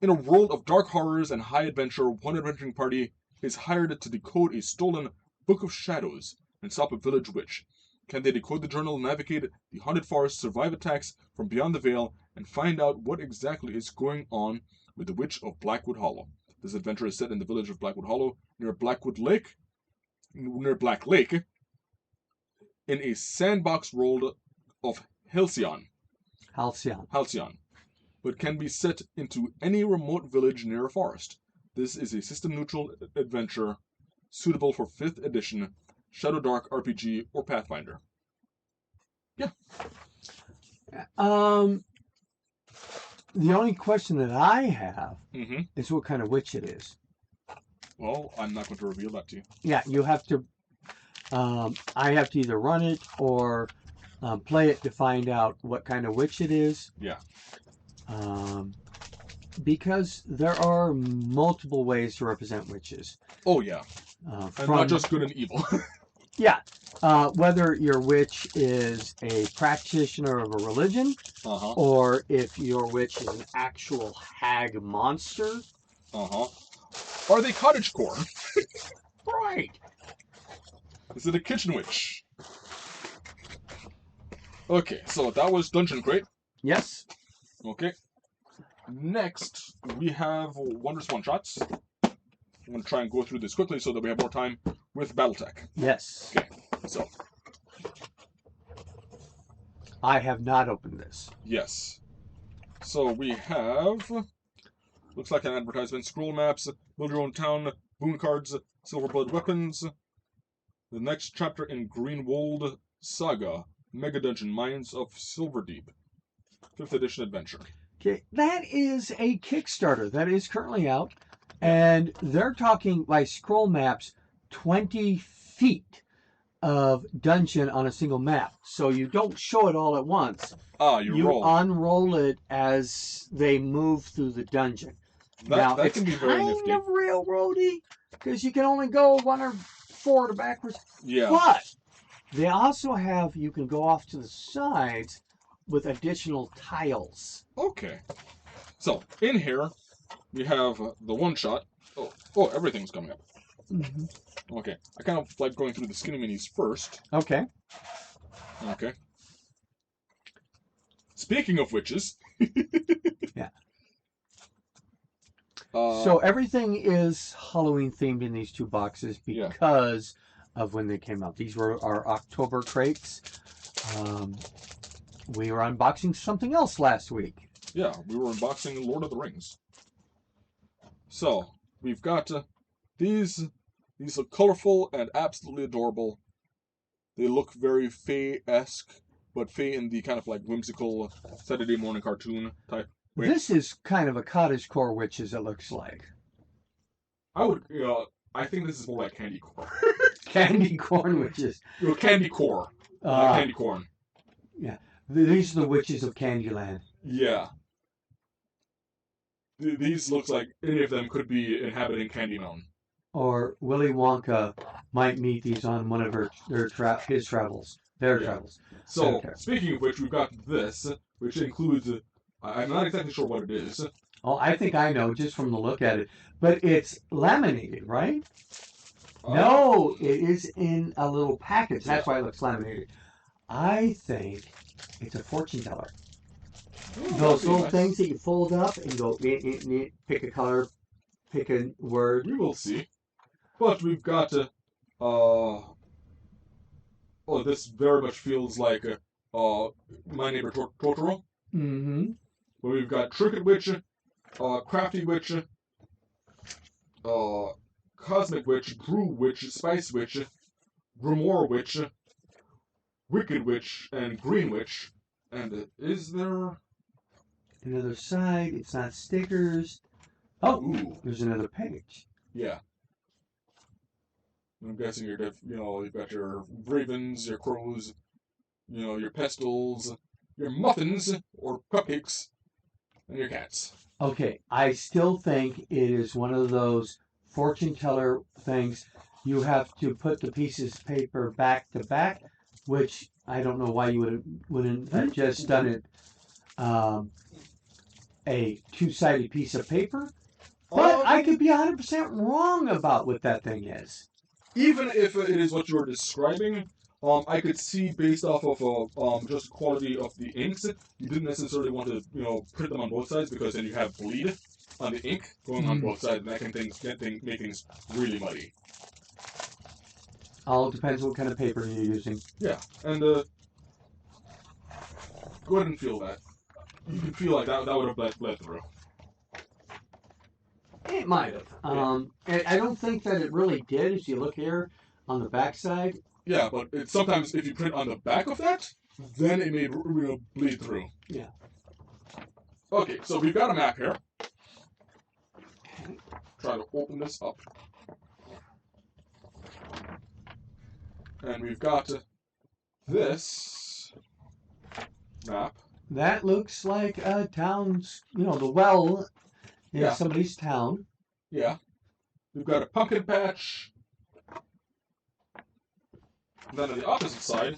world of dark horrors and high adventure, one adventuring party is hired to decode a stolen Book of Shadows and stop a village witch. Can they decode the journal, navigate the haunted forest, survive attacks from beyond the veil, and find out what exactly is going on with the Witch of Blackwood Hollow? This adventure is set in the village of Blackwood Hollow, near Black Lake, in a sandbox world of Halcyon, Halcyon. but can be set into any remote village near a forest. This is a system-neutral adventure suitable for 5th edition Shadow Dark RPG or Pathfinder. Yeah. The only question that I have Mm-hmm. is what kind of witch it is. Well, I'm not going to reveal that to you. Yeah, you have to. I have to either run it or play it to find out what kind of witch it is. Yeah. Because there are multiple ways to represent witches. Oh, yeah. And not just good and evil. Yeah. Whether your witch is a practitioner of a religion, Uh-huh. or if your witch is an actual hag monster. Uh-huh. Are they cottagecore? Right. Is it a kitchen witch? Okay, so that was Dungeon Crate. Yes. Okay. Next, we have Wondrous One-Shots. I'm going to try and go through this quickly so that we have more time with Battletech. Yes. Okay, so, I have not opened this. yes. So we have, looks like an advertisement, scroll maps, build your own town, boon cards, silverblood weapons. The next chapter in Greenwold Saga, Mega Dungeon Mines of Silverdeep. 5th edition adventure. Okay, that is a Kickstarter that is currently out, and they're talking by scroll maps 20 feet of dungeon on a single map. So you don't show it all at once. Ah, you roll. Unroll it as they move through the dungeon. That can be very nifty. Kind of railroady because you can only go 1 or 4 backwards. Yeah. But they also have, you can go off to the sides with additional tiles. Okay. So, in here, we have the one-shot. Oh, everything's coming up. Mm-hmm. Okay. I kind of like going through the skinny minis first. Okay. Okay. Speaking of witches. Yeah. So everything is Halloween themed in these 2 boxes because of when they came out. These were our October crates. We were unboxing something else last week. Yeah, we were unboxing Lord of the Rings. So, we've got these. These look colorful and absolutely adorable. They look very Fae-esque, but Fae in the kind of like whimsical Saturday morning cartoon type way. This is kind of a cottagecore witches, it looks like. I think this is more like candy corn. Candy corn witches. Candy core. Candy corn. Yeah. These are the witches of Candyland. Yeah. These looks like any of them could be inhabiting Candy Mountain. Or Willy Wonka might meet these on one of his travels. Their travels. So, Okay. Speaking of which, we've got this, which includes, I'm not exactly sure what it is. Oh, I think I know just from the look at it. But it's laminated, right? No, it is in a little package. That's why it looks laminated. I think it's a fortune teller. Those little things that you fold up and go, pick a color, pick a word. We will see. But we've got, this very much feels like, My Neighbor Totoro. Mm-hmm. But we've got Trinket Witch, Crafty Witch, Cosmic Witch, Brew Witch, Spice Witch, Grimoire Witch, Wicked Witch, and Green Witch. And is there... Another side, it's not stickers. Oh, Ooh. There's another page. Yeah. I'm guessing you've got your ravens, your crows, your pestles, your muffins, or cupcakes, and your cats. Okay, I still think it is one of those fortune teller things. You have to put the pieces of paper back to back, which I don't know why you wouldn't have just done it a 2-sided piece of paper. But I could be 100% wrong about what that thing is. Even if it is what you're describing, I could see based off of just quality of the inks, you didn't necessarily want to print them on both sides because then you have bleed on the ink going on both sides, and that can make things really muddy. All depends what kind of paper you're using. Yeah, and Go ahead and feel that. You can feel like that would have bled through. It might have. I don't think that it really did. If you look here on the backside. Yeah, but sometimes if you print on the back of that, then it may bleed through. Yeah. Okay, so we've got a map here. Try to open this up. And we've got this map. That looks like a town's, the well in somebody's town. Yeah. We've got a pumpkin patch. And then on the opposite side,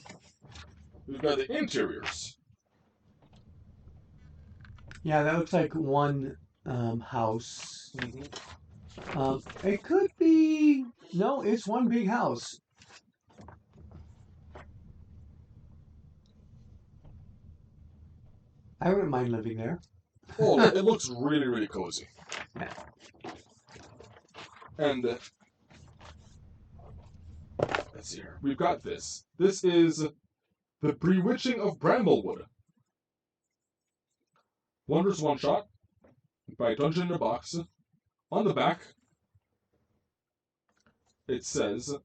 we've got the interiors. Yeah, that looks like one house. Mm-hmm. It could be... No, it's one big house. I wouldn't mind living there. Oh, it looks really, really cozy. Yeah. And let's see here. We've got this. This is The Bewitching of Bramblewood. Wonders One Shot by Dungeon in a Box. On the back, it says,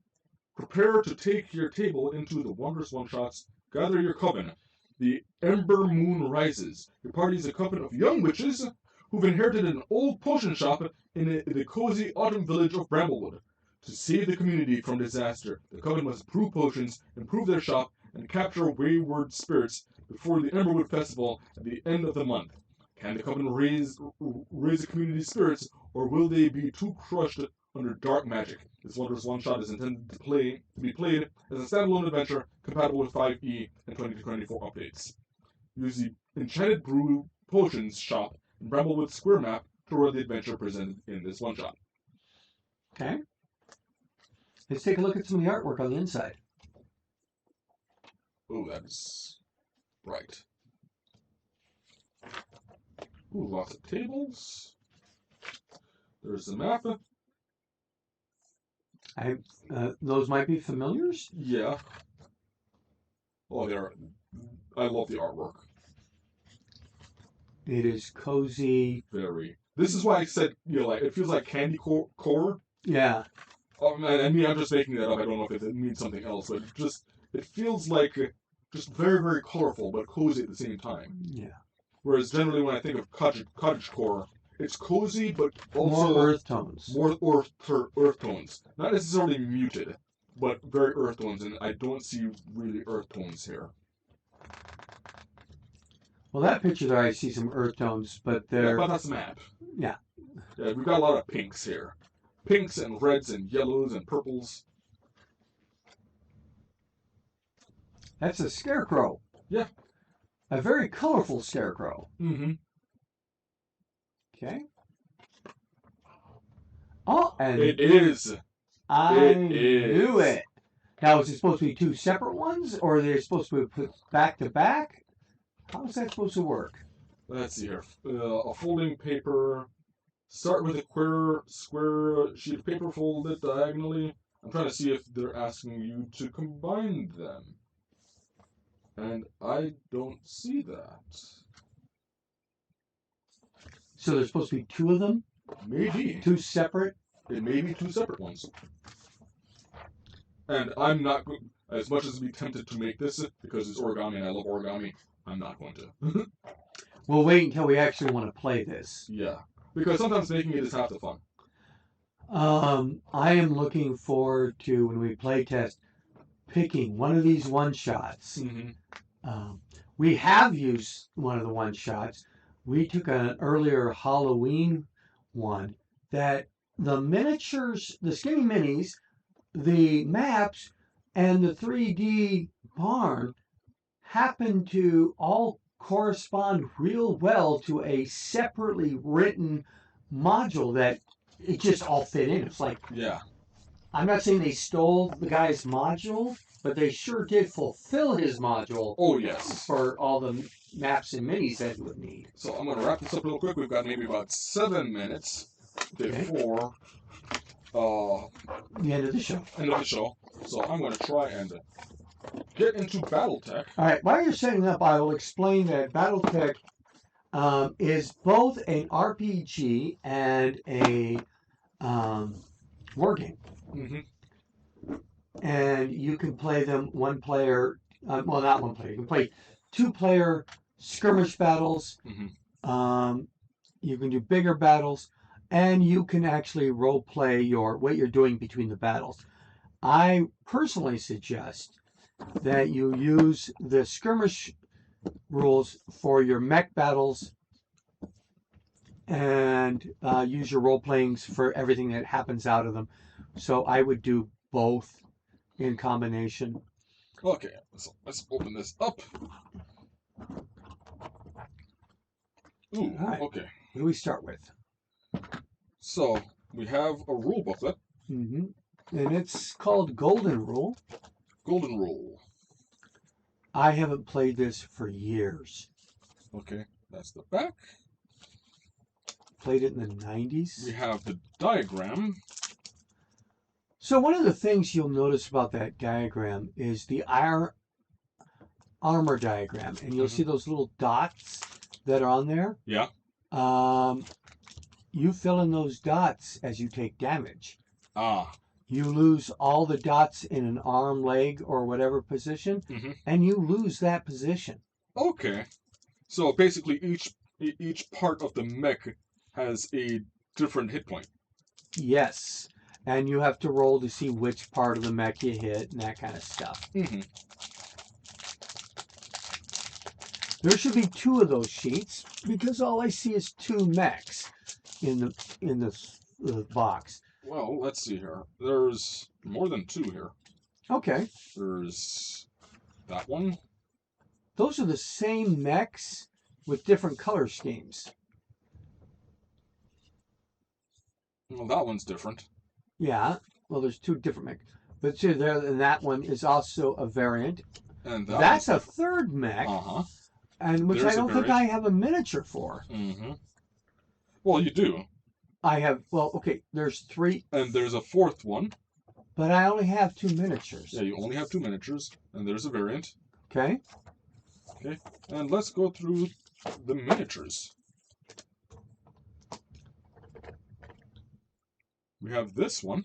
prepare to take your table into the Wondrous One Shots. Gather your coven. The Ember Moon rises. Your party is a coven of young witches who've inherited an old potion shop in the cozy autumn village of Bramblewood. To save the community from disaster, the coven must brew potions, improve their shop, and capture wayward spirits before the Emberwood Festival at the end of the month. Can the coven raise the community's spirits, or will they be too crushed under dark magic? This Wondrous One Shot is intended to be played as a standalone adventure compatible with 5e and 2024 updates. Use the Enchanted Brew Potions shop in Bramblewood's square map to run the adventure presented in this one shot. Okay. Let's take a look at some of the artwork on the inside. Ooh, that's right. Ooh, lots of tables. There's the map. Those might be familiars? Yeah. Oh, I love the artwork. It is cozy. Very. This is why I said, it feels like candy core. Yeah. I mean, I'm just making that up. I don't know if it means something else, but it feels like just very, very colorful, but cozy at the same time. Yeah. Whereas generally when I think of cottagecore, it's cozy, but also more earth tones. More earth tones. Not necessarily muted, but very earth tones, and I don't see really earth tones here. Well, that picture there, I see some earth tones, but they're... Yeah, but that's a map. Yeah. Yeah, we've got a lot of pinks here. Pinks and reds and yellows and purples. That's a scarecrow. Yeah. A very colorful scarecrow. Mm-hmm. Okay. Oh, and... It is. I knew it. Now, is it supposed to be two separate ones, or are they supposed to be put back to back? How is that supposed to work? Let's see here. A folding paper. Start with a square sheet of paper, fold it diagonally. I'm trying to see if they're asking you to combine them. And I don't see that. So there's supposed to be two of them? Maybe. Two separate? It may be two separate ones. And I'm not, as much as I'd be tempted to make this, because it's origami and I love origami, I'm not going to. We'll wait until we actually want to play this. Yeah. Because sometimes making it is half the fun. I am looking forward to, when we play test, picking one of these one-shots. Mm-hmm. We have used one of the one-shots. We took an earlier Halloween one that the miniatures, the skinny minis, the maps, and the 3D barn happen to all correspond real well to a separately written module that it just all fit in. It's like, yeah. I'm not saying they stole the guy's module, but they sure did fulfill his module. Oh, yes. For all the maps and minis that you would need. So I'm going to wrap this up real quick. We've got maybe about 7 minutes before the end of the show. So I'm going to try and get into BattleTech. All right, while you're setting up, I will explain that BattleTech is both an RPG and a war game. Mm-hmm. And you can play them one player, well, not one player, you can play 2-player skirmish battles. Mm-hmm. You can do bigger battles, and you can actually role play what you're doing between the battles. I personally suggest that you use the skirmish rules for your mech battles and use your role playings for everything that happens out of them. So I would do both in combination. Okay, so let's open this up. Ooh, All right. okay. What do we start with? So we have a rule booklet. Mm-hmm. And it's called Golden Rule. Golden Rule. I haven't played this for years. Okay, that's the back. Played it in the 90s. We have the diagram. So one of the things you'll notice about that diagram is the armor diagram. And you'll see those little dots that are on there. Yeah. You fill in those dots as you take damage. Ah. You lose all the dots in an arm, leg, or whatever position, and you lose that position. Okay. So basically each part of the mech has a different hit point. Yes. And you have to roll to see which part of the mech you hit and that kind of stuff. Mm-hmm. There should be 2 of those sheets because all I see is 2 mechs in the box. Well, let's see here. There's more than 2 here. Okay. There's that one. Those are the same mechs with different color schemes. Well, that one's different. Yeah. Well, there's 2 different mechs. But see, there, and that one is also a variant. And that's a third mech. Uh-huh. And which There's I don't think I have a miniature for. Mm-hmm. Well, you do. I have, well, okay, there's 3. And there's a 4th one. But I only have 2 miniatures. Yeah, you only have 2 miniatures. And there's a variant. Okay. Okay. And let's go through the miniatures. We have this one.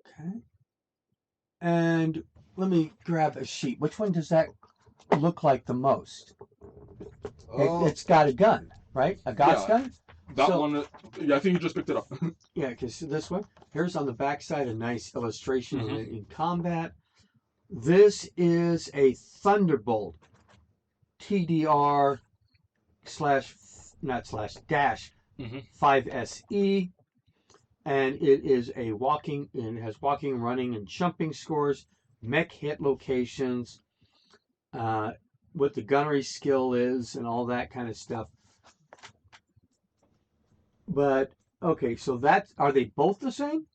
Okay. And let me grab a sheet. Which one does that look like the most? It's got a gun, right? A Gauss gun? That one, yeah, I think you just picked it up. Yeah, because this one, here's on the back side a nice illustration in combat. This is a Thunderbolt TDR dash 5SE, and it is a it has walking, running, and jumping scores, mech hit locations, what the gunnery skill is, and all that kind of stuff. But, okay, so are they both the same?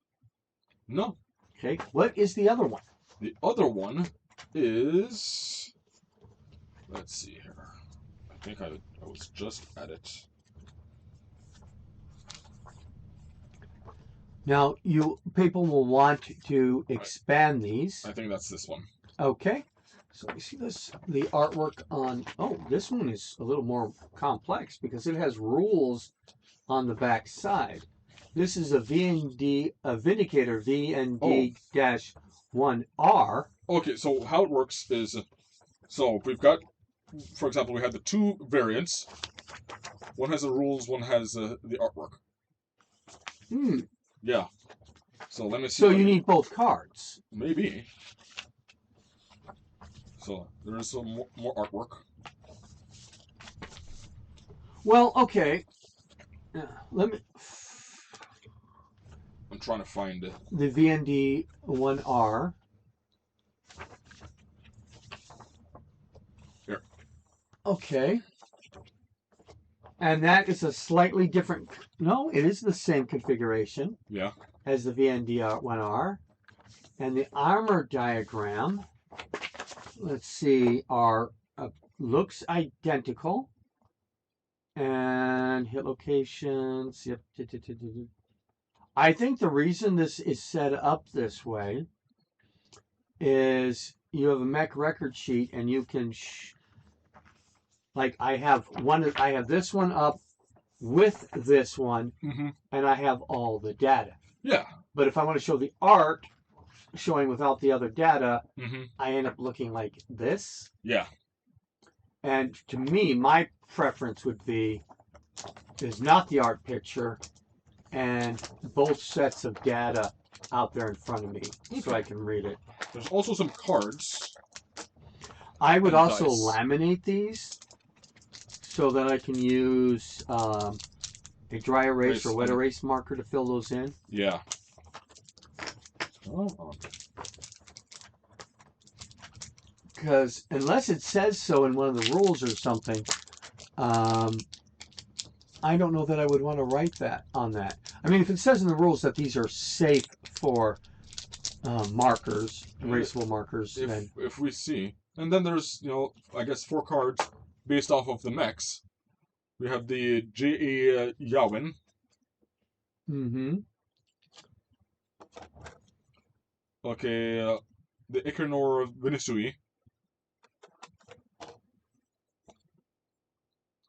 No. Okay, what is the other one? The other one is, let's see here. I think I was just at it. Now, people will want to expand these. I think that's this one. Okay. So you see the artwork on, this one is a little more complex because it has rules on the back side. This is a Vindicator VND-1R. Okay, so how it works is, so we've got, for example, we have the 2 variants. One has the rules, one has the artwork. Yeah. So let me see. So you need both cards. Maybe. So there is some more artwork. Well, okay. Let me. I'm trying to find it. The VND-1R. Here. Okay. And that is a slightly different. No, it is the same configuration. Yeah. As the VND-1R. And the armor diagram, let's see, looks identical. And hit locations. Yep. I think the reason this is set up this way is you have a mech record sheet, and you can, like I have this one up with this one, and I have all the data. Yeah. But if I want to show the art showing without the other data, I end up looking like this. Yeah. And to me, my preference would be is not the art picture and both sets of data out there in front of me so I can read it. There's also some cards. I would also dice. laminate these so that I can use a dry erase or wet erase marker to fill those in. Yeah. Because unless it says so in one of the rules or something, I don't know that I would want to write that on that. I mean, if it says in the rules that these are safe for markers, erasable markers, then if we see, and then there's I guess 4 cards based off of the mechs. We have the J.A. Yawin. Okay, the Icarnor Venisui.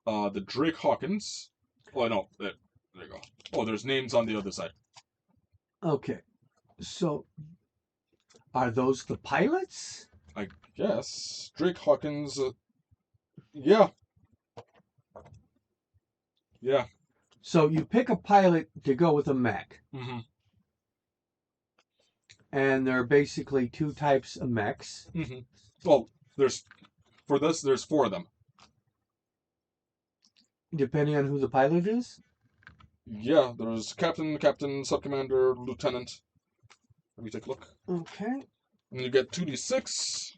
The Drake Hawkins. Oh no, there you go. Oh, there's names on the other side. Okay, so are those the pilots? I guess Drake Hawkins. Yeah. Yeah. So you pick a pilot to go with a mech. And there are basically 2 types of mechs. Well, there's 4 of them. Depending on who the pilot is? Yeah, there's Captain, Sub-Commander, Lieutenant. Let me take a look. Okay. And you get 2d6.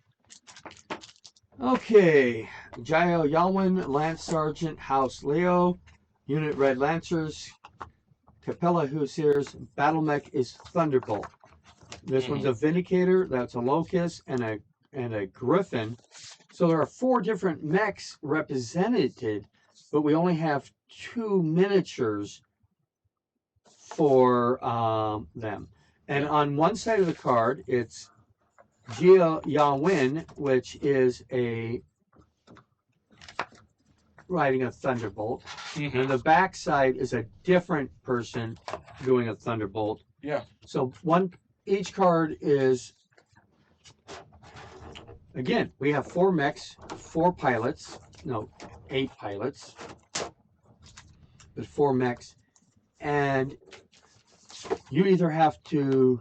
Okay. Jael Yalwin, Lance Sergeant, House Leo, Unit Red Lancers, Capella Hussars, Battle Mech is Thunderbolt. This one's a Vindicator, that's a Locust, and a Griffin. So there are 4 different mechs represented, but we only have 2 miniatures for them. And on one side of the card, it's Jia Yawin, which is riding a Thunderbolt. And the back side is a different person doing a Thunderbolt. Yeah. So each card is, again, we have 4 mechs, 4 pilots. No, 8 pilots. There's 4 mechs. And you either have to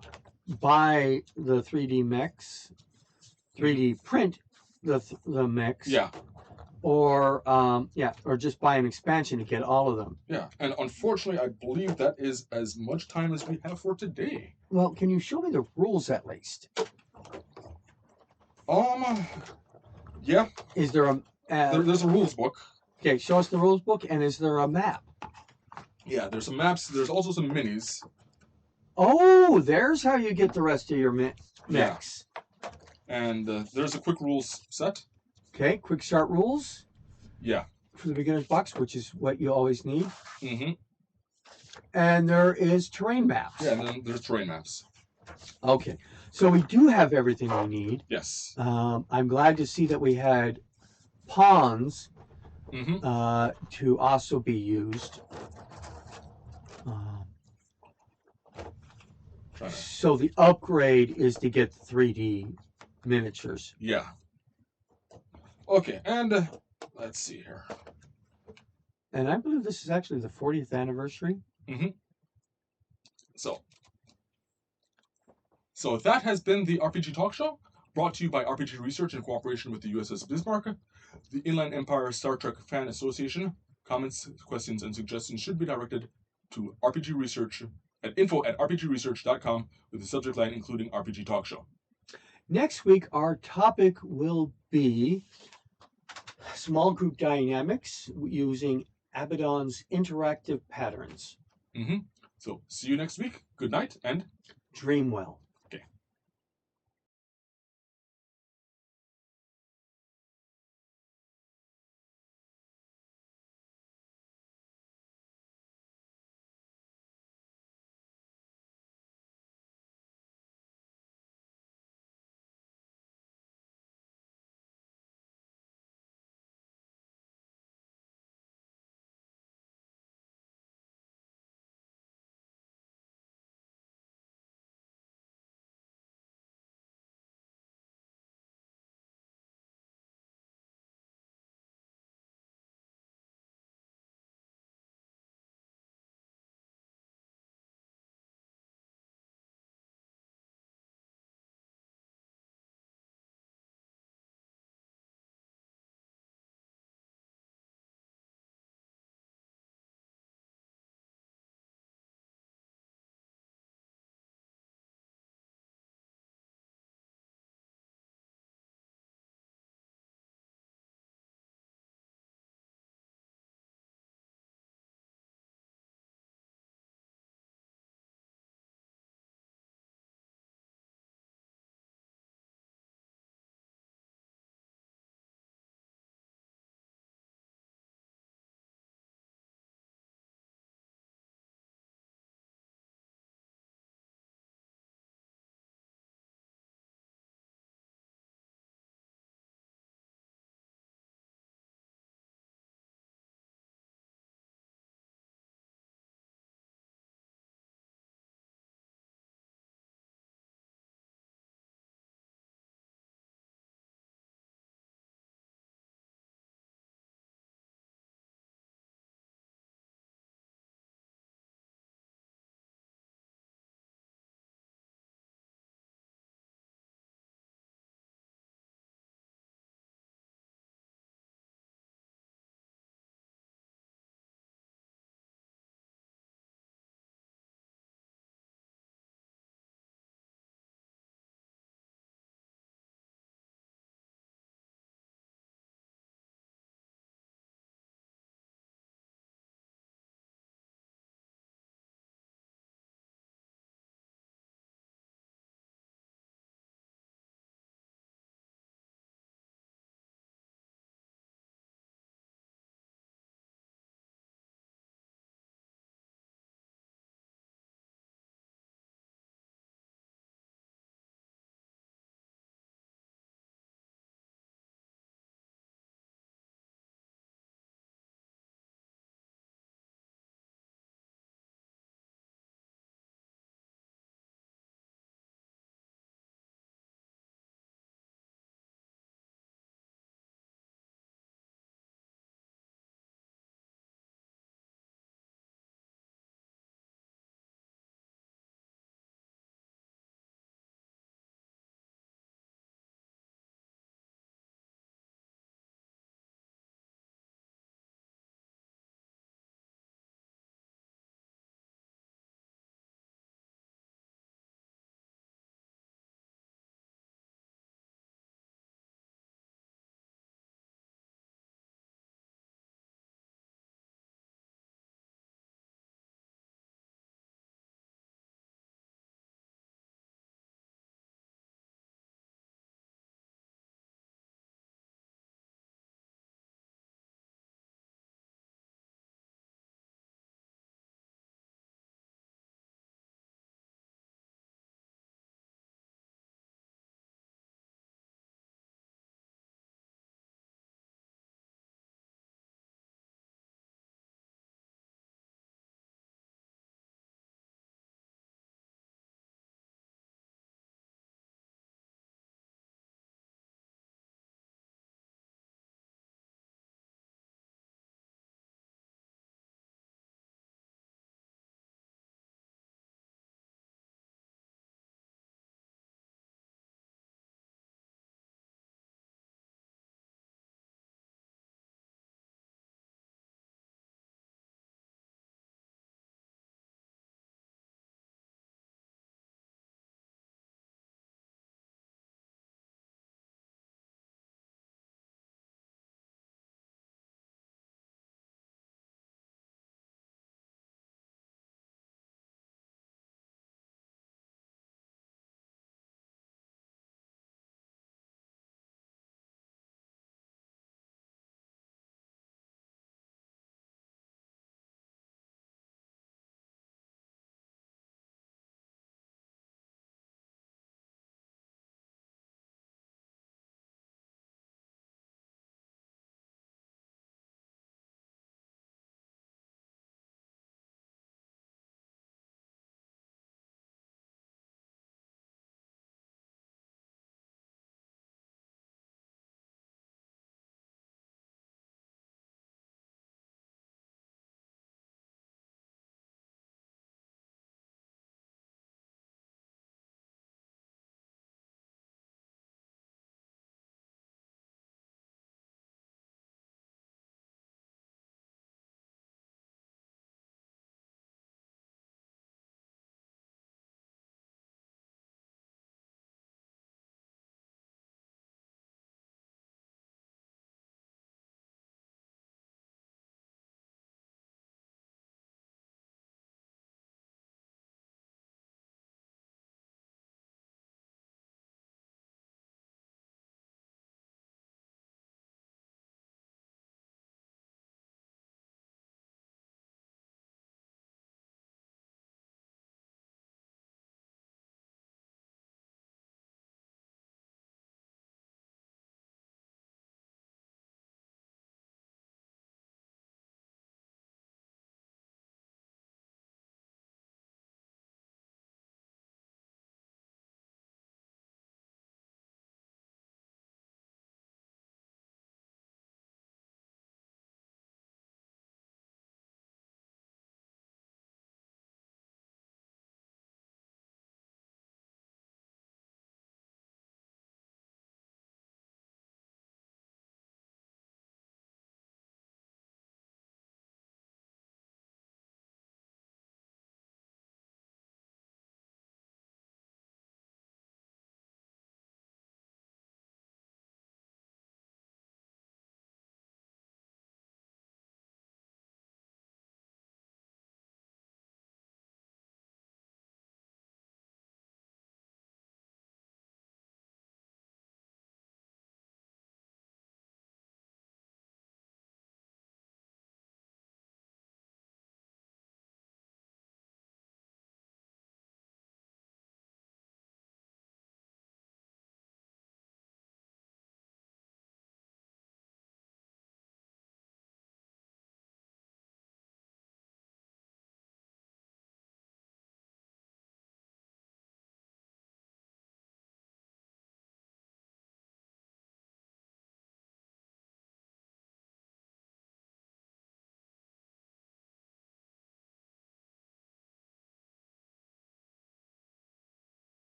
buy the 3D mechs, 3D print the mechs. Yeah. Or just buy an expansion to get all of them. Yeah, and unfortunately, I believe that is as much time as we have for today. Well, can you show me the rules at least? Yeah. Is there a... there's a rules book. Okay, show us the rules book, and is there a map? Yeah, there's some maps. There's also some minis. Oh, there's how you get the rest of your mechs. Yeah. And there's a quick rules set. Okay, quick start rules. Yeah. For the beginner's box, which is what you always need. And there is terrain maps. Yeah, and then there's terrain maps. Okay, so we do have everything we need. Yes. I'm glad to see that we had pawns to also be used. So the upgrade is to get 3D miniatures. Yeah. Okay, and let's see here. And I believe this is actually the 40th anniversary. So that has been the RPG Talk Show, brought to you by RPG Research in cooperation with the USS Bismarck, the Inland Empire Star Trek Fan Association. Comments, questions, and suggestions should be directed to RPG Research at info@rpgresearch.com with the subject line including RPG Talk Show. Next week, our topic will be small group dynamics using Abaddon's interactive patterns. So see you next week. Good night and dream well.